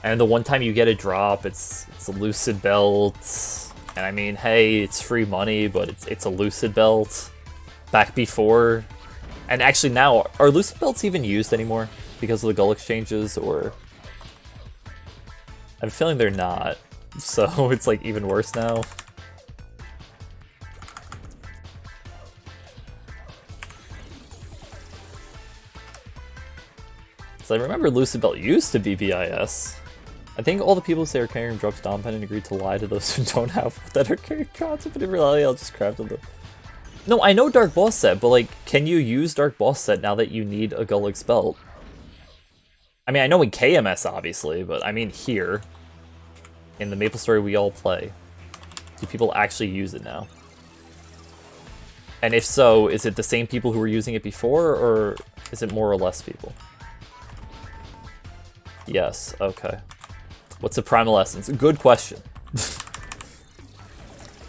And the one time you get a drop, it's a Lucid Belt. And I mean, hey, it's free money, but it's a Lucid Belt. Back before. And actually now, are Lucid Belts even used anymore? Because of the Gull exchanges, or... I'm feeling they're not. So it's like even worse now. So I remember Lucid Belt used to be BIS. I think all the people who say Arcarium drops Dom Pendant agreed to lie to those who don't have that Arcarium drops, but in reality I'll just craft them. No, I know Dark Boss Set, but like, can you use Dark Boss Set now that you need a Gullix Belt? I mean, I know in KMS obviously, but I mean here, in the MapleStory we all play, do people actually use it now? And if so, is it the same people who were using it before, or is it more or less people? Yes, okay. What's the Primal Essence? Good question.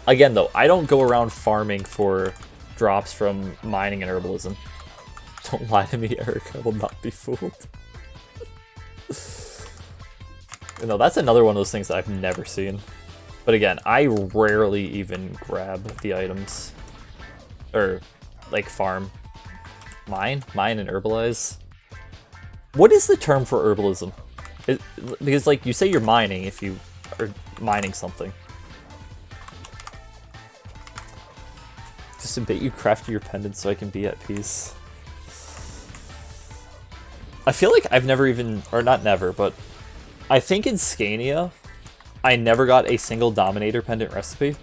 Again, though, I don't go around farming for drops from mining and herbalism. Don't lie to me, Eric. I will not be fooled. You know, that's another one of those things that I've never seen. But again, I rarely even grab the items. Or, like, farm. Mine and herbalize. What is the term for herbalism? Because, like, you say you're mining if you are mining something. Just a bit you crafted your pendant so I can be at peace. I feel like I've never even, or not never, but I think in Scania, I never got a single Dominator pendant recipe.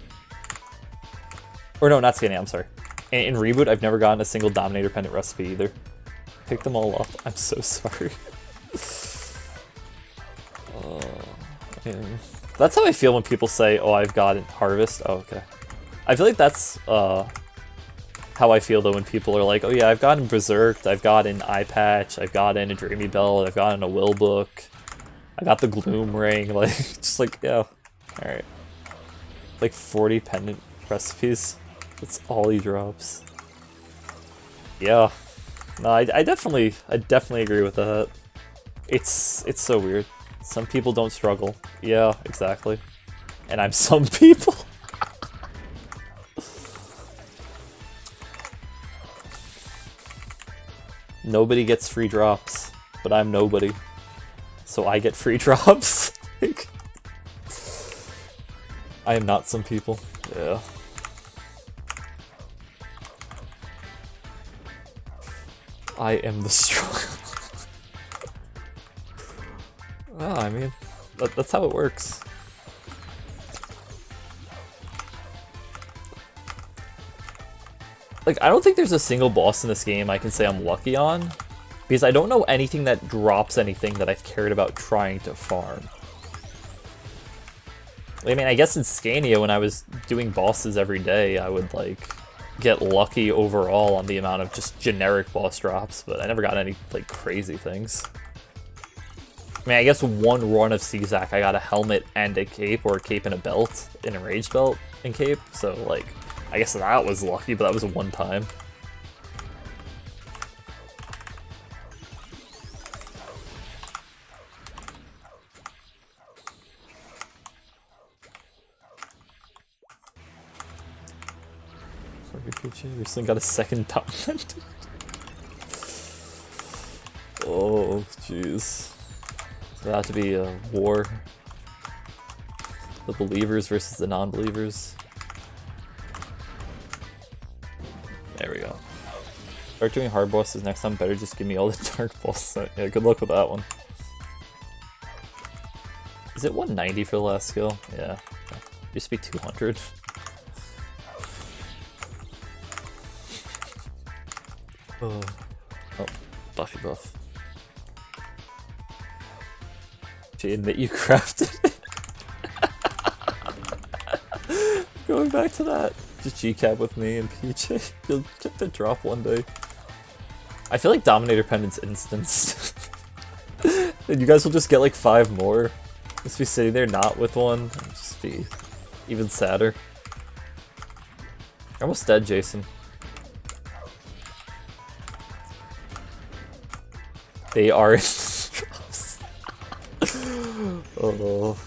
Or no, not Scania, I'm sorry. In Reboot, I've never gotten a single Dominator pendant recipe either. Pick them all up. I'm so sorry. That's how I feel when people say, oh, I've gotten Harvest. Oh, okay. I feel like that's how I feel though when people are like, oh yeah, I've gotten Berserked, I've gotten Eye Patch, I've gotten a Dreamy Belt, I've gotten a Will Book, I got the Gloom Ring, like, just like, yeah, alright. Like 40 pendant recipes. That's all he drops. Yeah. No, I definitely agree with that. It's so weird. Some people don't struggle. Yeah, exactly. And I'm some people. Nobody gets free drops, but I'm nobody. So I get free drops. I am not some people. Yeah. I am the strong. Well, I mean, that's how it works. Like, I don't think there's a single boss in this game I can say I'm lucky on. Because I don't know anything that drops anything that I've cared about trying to farm. I mean, I guess in Scania, when I was doing bosses every day, I would, like, get lucky overall on the amount of just generic boss drops, but I never got any, like, crazy things. I mean, I guess one run of CZAC, I got a helmet and a cape, or a cape and a belt, an enraged belt and cape, so, like, I guess that was lucky, but that was one time. Recently got a second dominant. Oh, jeez. It'll have to be a war. The believers versus the non-believers. There we go. Start doing hard bosses next time. Better just give me all the dark bosses. Yeah, good luck with that one. Is it 190 for the last skill? Yeah. Used to be 200. Oh, Buffy buff. Did you admit you crafted it? Going back to that. Just G-Cab with me and PJ. You'll get the drop one day. I feel like Dominator Pendant's instanced. And you guys will just get like 5 more. Just be sitting there not with one. It'll just be even sadder. You're almost dead, Jason. They are in drops. Oh,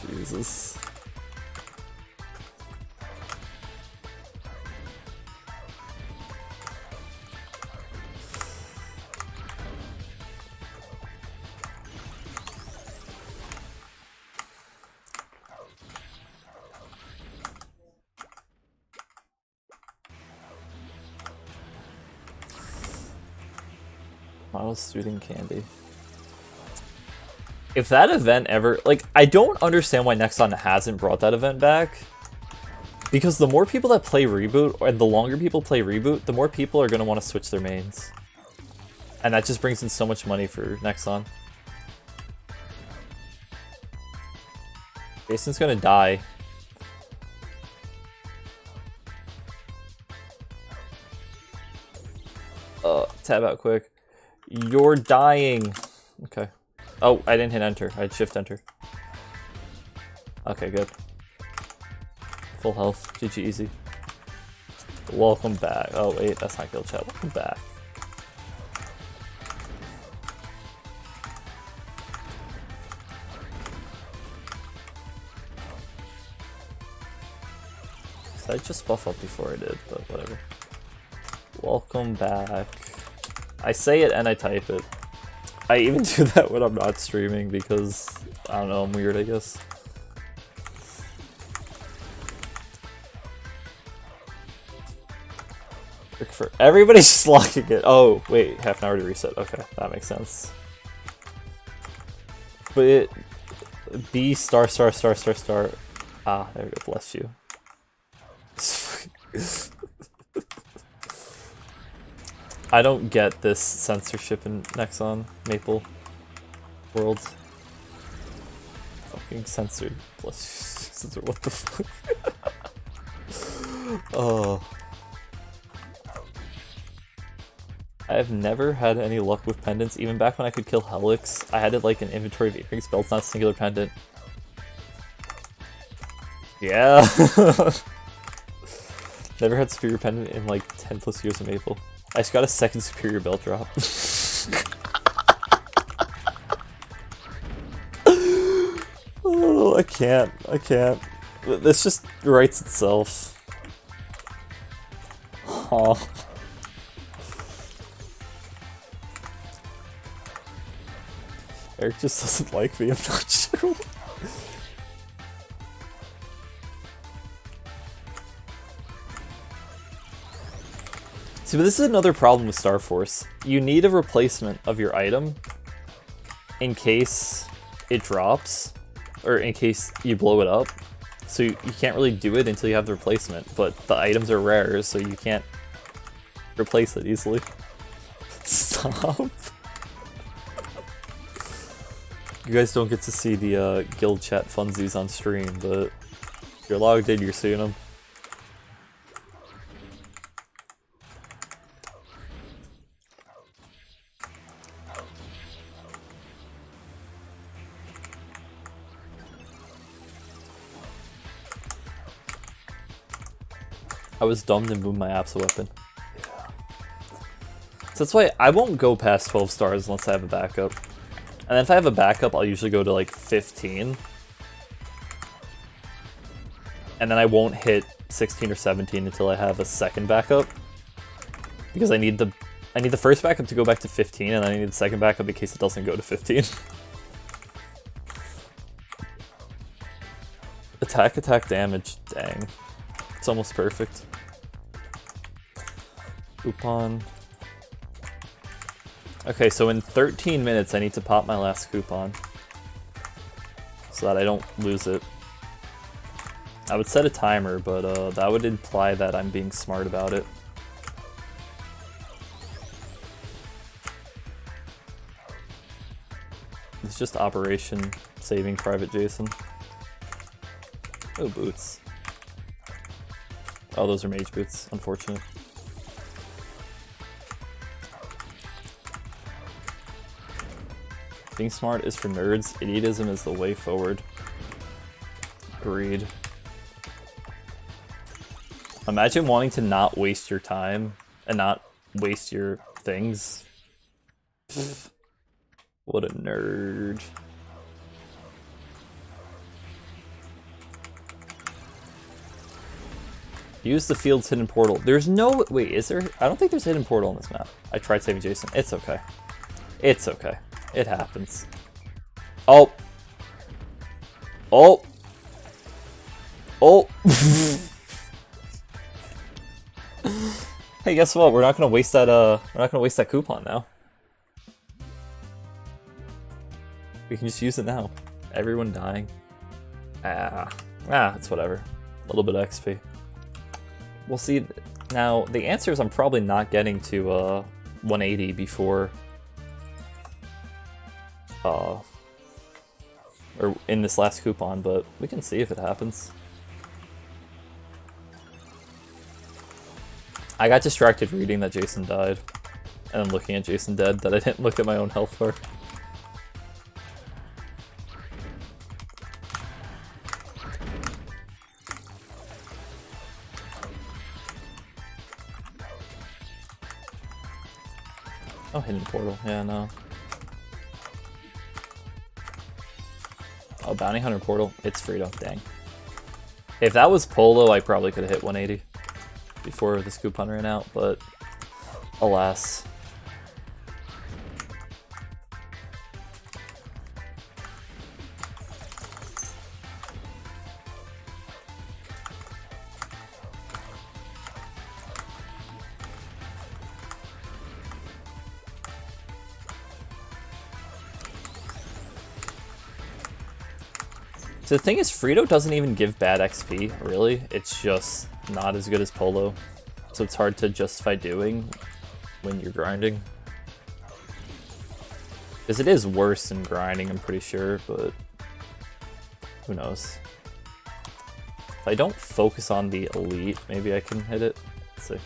Jesus. Model Student Candy. If that event ever... Like, I don't understand why Nexon hasn't brought that event back. Because the more people that play Reboot, and the longer people play Reboot, the more people are going to want to switch their mains. And that just brings in so much money for Nexon. Jason's going to die. Tab out quick. You're dying. Okay. Oh, I didn't hit enter. I had shift enter. Okay, good. Full health. GG easy. Welcome back. Oh wait, that's not guild chat. Welcome back. Did I just buff up before I did, but whatever. Welcome back. I say it and I type it. I even do that when I'm not streaming because, I don't know, I'm weird, I guess. Everybody's just locking it. Oh, wait, half an hour to reset. Okay, that makes sense. But it... B star star star star star. Ah, there we go, bless you. I don't get this censorship in Nexon Maple World. Fucking censored. Censor, what the fuck? Oh. I have never had any luck with pendants. Even back when I could kill Helix, I had like an inventory of earring spells, not a singular pendant. Yeah. Never had superior pendant in like 10 plus years of Maple. I just got a second superior belt drop. Oh, I can't. This just writes itself. Oh. Eric just doesn't like me, I'm not sure. See, but this is another problem with Star Force. You need a replacement of your item in case it drops, or in case you blow it up. So you can't really do it until you have the replacement, but the items are rare, so you can't replace it easily. Stop. You guys don't get to see the guild chat funsies on stream, but if you're logged in, you're seeing them. I was dumb to move my Apsa weapon. Yeah. So that's why I won't go past 12 stars unless I have a backup. And then if I have a backup, I'll usually go to like 15. And then I won't hit 16 or 17 until I have a second backup. Because I need the first backup to go back to 15, and then I need the second backup in case it doesn't go to 15. Attack damage, dang. It's almost perfect. Coupon. Okay, so in 13 minutes I need to pop my last coupon. So that I don't lose it. I would set a timer, but that would imply that I'm being smart about it. It's just Operation Saving Private Jason. Oh, boots. Oh, those are mage boots. Unfortunate. Being smart is for nerds. Idiotism is the way forward. Agreed. Imagine wanting to not waste your time and not waste your things. What a nerd. Use the field's hidden portal. There's no... Wait, is there... I don't think there's a hidden portal on this map. I tried saving Jason. It's okay. It's okay. It happens. Oh. Oh. Oh. Hey, guess what? We're not gonna waste that, we're not gonna waste that coupon now. We can just use it now. Everyone dying. It's whatever. A little bit of XP. We'll see. Now, the answer is I'm probably not getting to 180 before... or in this last coupon, but we can see if it happens. I got distracted reading that Jason died, and then looking at Jason dead, that I didn't look at my own health bar. Oh, hidden portal. Yeah, no. Oh, bounty hunter portal. It's freedom. Dang. If that was polo, I probably could have hit 180 before this coupon ran out, but alas. So the thing is, Frito doesn't even give bad XP, really. It's just not as good as Polo. So it's hard to justify doing when you're grinding. Because it is worse than grinding, I'm pretty sure, but who knows. If I don't focus on the elite, maybe I can hit it. Let's see.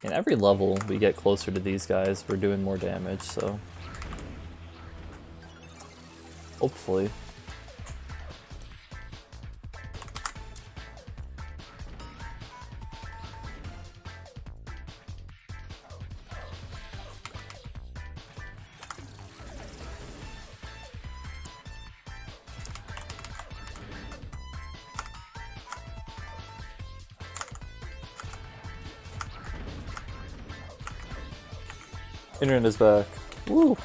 In every level we get closer to these guys, we're doing more damage, so hopefully. Internet is back. Woo!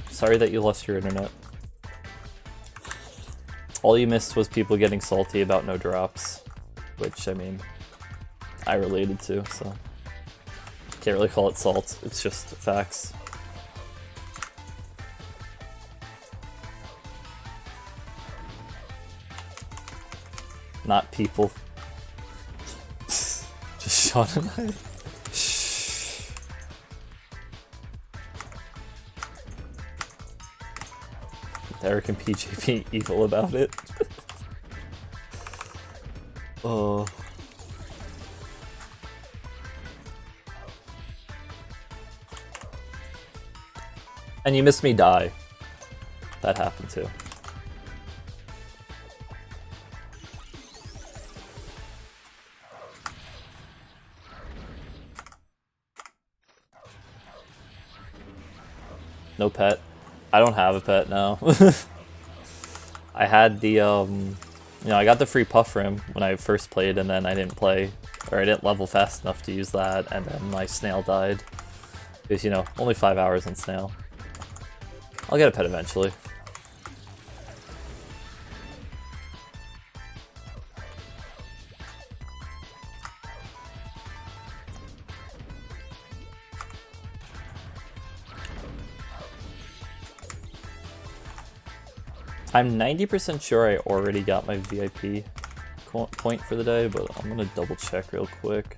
Sorry that you lost your internet. All you missed was people getting salty about no drops, which, I mean, I related to, so can't really call it salt, it's just facts. Not people. Sean and I. Shh. Eric and PJ being evil about it. Oh. And you missed me die. That happened too. No pet. I don't have a pet now. I had the, I got the free puff rim when I first played, and then I didn't play, or I didn't level fast enough to use that, and then my snail died. Because, only 5 hours on snail. I'll get a pet eventually. I'm 90% sure I already got my VIP point for the day, but I'm gonna double check real quick.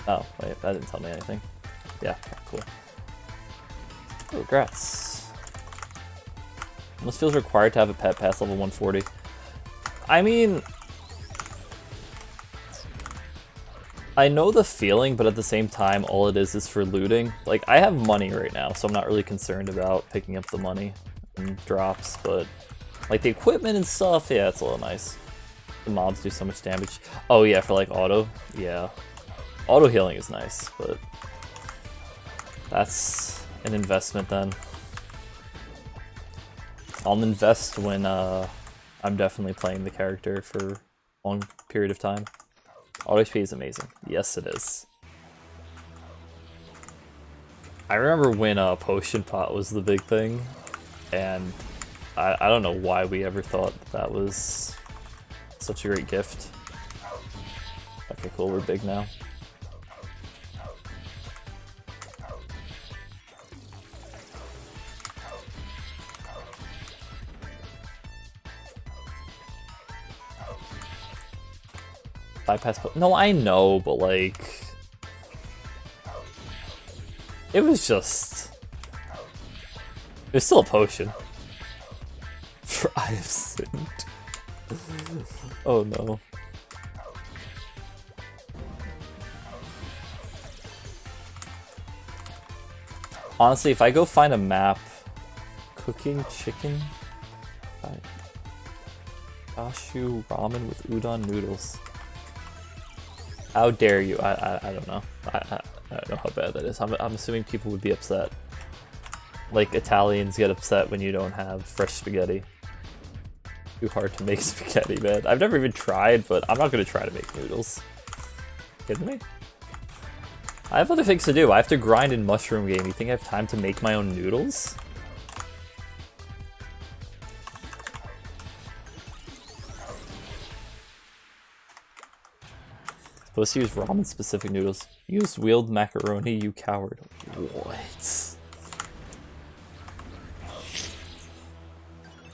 Oh, wait, that didn't tell me anything. Yeah, cool. Oh, congrats. Almost feels required to have a pet past level 140. I mean, I know the feeling, but at the same time, all it is for looting. Like, I have money right now, so I'm not really concerned about picking up the money and drops, but like the equipment and stuff, yeah, it's a little nice. The mobs do so much damage. Oh yeah, for like auto, yeah. Auto healing is nice, but that's an investment then. I'll invest when I'm definitely playing the character for a long period of time. Auto HP is amazing. Yes, it is. I remember when Potion Pot was the big thing, and I don't know why we ever thought that was such a great gift. Okay, cool, we're big now. Bypass. No, I know, but like, it was just. It was still a potion. For I have sinned. Oh no. Honestly, if I go find a map, cooking chicken, Kashu ramen with udon noodles. How dare you? I don't know. I don't know how bad that is. I'm assuming people would be upset. Like Italians get upset when you don't have fresh spaghetti. Too hard to make spaghetti, man. I've never even tried, but I'm not gonna try to make noodles. Kidding me? I have other things to do. I have to grind in Mushroom Game. You think I have time to make my own noodles? Supposed to use ramen specific noodles. Use wheeled macaroni, you coward. What?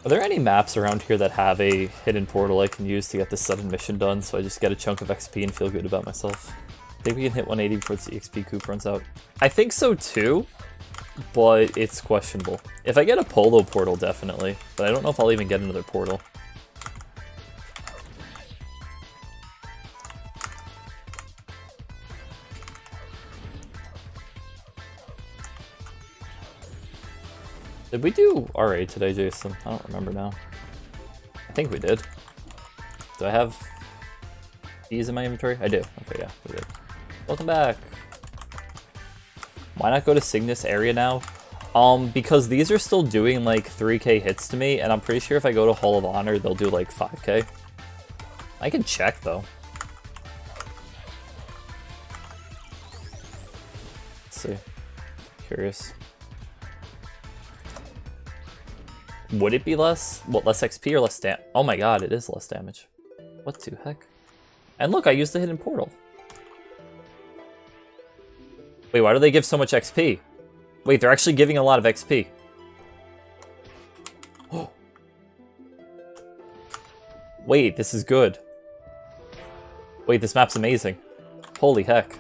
Are there any maps around here that have a hidden portal I can use to get this sudden mission done so I just get a chunk of XP and feel good about myself? I think we can hit 180 before the XP coop runs out. I think so too, but it's questionable. If I get a polo portal, definitely, but I don't know if I'll even get another portal. Did we do RA today, Jason? I don't remember now. I think we did. Do I have these in my inventory? I do. Okay, yeah, we did. Welcome back. Why not go to Cygnus area now? Because these are still doing like 3k hits to me, and I'm pretty sure if I go to Hall of Honor, they'll do like 5k. I can check though. Let's see. Curious. Would it be less? What, less XP or less damage? Oh my god, it is less damage. What the heck? And look, I used the hidden portal. Wait, why do they give so much XP? Wait, they're actually giving a lot of XP. Wait, this is good. Wait, this map's amazing. Holy heck.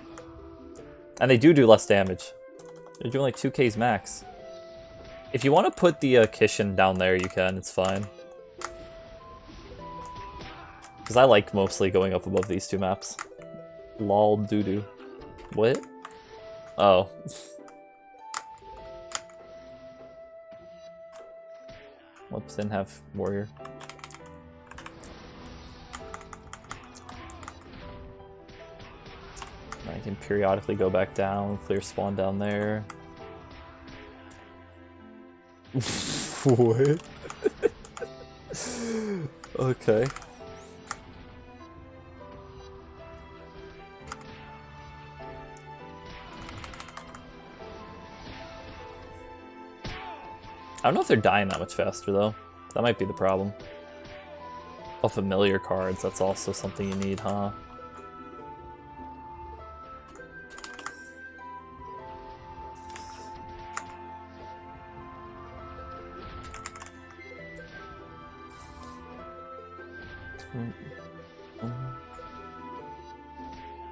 And they do less damage. They're doing like 2Ks max. If you want to put the Kishin down there, you can. It's fine. Because I like mostly going up above these two maps. Lol doo-doo. What? Oh. Whoops, didn't have warrior. I can periodically go back down, clear spawn down there. What? Okay. I don't know if they're dying that much faster though. That might be the problem. Oh, familiar cards, that's also something you need, huh?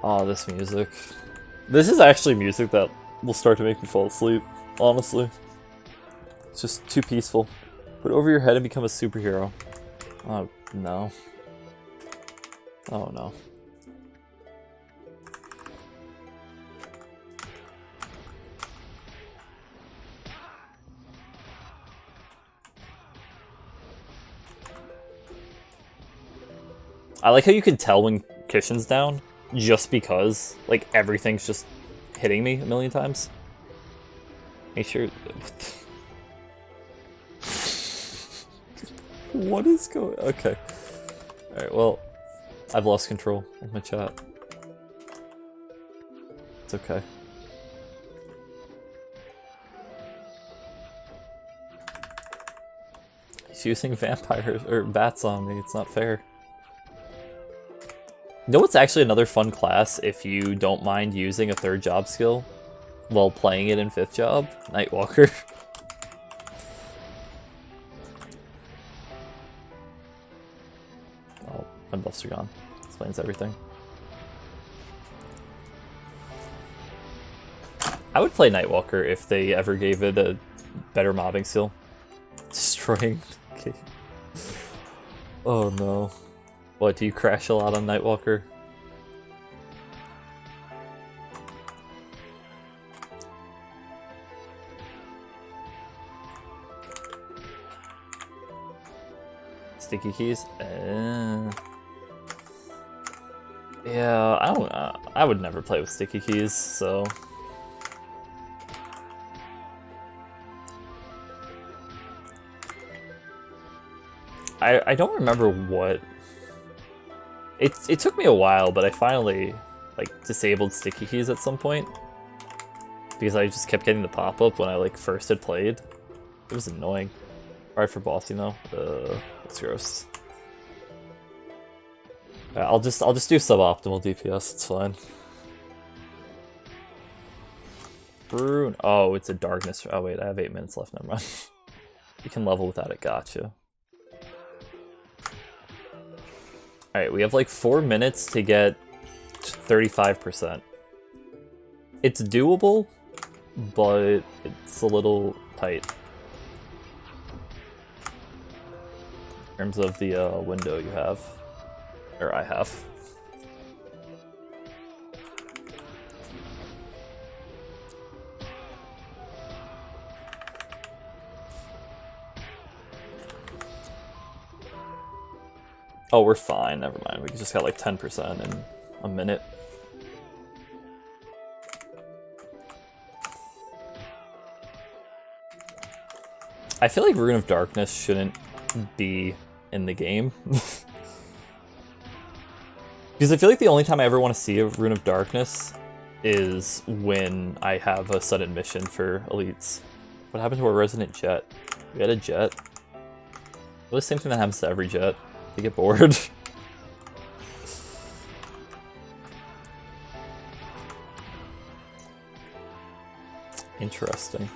Oh, this music. This is actually music that will start to make me fall asleep, honestly. It's just too peaceful. Put it over your head and become a superhero. Oh, no. Oh, no. I like how you can tell when Kishin's down, just because, like, everything's just hitting me a million times. Make sure... What is going... Okay. Alright, well, I've lost control of my chat. It's okay. He's using vampires, or bats on me, it's not fair. You know what's actually another fun class if you don't mind using a third job skill while playing it in fifth job? Nightwalker. Oh, my buffs are gone. Explains everything. I would play Nightwalker if they ever gave it a better mobbing skill. Destroying. Okay. Oh no. What, do you crash a lot on Nightwalker? Sticky keys? Yeah, I don't. I would never play with sticky keys, so. I don't remember what. It took me a while, but I finally like disabled sticky keys at some point because I just kept getting the pop up when I like first had played. It was annoying. Alright for bossing though. That's gross. I'll just do suboptimal DPS. It's fine. Brune. Oh, it's a darkness. Oh wait, I have 8 minutes left. Never mind. You can level without it. Gotcha. Alright, we have like 4 minutes to get 35%. It's doable, but it's a little tight. In terms of the window you have. Or I have. Oh, we're fine. Never mind. We just got like 10% in a minute. I feel like Rune of Darkness shouldn't be in the game. Because I feel like the only time I ever want to see a Rune of Darkness is when I have a sudden mission for elites. What happened to our resident jet? We had a jet. Well, the same thing that happens to every jet. They get bored. Interesting.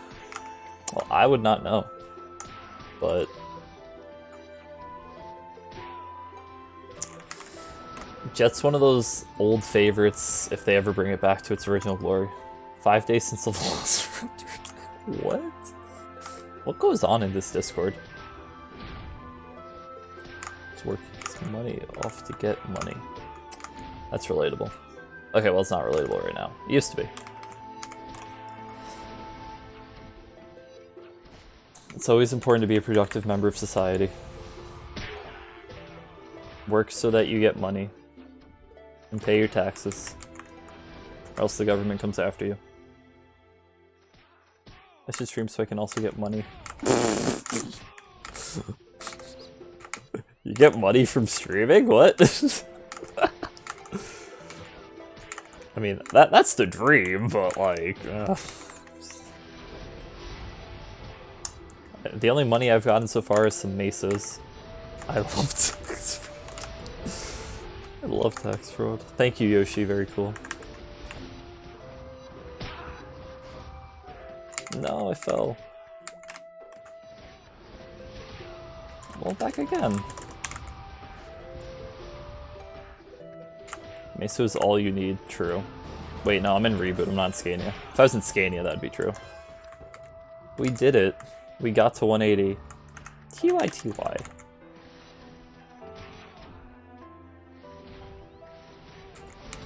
Well, I would not know. But... Jet's one of those old favorites if they ever bring it back to its original glory. 5 days since the Velociraptor. What? What goes on in this Discord? It's working its money off to get money. That's relatable. Okay, well, it's not relatable right now. It used to be. It's always important to be a productive member of society. Work so that you get money. And pay your taxes. Or else the government comes after you. I should stream so I can also get money. You get money from streaming? What? I mean, that's the dream, but like... The only money I've gotten so far is some mesas. I love tax fraud. I love tax fraud. Thank you, Yoshi. Very cool. No, I fell. Well, back again. Mesa is all you need. True. Wait, no, I'm in Reboot. I'm not in Scania. If I was in Scania, that'd be true. We did it. We got to 180. TY.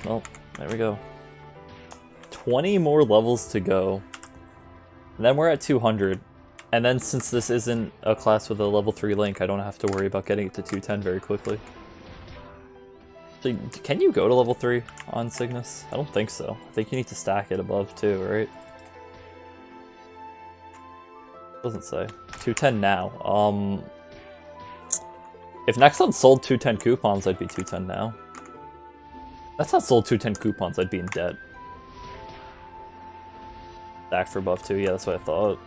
Well, there we go. 20 more levels to go. And then we're at 200. And then since this isn't a class with a level 3 link, I don't have to worry about getting it to 210 very quickly. So, can you go to level 3 on Cygnus? I don't think so. I think you need to stack it above too, right? Doesn't say. 210 now. If Nexon sold 210 coupons, I'd be 210 now. That's not sold 210 coupons, I'd be in debt. Stack for above 2, yeah, that's what I thought.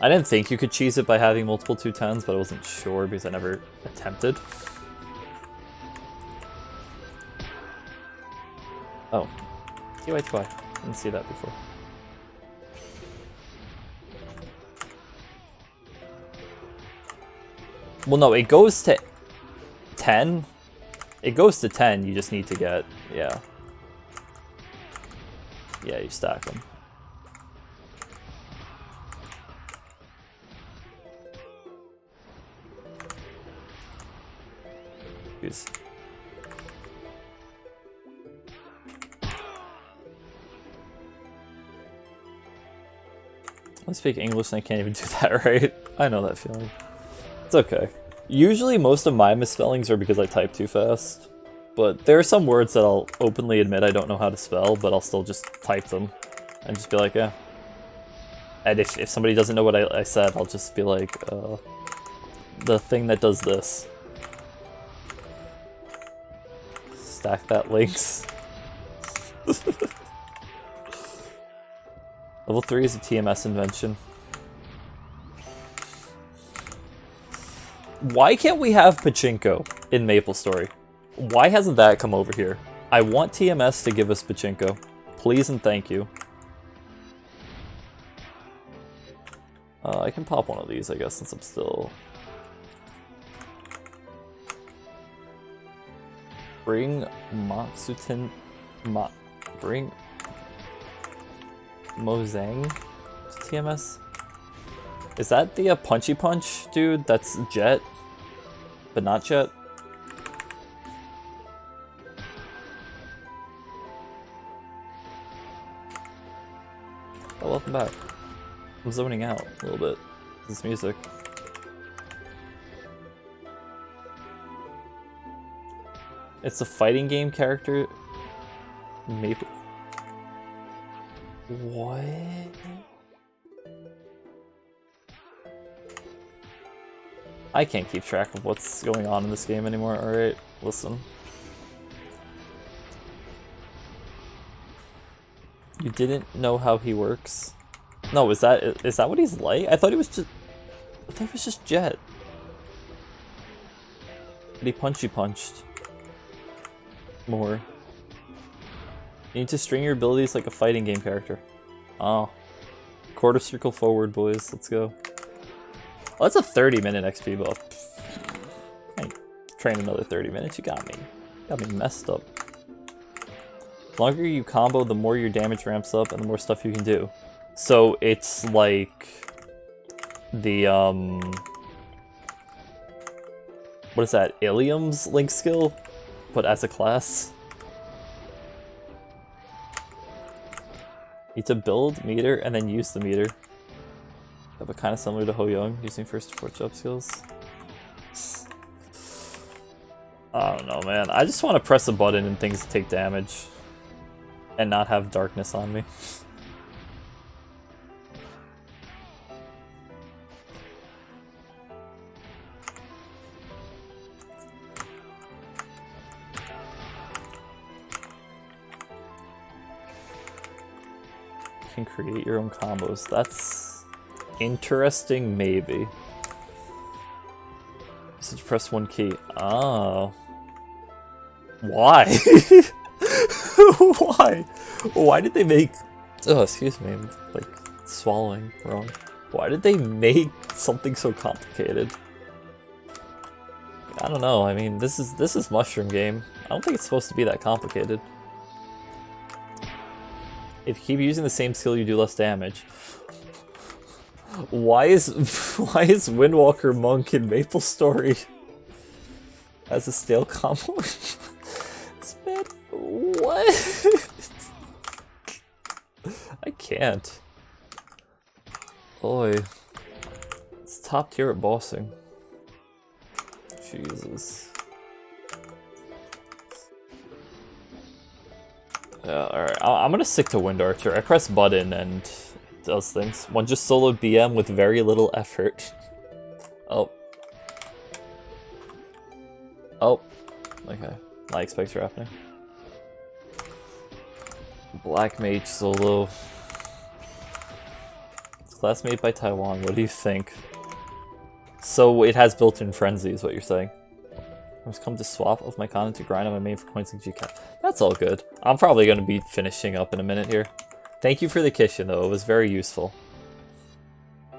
I didn't think you could cheese it by having multiple 210s, but I wasn't sure because I never attempted. Oh. TY. Didn't see that before. Well, no, it goes to 10. It goes to 10, you just need to get, yeah. Yeah, you stack them. Jeez. I speak English and I can't even do that right. I know that feeling. It's okay. Usually most of my misspellings are because I type too fast. But there are some words that I'll openly admit I don't know how to spell, but I'll still just type them. And just be like, yeah. And if somebody doesn't know what I said, I'll just be like, the thing that does this. Stack that links. Level 3 is a TMS invention. Why can't we have Pachinko in MapleStory? Why hasn't that come over here? I want TMS to give us Pachinko. Please and thank you. I can pop one of these, I guess, since I'm still... Bring Moxutin... Bring... Mozang to TMS? Is that the Punchy Punch dude that's Jet? But not Jet? Oh, welcome back. I'm zoning out a little bit. This music. It's a fighting game character. Maple. What? I can't keep track of what's going on in this game anymore. Alright, listen. You didn't know how he works? No, is that what he's like? I thought he was just Jet. But he punched more. You need to string your abilities like a fighting game character. Oh. Quarter circle forward, boys. Let's go. Oh, that's a 30-minute XP buff. I ain't Train another 30 minutes. You got me. Got me messed up. The longer you combo, the more your damage ramps up and the more stuff you can do. So it's like the what is that? Ilium's Link skill, but as a class. Need to build meter and then use the meter. Yeah, but kind of similar to Ho Young, using first to fourth jump skills. I don't know, man. I just want to press a button and things take damage. And not have darkness on me. You can create your own combos. That's interesting, maybe. Just press one key. Oh. Why? Why? Why did they make... Oh, excuse me, I'm, like, swallowing wrong. Why did they make something so complicated? I don't know, I mean, this is Mushroom Game. I don't think it's supposed to be that complicated. If you keep using the same skill, you do less damage. Why is Windwalker Monk in Maple Story as a stale combo? What? I can't. Boy. It's top tier at bossing. Jesus. Yeah, alright. I'm gonna stick to Wind Archer. I press button and it does things. One just soloed BM with very little effort. Oh. Oh. Okay. I expect you're happening. Black Mage solo. Classmate by Taiwan, what do you think? So it has built-in frenzy is what you're saying. I just come to swap of my content to grind on my main for coins and GCAT. That's all good. I'm probably going to be finishing up in a minute here. Thank you for the Kishin though, it was very useful. I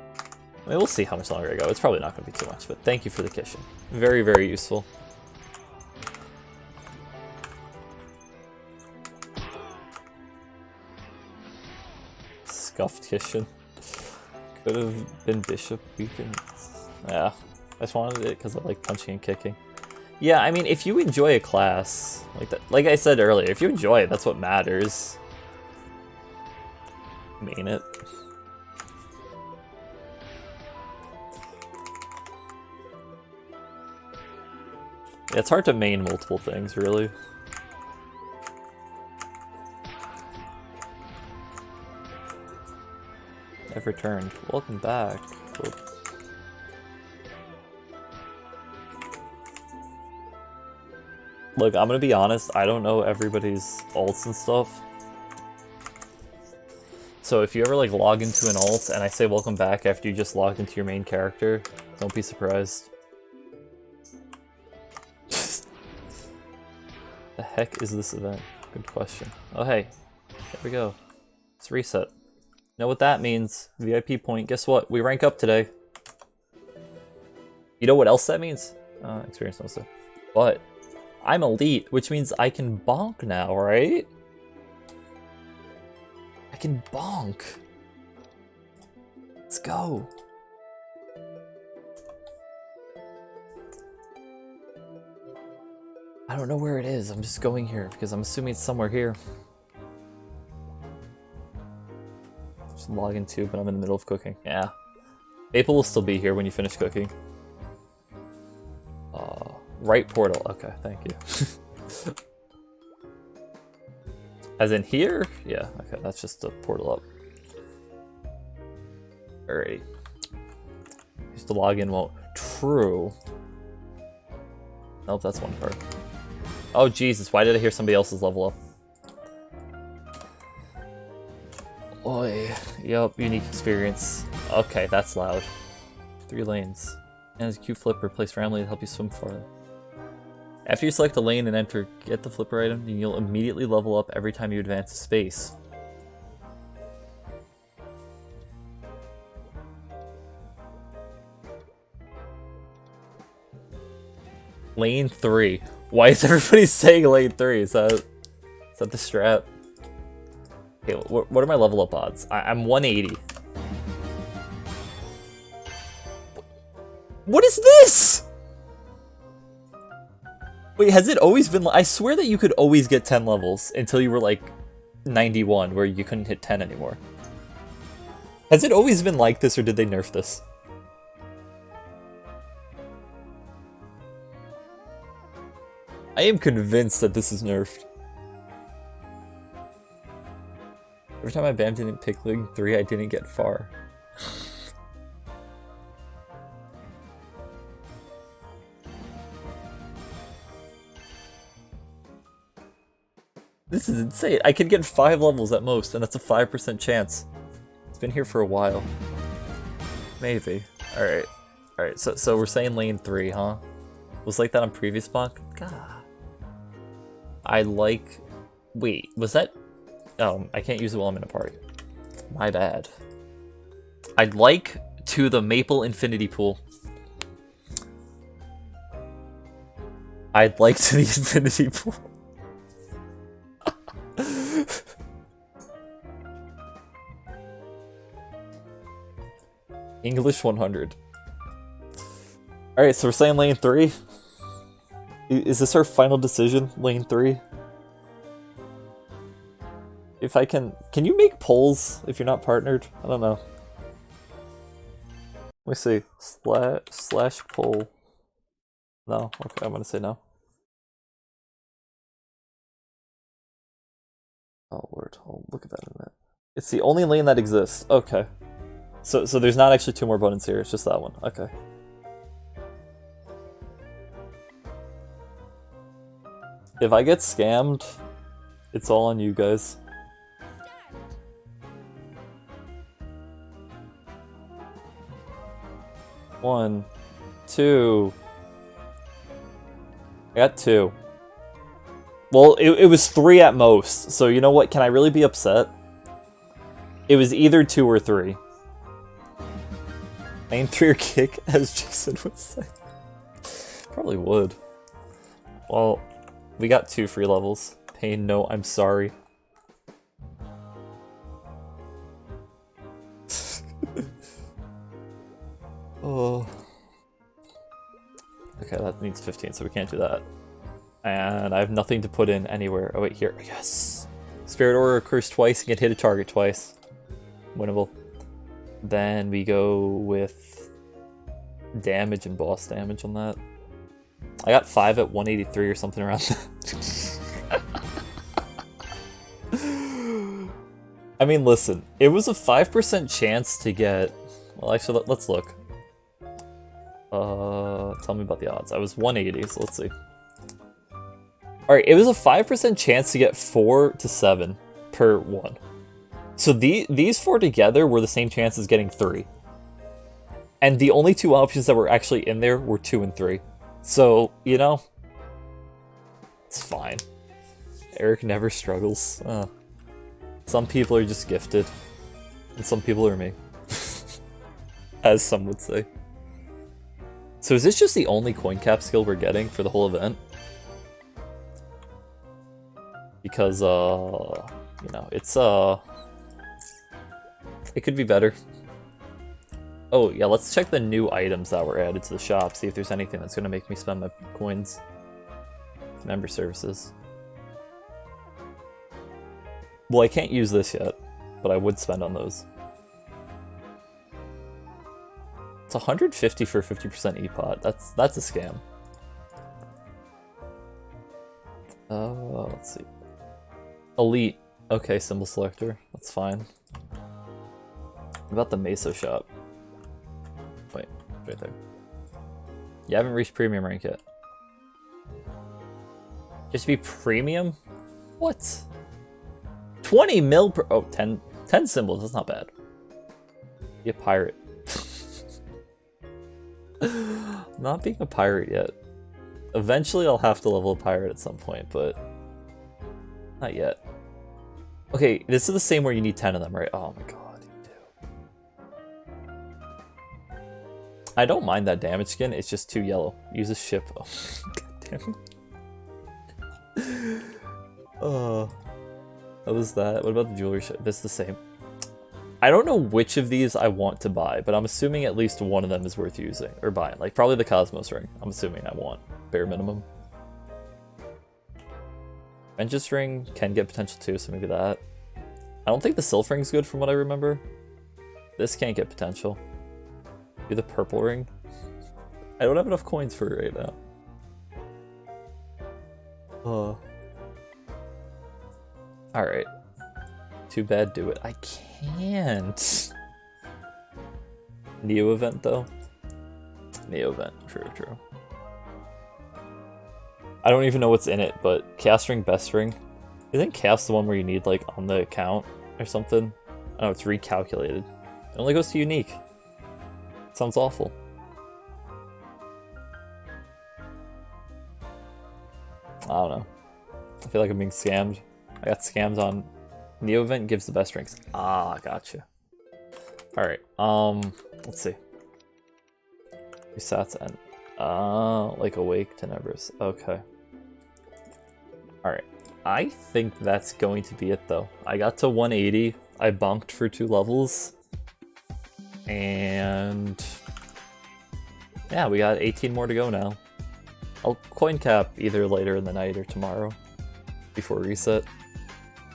mean, we'll see how much longer I go. It's probably not going to be too much, but thank you for the Kishin. Very, very useful. Scuffed Kishin. Could have been Bishop Weekend. Yeah, I just wanted it because I like punching and kicking. Yeah, I mean, if you enjoy a class like that, like I said earlier, if you enjoy it, that's what matters. Main it. Yeah, it's hard to main multiple things, really. I've returned. Welcome back. Whoops. Look, I'm gonna be honest, I don't know everybody's ults and stuff. So if you ever like log into an ult and I say welcome back after you just logged into your main character, don't be surprised. The heck is this event? Good question. Oh hey, there we go. It's reset. Know what that means? VIP point. Guess what? We rank up today. You know what else that means? Experience also. But I'm elite, which means I can bonk now, right? I can bonk. Let's go. I don't know where it is. I'm just going here because I'm assuming it's somewhere here. Just log in too, but I'm in the middle of cooking. Yeah. Maple will still be here when you finish cooking. Right portal. Okay, thank you. As in here? Yeah, okay, that's just a portal up. Alrighty. Just the login won't. True. Nope, that's one part. Oh, Jesus, why did I hear somebody else's level up? Oi. Yup, unique experience. Okay, that's loud. 3 lanes. And there's a cute flipper placed randomly to help you swim farther. After you select a lane and enter get the flipper item, and you'll immediately level up every time you advance a space. Lane 3. Why is everybody saying lane 3? Is that the strat? Okay, what are my level up odds? I'm 180. What is this? Wait, has it always been... I swear that you could always get 10 levels until you were like 91, where you couldn't hit 10 anymore. Has it always been like this, or did they nerf this? I am convinced that this is nerfed. Every time I BAM didn't pick Lane 3, I didn't get far. This is insane. I could get 5 levels at most, and that's a 5% chance. It's been here for a while. Maybe. Alright. Alright, so we're saying lane 3, huh? Was like that on previous block? God. I like... Wait, was that... Oh, I can't use it while I'm in a party. My bad. I'd like to the Maple Infinity Pool. I'd like to the Infinity Pool. English 100. Alright, so we're saying lane 3? Is this our final decision, lane 3? If I can you make polls if you're not partnered? I don't know. Let me see. Slash poll. No, okay, I'm gonna say no. Oh lord, I'll look at that in a minute. It's the only lane that exists. Okay. So there's not actually 2 more buttons here, it's just that one. Okay. If I get scammed, it's all on you guys. One, 2. I got 2. Well, it was 3 at most, so you know what? Can I really be upset? It was either 2 or 3. Lane 3 or kick, as Jason would say. Probably would. Well, we got 2 free levels. Pain, no, I'm sorry. Oh. Okay, that needs 15, so we can't do that. And I have nothing to put in anywhere. Oh wait, here. Yes! Spirit Aura occurs twice and can hit a target twice. Winnable. Then we go with damage and boss damage on that. I got 5 at 183 or something around that. I mean, listen, it was a 5% chance to get... Well, actually, let's look. Tell me about the odds. I was 180, so let's see. Alright, it was a 5% chance to get 4 to 7 per one. So these 4 together were the same chance as getting 3. And the only 2 options that were actually in there were 2 and 3. So, you know, it's fine. Eric never struggles. Some people are just gifted, and some people are me. As some would say. So is this just the only coin cap skill we're getting for the whole event? Because, you know, it's, it could be better. Oh, yeah, let's check the new items that were added to the shop, see if there's anything that's going to make me spend my coins. Member services. Well, I can't use this yet, but I would spend on those. It's 150 for 50% EPOT. That's a scam. Let's see. Elite. Okay, symbol selector. That's fine. What about the Meso shop? Wait, right there. You haven't reached premium rank yet. Just be premium? What? 20 mil per... Oh, 10 symbols. That's not bad. Be a pirate. Not being a pirate yet. Eventually I'll have to level a pirate at some point, but not yet. Okay, this is the same where you need 10 of them, right? Oh my god, you do. I don't mind that damage skin, it's just too yellow. Use a ship. Oh. him. Oh, what was that? What about the jewelry shop? This the same. I don't know which of these I want to buy, but I'm assuming at least one of them is worth using or buying. Like probably the Cosmos ring. I'm assuming I want bare minimum. Vengeance ring can get potential too, so maybe that. I don't think the Sylph ring's good from what I remember. This can't get potential. Do the purple ring. I don't have enough coins for it right now. Alright. Too bad, do it. I can't. Neo event though? Neo event, true. I don't even know what's in it, but Chaos ring, best ring. Isn't Chaos the one where you need like on the account or something? I know it's recalculated. It only goes to unique. Sounds awful. I don't know. I feel like I'm being scammed. I got scammed on Neo event gives the best ranks. Ah, gotcha. Alright, let's see. Resets and like Awake Tenebris. Okay. Alright. I think that's going to be it though. I got to 180. I bonked for 2 levels. And yeah, we got 18 more to go now. I'll coin cap either later in the night or tomorrow before reset.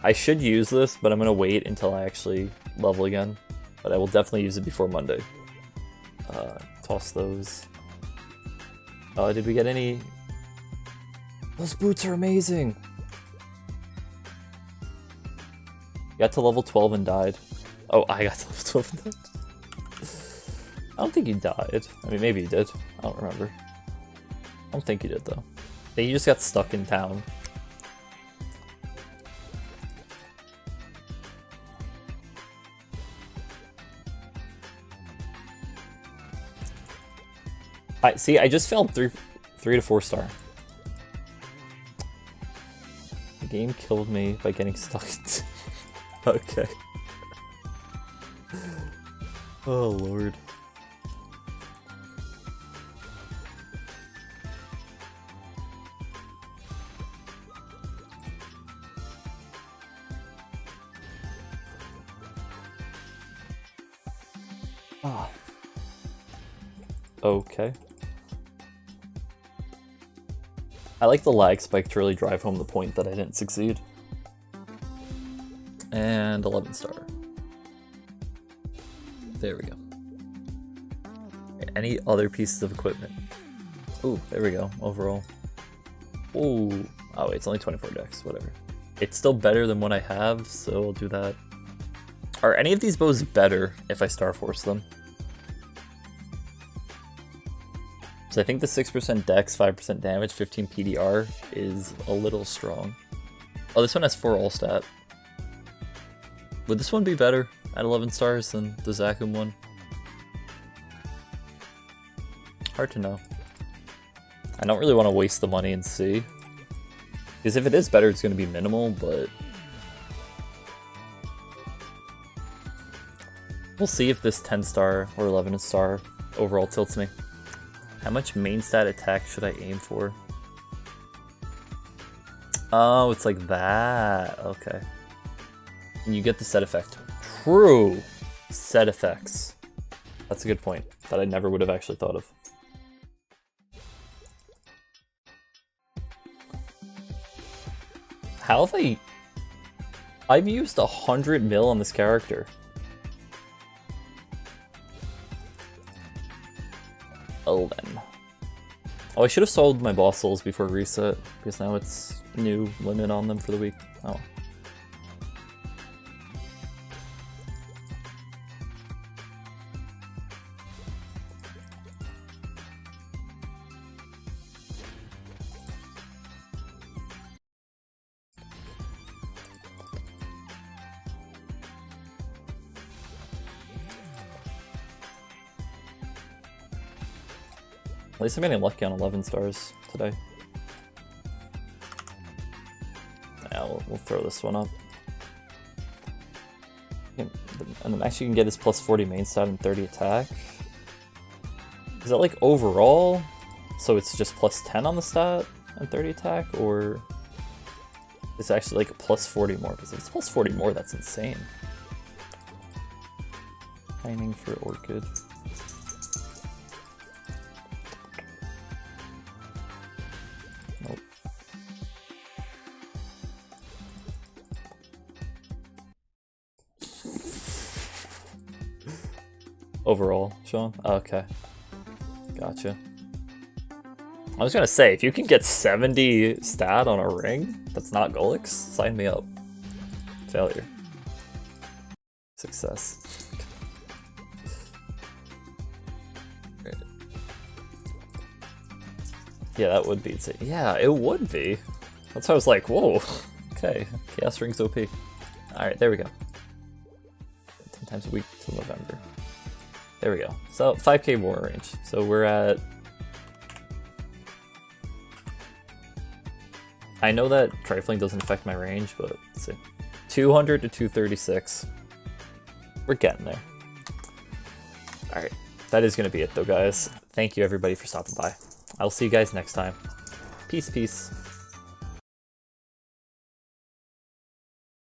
I should use this, but I'm gonna wait until I actually level again. But I will definitely use it before Monday. Toss those. Did we get any? Those boots are amazing! Got to level 12 and died. Oh, I got to level 12 and died. I don't think he died. I mean, maybe he did. I don't remember. I don't think he did, though. I think he just got stuck in town. See, I just failed 3 to 4 star. The game killed me by getting stuck in okay. Oh, Lord. Ah. Okay. I like the lag spike to really drive home the point that I didn't succeed. And 11 star. There we go. Any other pieces of equipment? Ooh, there we go, overall. Ooh, oh wait, it's only 24 decks, whatever. It's still better than what I have, so I'll do that. Are any of these bows better if I Star Force them? So I think the 6% dex, 5% damage, 15 PDR is a little strong. Oh, this one has 4 all stat. Would this one be better at 11 stars than the Zakum one? Hard to know. I don't really want to waste the money and see. Because if it is better, it's going to be minimal, but... we'll see if this 10 star or 11 star overall tilts me. How much main stat attack should I aim for? Oh, it's like that. Okay. And you get the set effect. True! Set effects. That's a good point that I never would have actually thought of. How have I've used 100 mil on this character. Oh, then. Oh, I should have sold my boss souls before reset, because now it's new limit on them for the week. Oh. At least I'm getting lucky on 11 stars today. Yeah, we'll throw this one up. And the max you can get is plus 40 main stat and 30 attack. Is that like overall? So it's just plus 10 on the stat? on 30 attack, or it's actually like a plus 40 more? Because if it's plus 40 more, that's insane. Mining for Orchid. Nope. Overall, Sean? Okay. Gotcha. I was gonna say, if you can get 70 stat on a ring that's not Golix, sign me up. Failure. Success. Yeah, that would be insane. Yeah, it would be. That's why I was like, whoa. Okay, Chaos Ring's OP. Alright, there we go. 10 times a week till November. There we go. So 5k more range. So we're at... I know that trifling doesn't affect my range, but let's see. 200 to 236. We're getting there. Alright, that is going to be it though, guys. Thank you everybody for stopping by. I'll see you guys next time. Peace, peace.